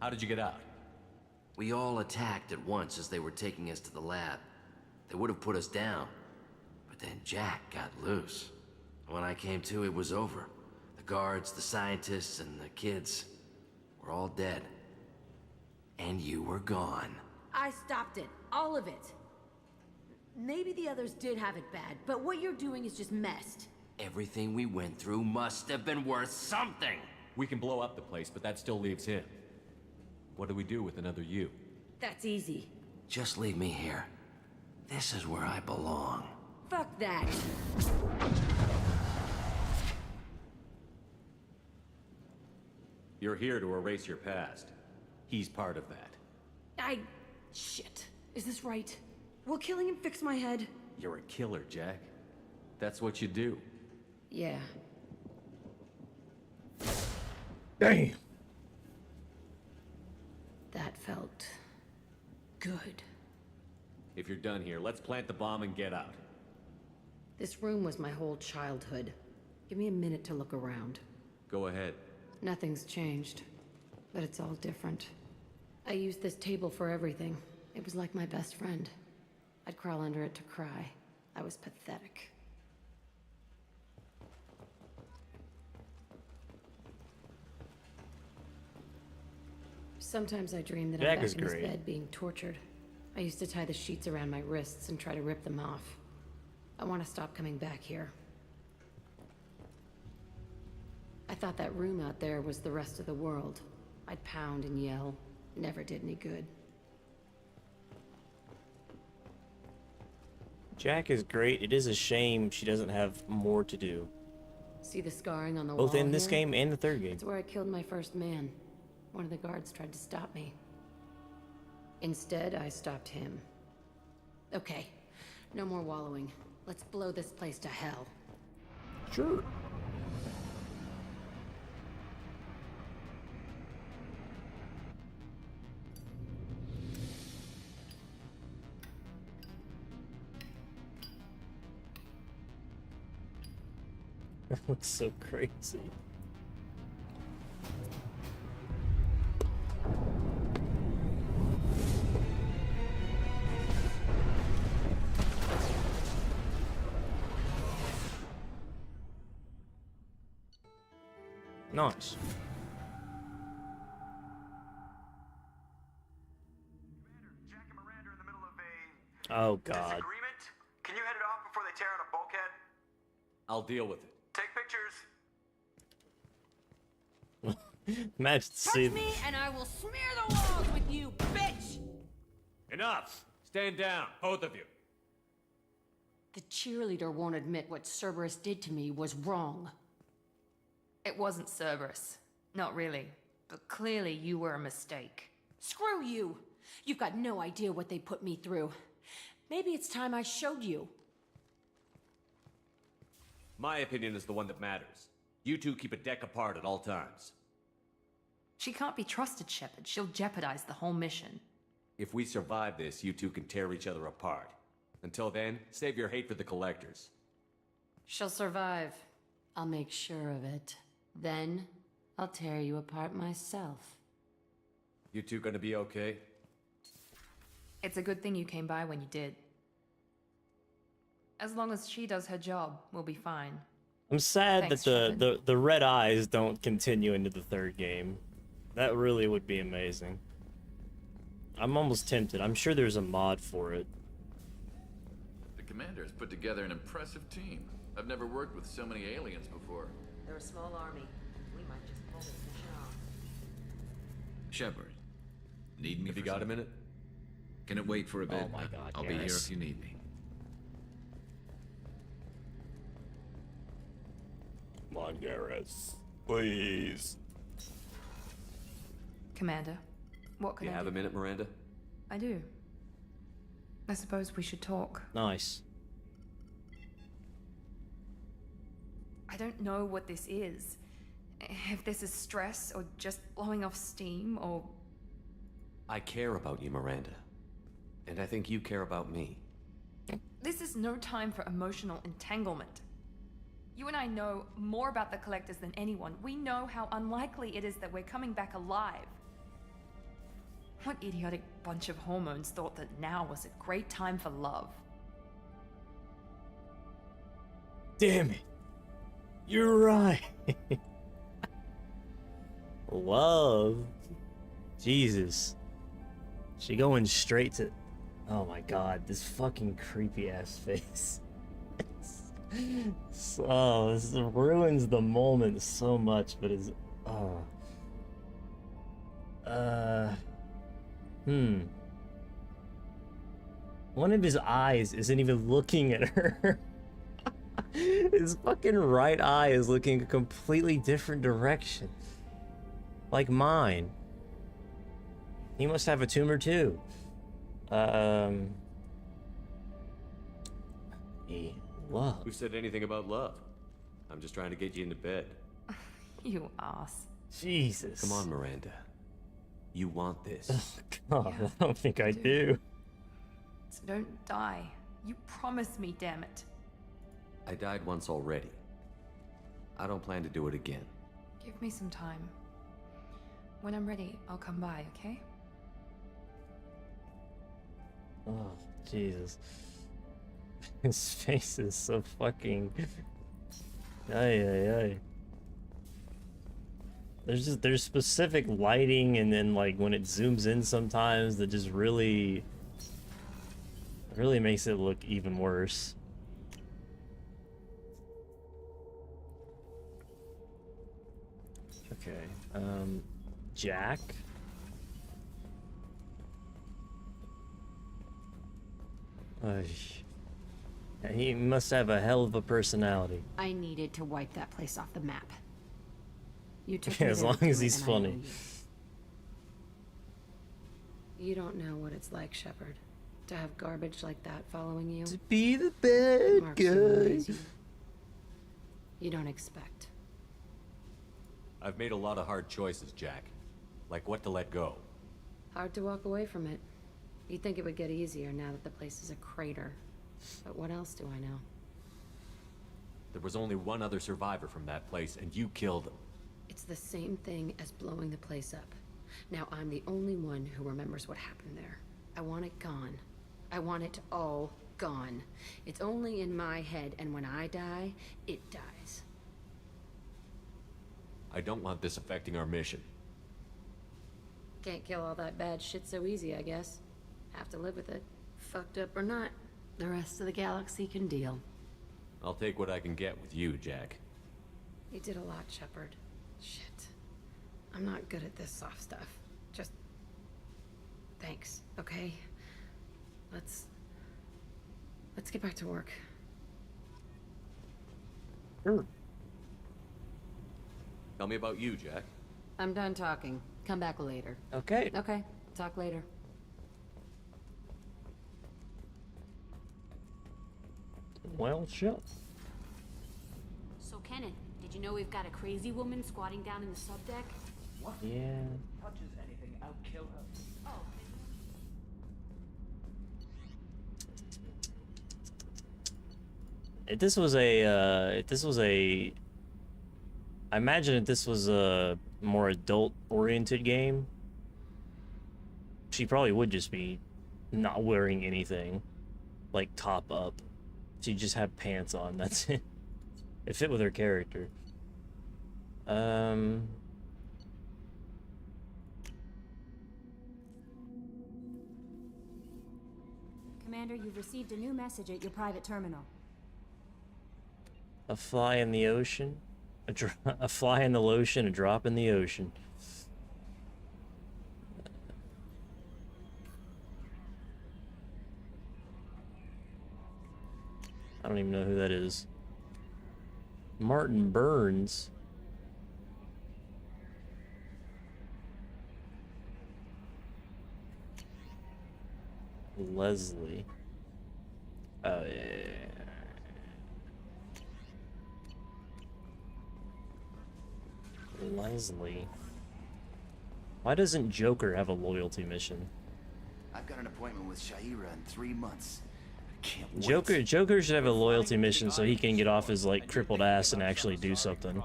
How did you get out? We all attacked at once as they were taking us to the lab. They would have put us down. But then Jack got loose. When I came to, it was over. The guards, the scientists, and the kids were all dead. And you were gone. I stopped it. All of it. Maybe the others did have it bad, but what you're doing is just messed. Everything we went through must have been worth something. We can blow up the place, but that still leaves him. What do we do with another you? That's easy. Just leave me here. This is where I belong. Fuck that. You're here to erase your past. He's part of that. Shit. Is this right? Will killing him fix my head? You're a killer, Jack. That's what you do. Yeah. Damn. That felt good. If you're done here, let's plant the bomb and get out. This room was my whole childhood. Give me a minute to look around. Go ahead. Nothing's changed, but it's all different. I used this table for everything. It was like my best friend. I'd crawl under it to cry. I was pathetic. Sometimes I dream that I'm Jack back is in this great. bed being tortured. I used to tie the sheets around my wrists and try to rip them off. I want to stop coming back here. I thought that room out there was the rest of the world. I'd pound and yell. Never did any good. Jack is great. It is a shame she doesn't have more to do. See the scarring on the wall Both in this here? game and the third game. It's where I killed my first man. One of the guards tried to stop me. Instead, I stopped him. Okay, no more wallowing. Let's blow this place to hell. Sure. That looks so crazy. Nice. Oh God. Disagreement? Can you head it off before they tear out a bulkhead? I'll deal with it. Take pictures. Imagine see. Touch me and I will smear the walls with you, bitch! Enough! Stand down, both of you. The cheerleader won't admit what Cerberus did to me was wrong. It wasn't Cerberus. Not really. But clearly you were a mistake. Screw you! You've got no idea what they put me through. Maybe it's time I showed you. My opinion is the one that matters. You two keep a deck apart at all times. She can't be trusted, Shepard. She'll jeopardize the whole mission. If we survive this, you two can tear each other apart. Until then, save your hate for the Collectors. She'll survive. I'll make sure of it. Then, I'll tear you apart myself. You two gonna be okay? It's a good thing you came by when you did. As long as she does her job, we'll be fine. I'm sad Thanks, that the red eyes don't continue into the third game. That really would be amazing. I'm almost tempted. I'm sure there's a mod for it. The commander has put together an impressive team. I've never worked with so many aliens before. They're a small army. We might just pull this mission off. Shepard, need me? Have for you got a something? minute? Can it wait for a bit? Oh my God, I'll be here yes. if you need me. Come on, Garrus. Please. Commander, what can You I have do? a minute, Miranda? I do. I suppose we should talk. Nice. I don't know what this is. If this is stress, or just blowing off steam, or... I care about you, Miranda. And I think you care about me. This is no time for emotional entanglement. You and I know more about the Collectors than anyone. We know how unlikely it is that we're coming back alive. What idiotic bunch of hormones thought that now was a great time for love? Damn it. You're right. Love. Jesus. She going straight to... Oh my God, this fucking creepy ass face. Oh, this ruins the moment so much, but it's... Oh. One of his eyes isn't even looking at her. His fucking right eye is looking a completely different direction. Like mine. He must have a tumor too. Love. Who said anything about love? I'm just trying to get you into bed. You ass. Jesus. Come on, Miranda. You want this. Oh, God, Yeah, I don't think I do. So don't die. You promised me, damn it. I died once already. I don't plan to do it again. Give me some time. When I'm ready, I'll come by, okay? Oh, Jesus. His face is so fucking... Ay, ay, ay. There's specific lighting, and then like when it zooms in sometimes that just really makes it look even worse. Okay, Jack. Ay. He must have a hell of a personality. I needed to wipe that place off the map. You took Yeah, me as there long to as do it, he's and I owe funny. You don't know what it's like, Shepard, to have garbage like that following you. To be the bad Marks you in guy. ways you don't expect. I've made a lot of hard choices, Jack. Like what to let go. Hard to walk away from it. You'd think it would get easier now that the place is a crater. But what else do I know? There was only one other survivor from that place, and you killed him. It's the same thing as blowing the place up. Now I'm the only one who remembers what happened there. I want it gone. I want it all gone. It's only in my head, and when I die, it dies. I don't want this affecting our mission. Can't kill all that bad shit so easy, I guess. Have to live with it. Fucked up or not, the rest of the galaxy can deal. I'll take what I can get with you, Jack. You did a lot, Shepard. Shit. I'm not good at this soft stuff. Just... thanks, okay? Let's get back to work. Sure. Tell me about you, Jack. I'm done talking. Come back later. Okay. Okay, talk later. Well, shit. So, Kenneth, did you know we've got a crazy woman squatting down in the subdeck? What? Yeah. Touches anything, I'll kill her. Oh. If this was a, I imagine if this was a more adult-oriented game, she probably would just be not wearing anything, like top up. She'd just have pants on. That's it. It fit with her character. Commander, you've received a new message at your private terminal. A fly in the ocean, a fly in the lotion, a drop in the ocean. I don't even know who that is. Martin Burns. Leslie. Oh, yeah. Leslie. Why doesn't Joker have a loyalty mission? I've got an appointment with Shaira in 3 months. I can't wait. Joker should have a loyalty mission so he can get off his like crippled ass and actually do something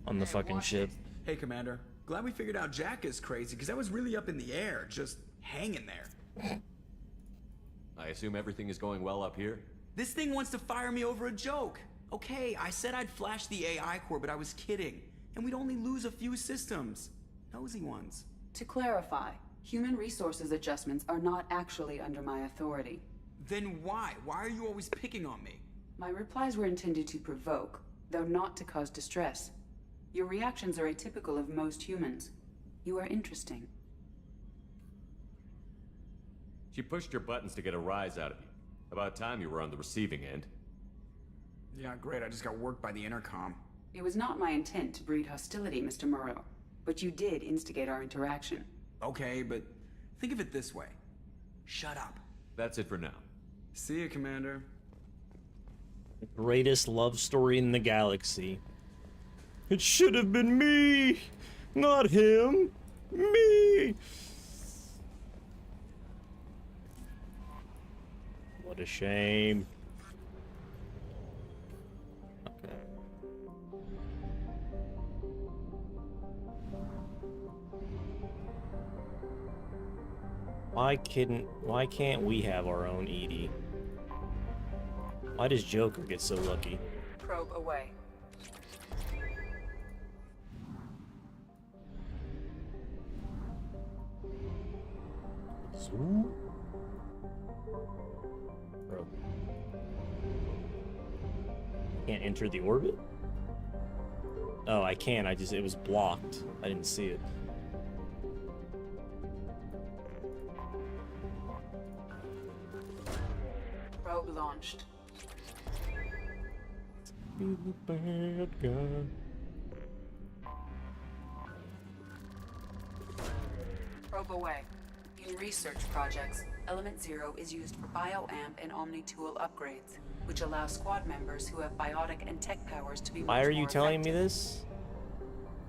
on the fucking ship. Hey, Commander. Glad we figured out Jack is crazy, because that was really up in the air, just hanging there. I assume everything is going well up here? This thing wants to fire me over a joke. Okay, I said I'd flash the AI core, but I was kidding. And we'd only lose a few systems. Nosy ones. To clarify, human resources adjustments are not actually under my authority. Then why? Why are you always picking on me? My replies were intended to provoke, though not to cause distress. Your reactions are atypical of most humans. You are interesting. She pushed your buttons to get a rise out of you. About time you were on the receiving end. Yeah, great. I just got worked by the intercom. It was not my intent to breed hostility, Mr. Moreau, but you did instigate our interaction. Okay, but think of it this way. Shut up. That's it for now. See you, Commander. The greatest love story in the galaxy. It should have been me, not him. Me. What a shame. Why can't we have our own Edie? Why does Joker get so lucky? Probe away. Zoo? Bro. Can't enter the orbit? Oh, I can. It was blocked. I didn't see it. Probe launched. Be the bad guy. Probe away. In research projects, Element Zero is used for bioamp and Omni-tool upgrades, which allow squad members who have biotic and tech powers to be Why much are you more telling me effective. this?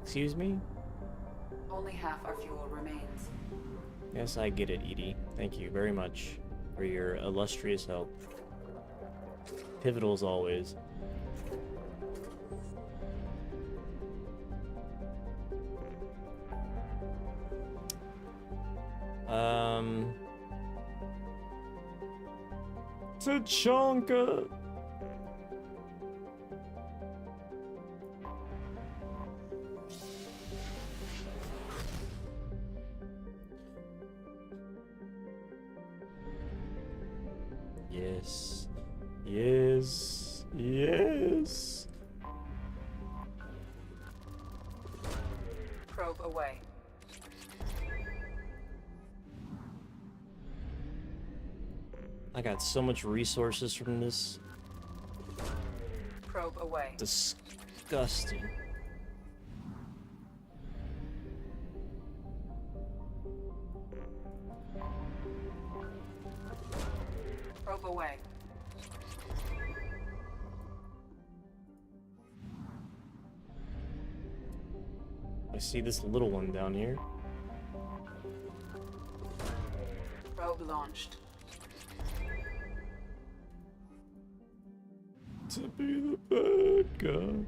Excuse me? Only half our fuel remains. Yes, I get it, Edie. Thank you very much for your illustrious help. Pivotal as always. Tachanka! Yes. Yes. Yes. Probe away. I got so much resources from this. Probe away. Disgusting. Probe away. I see this little one down here. Probe launched. To be the bad guy.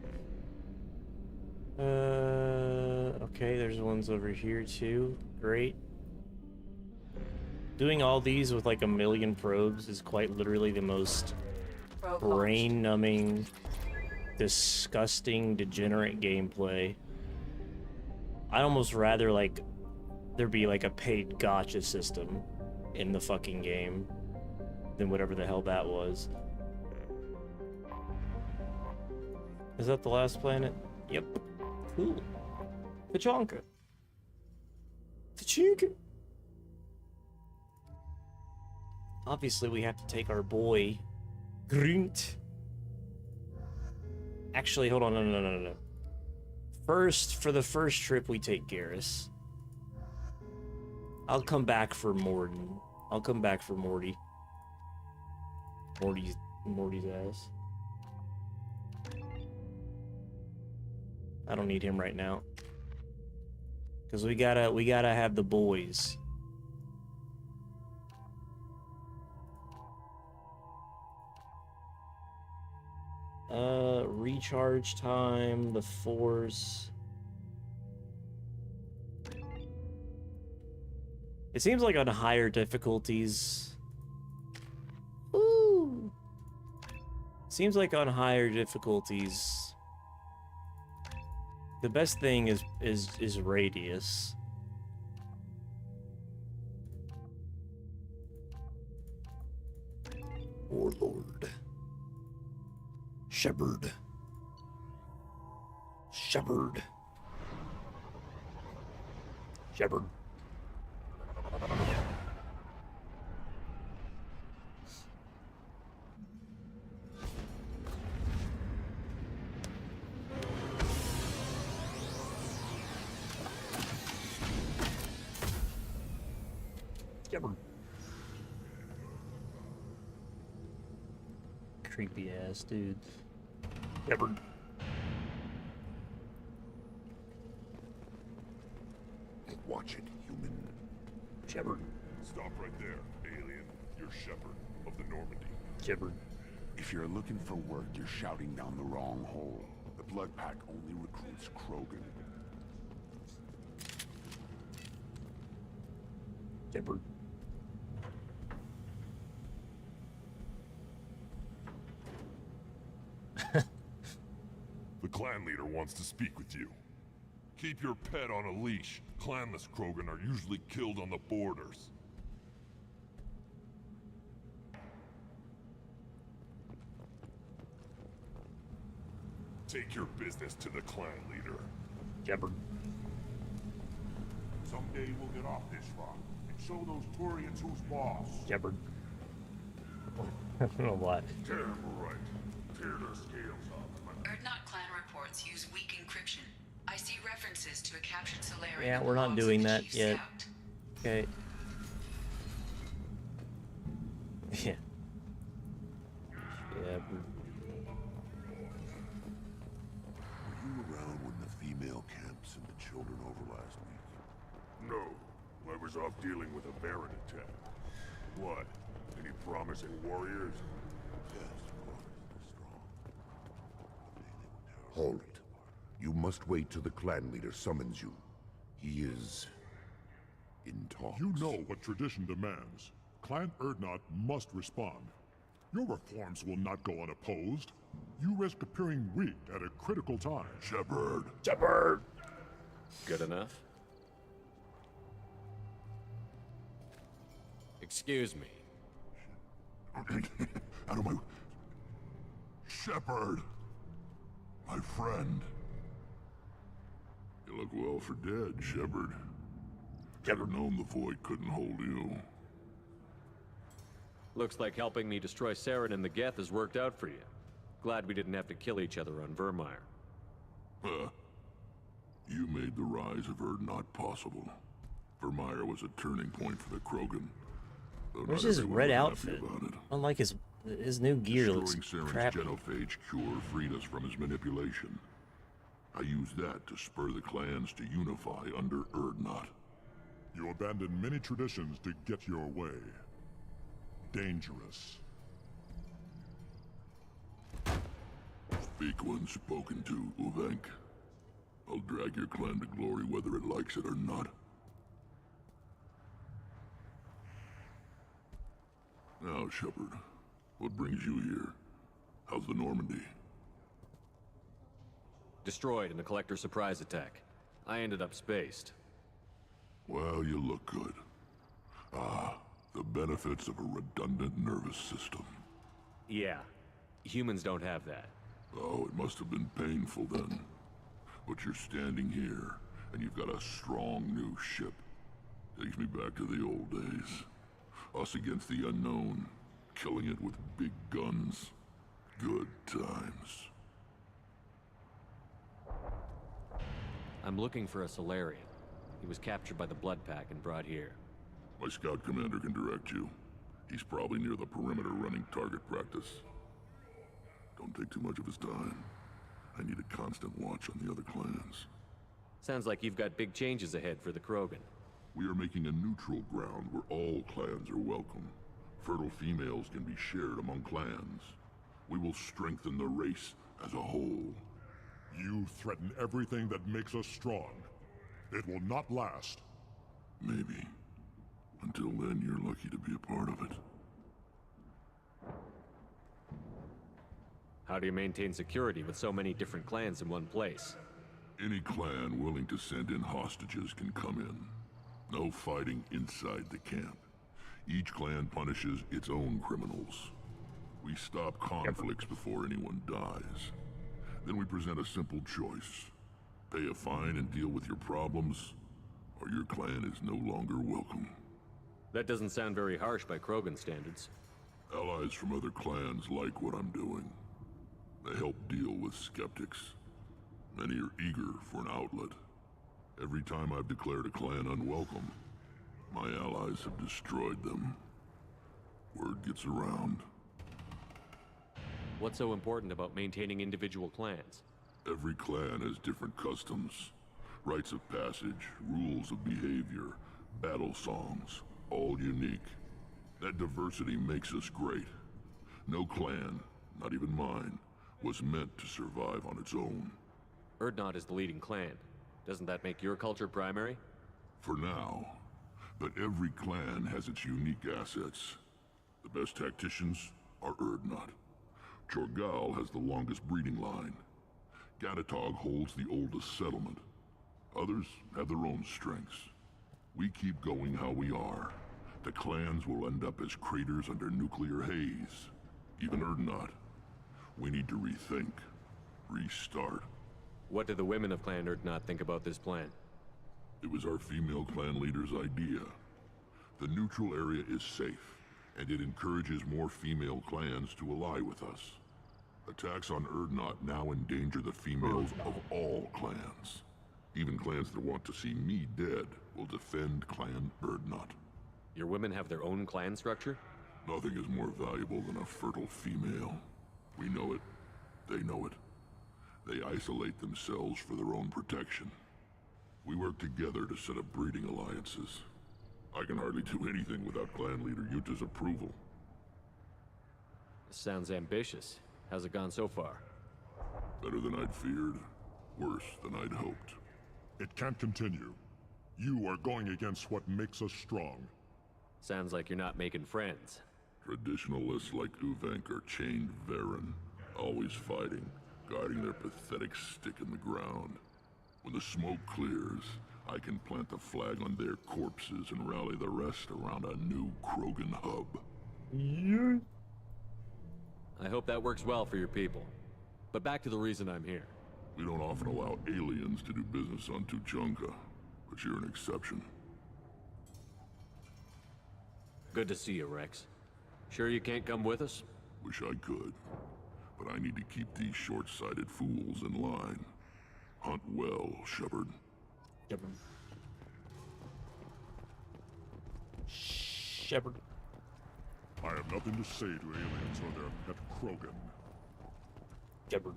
Okay, there's ones over here too. Great. Doing all these with like 1,000,000 probes is quite literally the most brain-numbing, disgusting, degenerate gameplay. I'd almost rather like there be like a paid gotcha system in the fucking game than whatever the hell that was. Is that the last planet? Yep. Cool. Tachanka. Tachanka. Obviously, we have to take our boy, Grint. Actually, hold on. No. First, for the first trip, we take Garrus. I'll come back for Morden. I'll come back for Morty. Morty's ass. I don't need him right now. Cause we gotta have the boys. Recharge time, the Force. It seems like on higher difficulties. Ooh. Seems like on higher difficulties, the best thing is radius. Warlord. Shepherd. Shepherd. Shepherd. Shepherd. Creepy ass dude. Shepherd. Watch it, human. Shepherd. Stop right there, alien. You're Shepherd of the Normandy. Shepherd. If you're looking for work, you're shouting down the wrong hole. The Blood Pack only recruits Krogan. Shepherd. clan leader wants to speak with you. Keep your pet on a leash. Clanless Krogan are usually killed on the borders. Take your business to the clan leader. Shepard. Someday we'll get off this rock and show those Turians who's boss. Shepard. I don't know what. Terrible right. Tear their scales off. Erdnot clan reports use weak encryption. I see references to a captured Solarian. Yeah, we're not doing that yet. Okay. Yeah. Shepard. Were you around when the female camps and the children over last week? No. I was off dealing with a Baron attack. What? Any promising warriors? Yes, of course. They're strong. Hold it. You must wait till the clan leader summons you. He is in talks. You know what tradition demands. Clan Erdnot must respond. Your reforms will not go unopposed. You risk appearing weak at a critical time. Shepard. Shepard! Good enough? Excuse me. Out of my... Shepard! My friend. You look well for dead, Shepard. Should've known the Void couldn't hold you. Looks like helping me destroy Saren and the Geth has worked out for you. Glad we didn't have to kill each other on Vermeer. You made the rise of Erdnot possible. Vermeer was a turning point for the Krogan. Where's his red outfit? Unlike his new gear looks Destroying Saren's crappy. genophage cure freed us from his manipulation. I used that to spur the clans to unify under Erdnot. You abandoned many traditions to get your way. Dangerous. Speak when spoken to, Uvenk. I'll drag your clan to glory whether it likes it or not. Now, Shepard, what brings you here? How's the Normandy? Destroyed in a collector surprise attack. I ended up spaced. Well, you look good. Ah, the benefits of a redundant nervous system. Yeah, humans don't have that. Oh, it must have been painful then. But you're standing here, and you've got a strong new ship. Takes me back to the old days. Us against the unknown, killing it with big guns. Good times. I'm looking for a Solarian. He was captured by the Blood Pack and brought here. My scout commander can direct you. He's probably near the perimeter running target practice. Don't take too much of his time. I need a constant watch on the other clans. Sounds like you've got big changes ahead for the Krogan. We are making a neutral ground where all clans are welcome. Fertile females can be shared among clans. We will strengthen the race as a whole. You threaten everything that makes us strong. It will not last. Maybe. Until then, you're lucky to be a part of it. How do you maintain security with so many different clans in one place? Any clan willing to send in hostages can come in. No fighting inside the camp. Each clan punishes its own criminals. We stop conflicts before anyone dies. Then we present a simple choice. Pay a fine and deal with your problems, or your clan is no longer welcome. That doesn't sound very harsh by Krogan standards. Allies from other clans like what I'm doing. They help deal with skeptics. Many are eager for an outlet. Every time I've declared a clan unwelcome, my allies have destroyed them. Word gets around. What's so important about maintaining individual clans? Every clan has different customs, rites of passage, rules of behavior, battle songs, all unique. That diversity makes us great. No clan, not even mine, was meant to survive on its own. Erdnot is the leading clan. Doesn't that make your culture primary? For now. But every clan has its unique assets. The best tacticians are Erdnot. Chorgal has the longest breeding line. Gatatog holds the oldest settlement. Others have their own strengths. We keep going how we are. The clans will end up as craters under nuclear haze. Even Erdnot. We need to rethink. Restart. What do the women of Clan Erdnot think about this plan? It was our female clan leader's idea. The neutral area is safe, and it encourages more female clans to ally with us. Attacks on Erdnot now endanger the females of all clans. Even clans that want to see me dead will defend Clan Erdnot. Your women have their own clan structure? Nothing is more valuable than a fertile female. We know it. They know it. They isolate themselves for their own protection. We work together to set up breeding alliances. I can hardly do anything without clan leader Yuta's approval. This sounds ambitious. How's it gone so far? Better than I'd feared. Worse than I'd hoped. It can't continue. You are going against what makes us strong. Sounds like you're not making friends. Traditionalists like Uvenk are chained Varen, always fighting, guarding their pathetic stick in the ground. When the smoke clears, I can plant the flag on their corpses and rally the rest around a new Krogan hub. Yeah. I hope that works well for your people. But back to the reason I'm here. We don't often allow aliens to do business on Tuchanka, but you're an exception. Good to see you, Rex. Sure you can't come with us? Wish I could, but I need to keep these short-sighted fools in line. Hunt well, Shepard. Shepard. I have nothing to say to aliens or their pet Krogan. Shepard.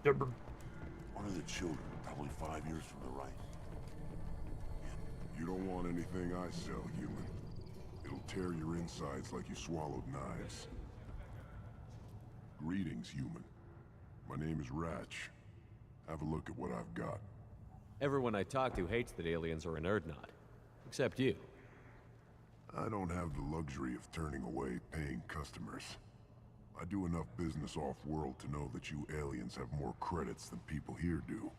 Shepard. One of the children, probably 5 years from the right. You don't want anything I sell, human. It'll tear your insides like you swallowed knives. Greetings, human. My name is Ratch. Have a look at what I've got. Everyone I talk to hates that aliens are in Erdnot. Except you. I don't have the luxury of turning away paying customers. I do enough business off-world to know that you aliens have more credits than people here do.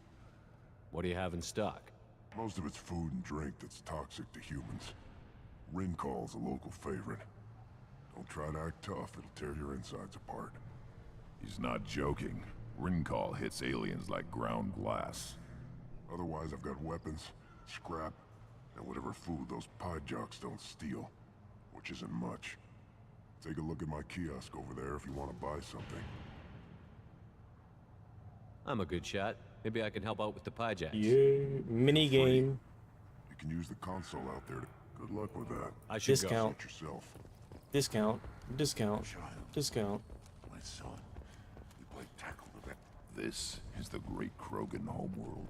What do you have in stock? Most of it's food and drink that's toxic to humans. Rincall's a local favorite. Don't try to act tough, it'll tear your insides apart. He's not joking. Rincall hits aliens like ground glass. Otherwise, I've got weapons, scrap, and whatever food those pie jocks don't steal. Which isn't much. Take a look at my kiosk over there if you want to buy something. I'm a good shot. Maybe I can help out with the pie jacks. Yeah, mini game. You can use the console out there. Good luck with that. I should Discount. Go. Yourself. Discount. Discount. Discount. My son, we played tackle with that. This is the great Krogan homeworld.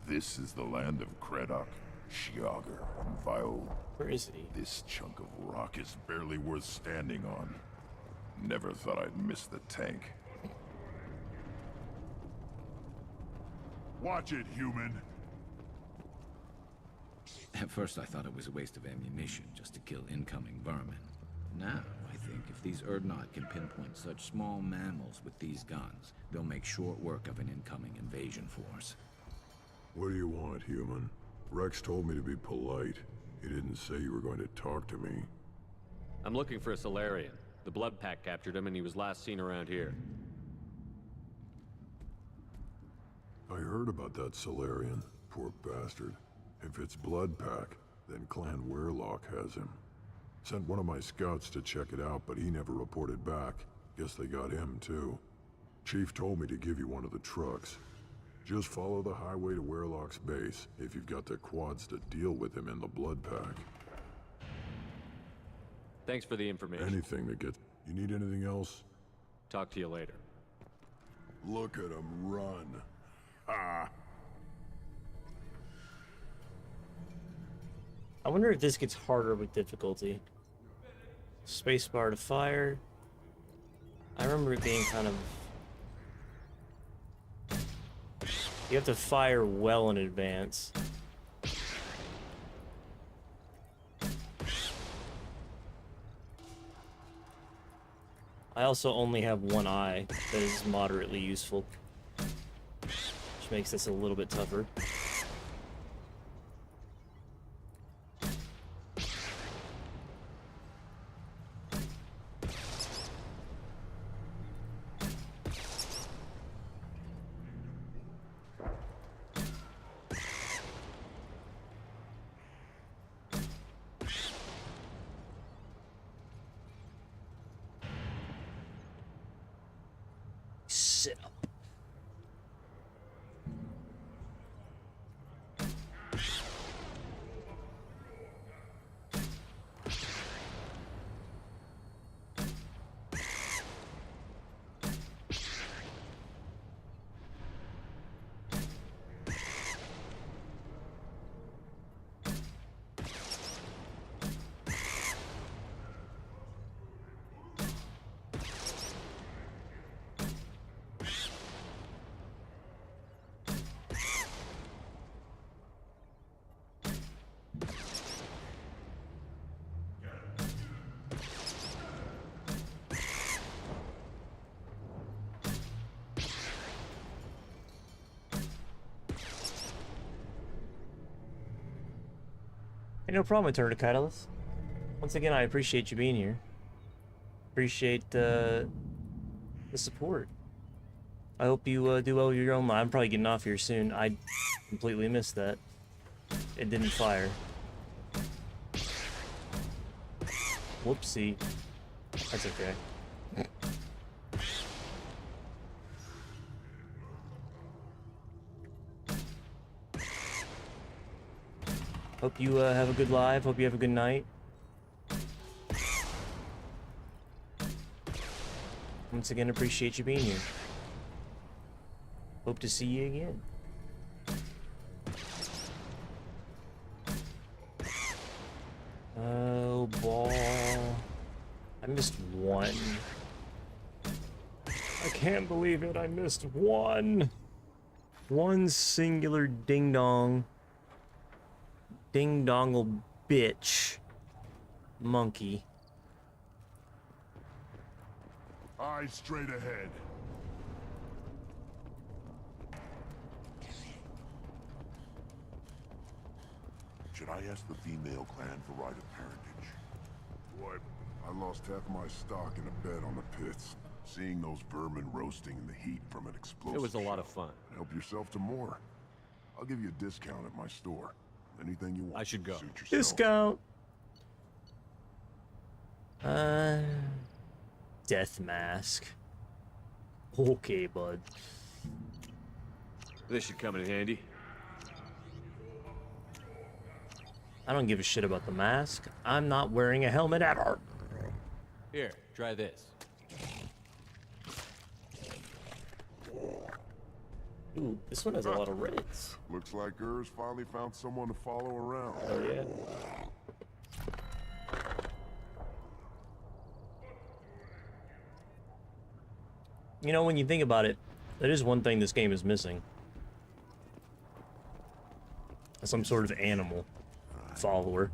This is the land of Kredok, Shiagar, and Viol. Where is he? This chunk of rock is barely worth standing on. Never thought I'd miss the tank. Watch it, human! At first I thought it was a waste of ammunition just to kill incoming vermin. Now, I think if these Erdnot can pinpoint such small mammals with these guns, they'll make short work of an incoming invasion force. What do you want, human? Rex told me to be polite. He didn't say you were going to talk to me. I'm looking for a Solarian. The Blood Pack captured him and he was last seen around here. I heard about that Solarian. Poor bastard. If it's Blood Pack, then Clan Werelock has him. Sent one of my scouts to check it out, but he never reported back. Guess they got him, too. Chief told me to give you one of the trucks. Just follow the highway to Werelock's base, if you've got the quads to deal with him in the Blood Pack. Thanks for the information. Anything that gets... You need anything else? Talk to you later. Look at him run. Ah. I wonder if this gets harder with difficulty. Spacebar to fire. I remember it being kind of... You have to fire well in advance. I also only have one eye that is moderately useful, which makes this a little bit tougher. Sit up. Hey, no problem, Eternal Catalyst. Once again, I appreciate you being here. Appreciate the support. I hope you do well with your own life. I'm probably getting off here soon. I completely missed that. It didn't fire. Whoopsie. That's okay. Hope you have a good live. Hope you have a good night. Once again, appreciate you being here. Hope to see you again. Oh, ball. I missed one. I can't believe it. I missed one. One singular ding-dong. Ding-dongle bitch. Monkey. Eyes straight ahead. Should I ask the female clan for rite of parentage? Boy, I lost half my stock in a bet on the pits. Seeing those vermin roasting in the heat from an explosive. It was a lot of fun. Help yourself to more. I'll give you a discount at my store. Anything you want. I should go. Discount. Death mask. Okay, bud. This should come in handy. I don't give a shit about the mask. I'm not wearing a helmet ever. Here, try this. Ooh, this one has a lot of reds. Looks like Gur's finally found someone to follow around. Oh yeah. You know, when you think about it, there is one thing this game is missing. Some sort of animal follower.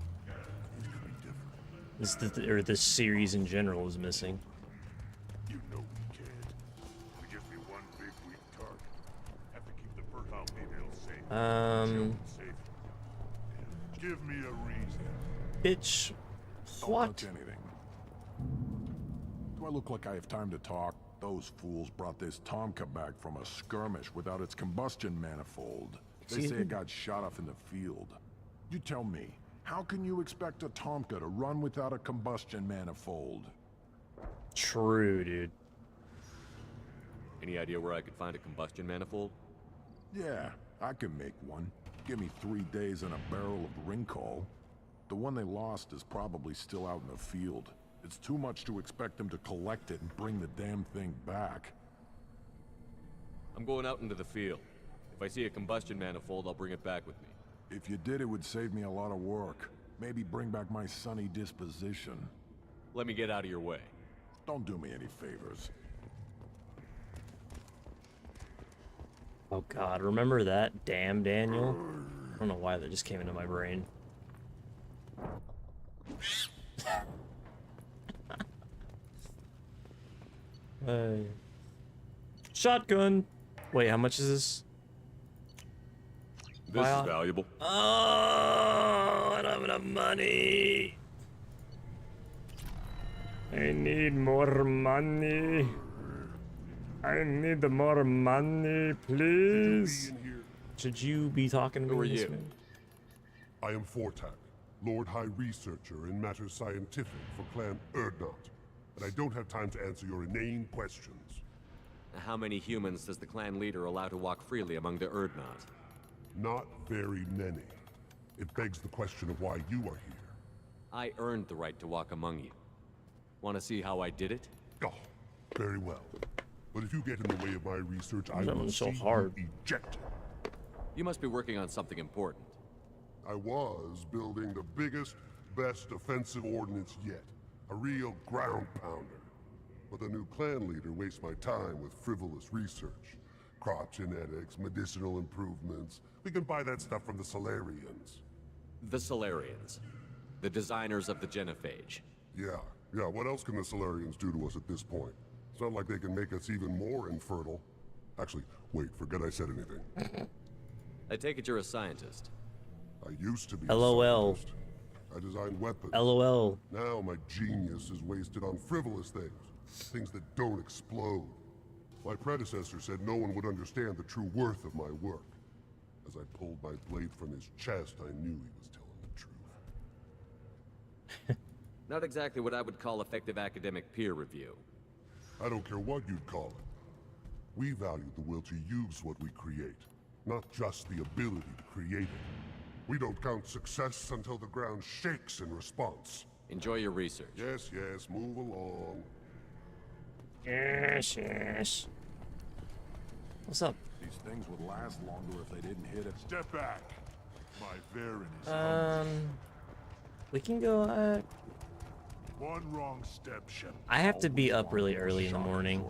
This series in general is missing. You know we can. We just be one big weak target. Have to keep the fertile females safe. Give me a reason. Bitch. Don't What? touch anything. Do I look like I have time to talk? Those fools brought this Tomka back from a skirmish without its combustion manifold. They say it got shot off in the field. You tell me, how can you expect a Tomka to run without a combustion manifold? True, dude. Any idea where I could find a combustion manifold? Yeah, I can make one. Give me 3 days and a barrel of Ringcall. The one they lost is probably still out in the field. It's too much to expect them to collect it and bring the damn thing back. I'm going out into the field. If I see a combustion manifold, I'll bring it back with me. If you did, it would save me a lot of work. Maybe bring back my sunny disposition. Let me get out of your way. Don't do me any favors. Oh god, remember that? Damn, Daniel. I don't know why that just came into my brain. Shotgun. Wait, how much is this? This is valuable. Oh, I don't have enough money. I need more money. I need more money, please. Should you be talking to me? Who are you? I am Fortak, Lord High Researcher in matters scientific for Clan Erdnot, and I don't have time to answer your inane questions. How many humans does the clan leader allow to walk freely among the Erdnot? Not very many. It begs the question of why you are here. I earned the right to walk among you. Want to see how I did it? Oh, very well. But if you get in the way of my research, I That will one's see so hard. you ejected. You must be working on something important. I was building the biggest, best offensive ordnance yet. A real ground pounder. But the new clan leader wastes my time with frivolous research. Crop genetics, medicinal improvements. We can buy that stuff from the Solarians. The Solarians. The designers of the genophage. Yeah. What else can the Solarians do to us at this point? It's not like they can make us even more infertile. Actually, wait, forget I said anything. I take it you're a scientist. I used to be LOL. a scientist. I designed weapons. LOL. Now my genius is wasted on frivolous things. Things that don't explode. My predecessor said no one would understand the true worth of my work. As I pulled my blade from his chest, I knew he was telling the truth. Not exactly what I would call effective academic peer review. I don't care what you'd call it. We value the will to use what we create, not just the ability to create it. We don't count success until the ground shakes in response. Enjoy your research. Yes, move along. Yes. What's up? These things would last longer if they didn't hit it. Step back. My Varen is We can go. One wrong step, Shep. I have to be up really early in the morning.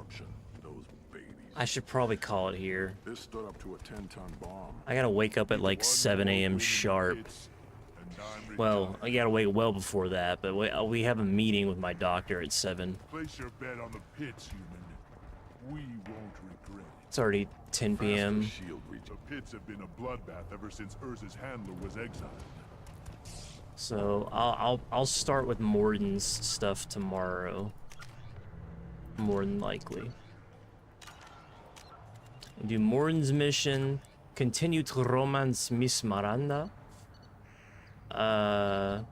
I should probably call it here. This stood up to a 10-ton bomb. I gotta wake up at like 7 a.m. sharp. Well, I gotta wake well before that, but we have a meeting with my doctor at 7. Place your bet on the pits, human. We won't regret it. It's already 10 p.m. The pits have been a bloodbath ever since Urza's handler was exiled. So I'll start with Morden's stuff tomorrow. More than likely. Do Morden's mission. Continue to romance Miss Miranda. And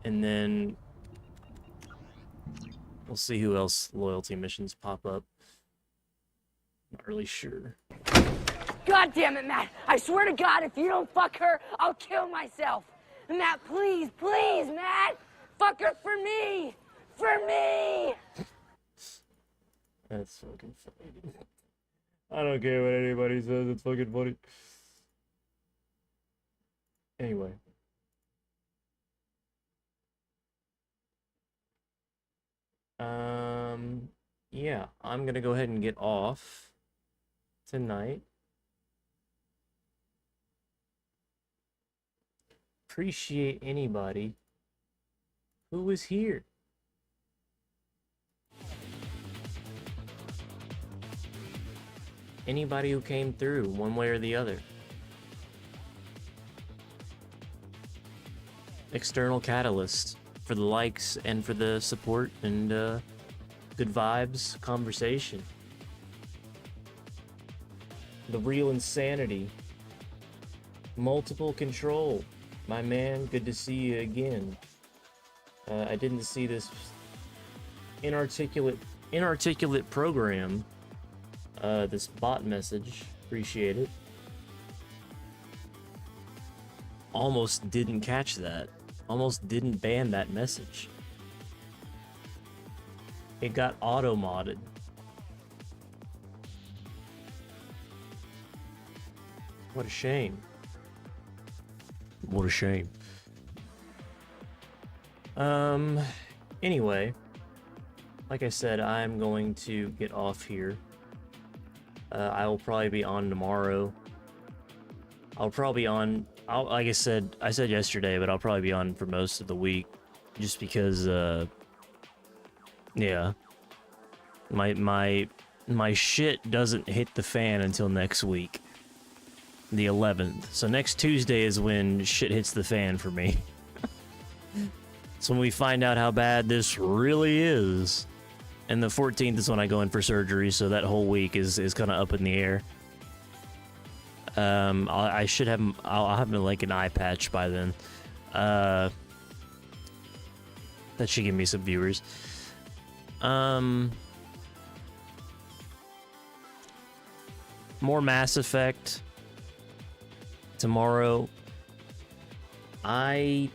then we'll see who else loyalty missions pop up. Not really sure. God damn it, Matt! I swear to God, if you don't fuck her, I'll kill myself! Matt, please, please, Matt! Fuck her for me! For me! That's fucking funny. I don't care what anybody says, it's fucking funny. Anyway. Yeah, I'm gonna go ahead and get off tonight. Appreciate anybody who was here. Anybody who came through one way or the other. External catalyst for the likes and for the support and good vibes conversation. The real insanity. Multiple control. My man, good to see you again. I didn't see this inarticulate program. This bot message. Appreciate it. Almost didn't catch that. Almost didn't ban that message. It got auto-modded. What a shame. What a shame. Anyway, like I said, I'm going to get off here. I will probably be on tomorrow. I'll probably be on, like I said yesterday, but I'll probably be on for most of the week, just because Yeah. My shit doesn't hit the fan until next week. The 11th. So next Tuesday is when shit hits the fan for me. So when we find out how bad this really is. And the 14th is when I go in for surgery, so that whole week is kind of up in the air. I'll have like an eye patch by then. That should give me some viewers. More Mass Effect tomorrow. I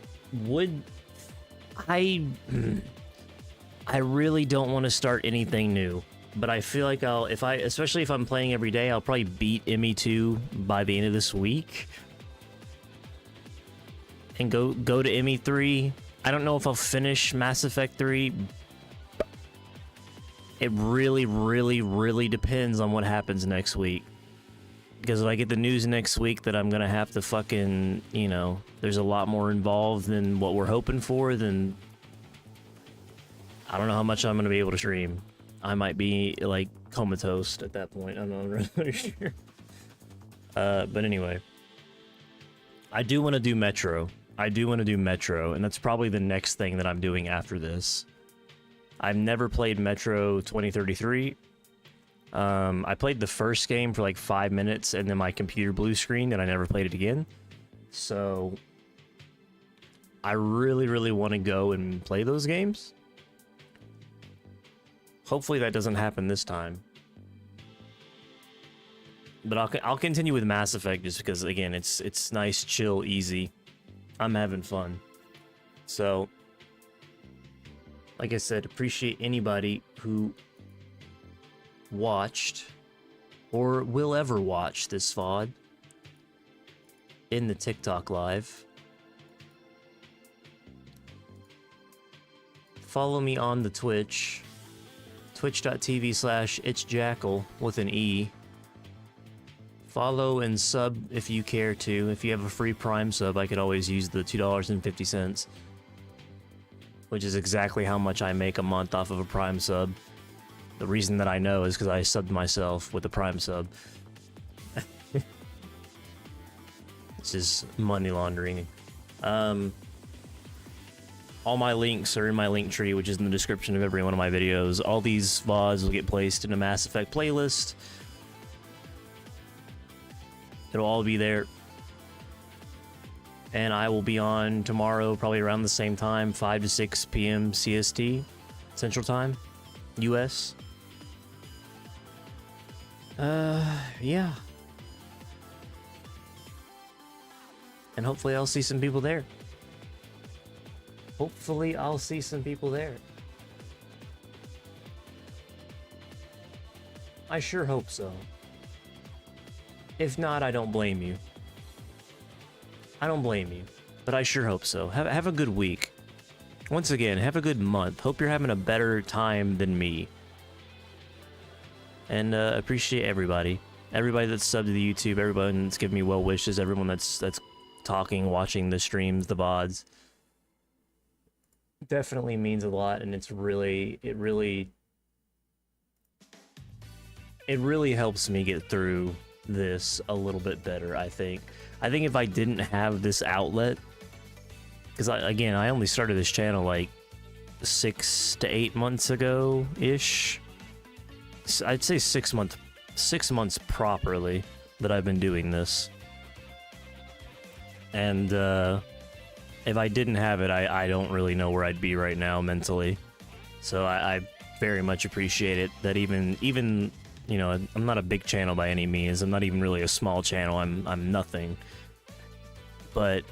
really don't want to start anything new, but I feel like especially if I'm playing every day, I'll probably beat ME2 by the end of this week. And go to ME3. I don't know if I'll finish Mass Effect 3. It really, really, really depends on what happens next week. Because if I get the news next week that I'm gonna have to fucking, there's a lot more involved than what we're hoping for, then I don't know how much I'm gonna be able to stream. I might be, like, comatose at that point. I'm not really sure. But anyway. I do want to do Metro. And that's probably the next thing that I'm doing after this. I've never played Metro 2033. I played the first game for like 5 minutes and then my computer blue screened and I never played it again. So I really, really want to go and play those games. Hopefully that doesn't happen this time. But I'll continue with Mass Effect just because, again, it's nice, chill, easy. I'm having fun. So, like I said, appreciate anybody who watched or will ever watch this VOD in the TikTok live. Follow me on the Twitch, twitch.tv/itsjackel with an E. Follow and sub if you care to. If you have a free Prime sub, I could always use the $2.50, which is exactly how much I make a month off of a Prime sub. The reason that I know is because I subbed myself with a Prime sub. It's just money laundering. All my links are in my link tree, which is in the description of every one of my videos. All these VODs will get placed in a Mass Effect playlist. It'll all be there. And I will be on tomorrow, probably around the same time, 5 to 6 p.m. CST, Central Time, US. Yeah. And hopefully I'll see some people there. I sure hope so. If not, I don't blame you. But I sure hope so. Have a good week. Once again, have a good month. Hope you're having a better time than me. And appreciate everybody. Everybody that's subbed to the YouTube, everybody that's giving me well wishes, everyone that's talking, watching the streams, the VODs. Definitely means a lot, and it really helps me get through this a little bit better. I think if I didn't have this outlet, because I only started this channel like 6 to 8 months ago ish. I'd say 6 months properly that I've been doing this. And if I didn't have it, I don't really know where I'd be right now mentally. So I very much appreciate it that even I'm not a big channel by any means. I'm not even really a small channel. I'm nothing. But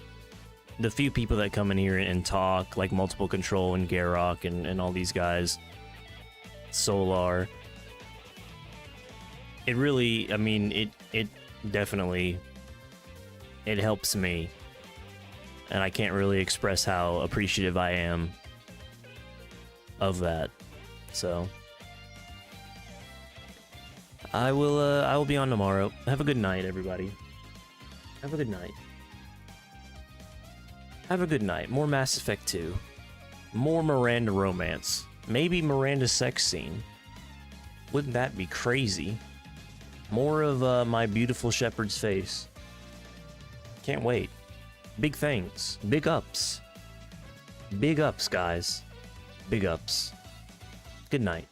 the few people that come in here and talk, like Multiple Control and Garrock and all these guys, Solar, it really, it definitely, it helps me. And I can't really express how appreciative I am of that. So I will be on tomorrow. Have a good night, everybody. Have a good night. More Mass Effect 2. More Miranda romance. Maybe Miranda's sex scene. Wouldn't that be crazy? More of my beautiful shepherd's face. Can't wait. Big things. Big ups. Big ups, guys. Big ups. Good night.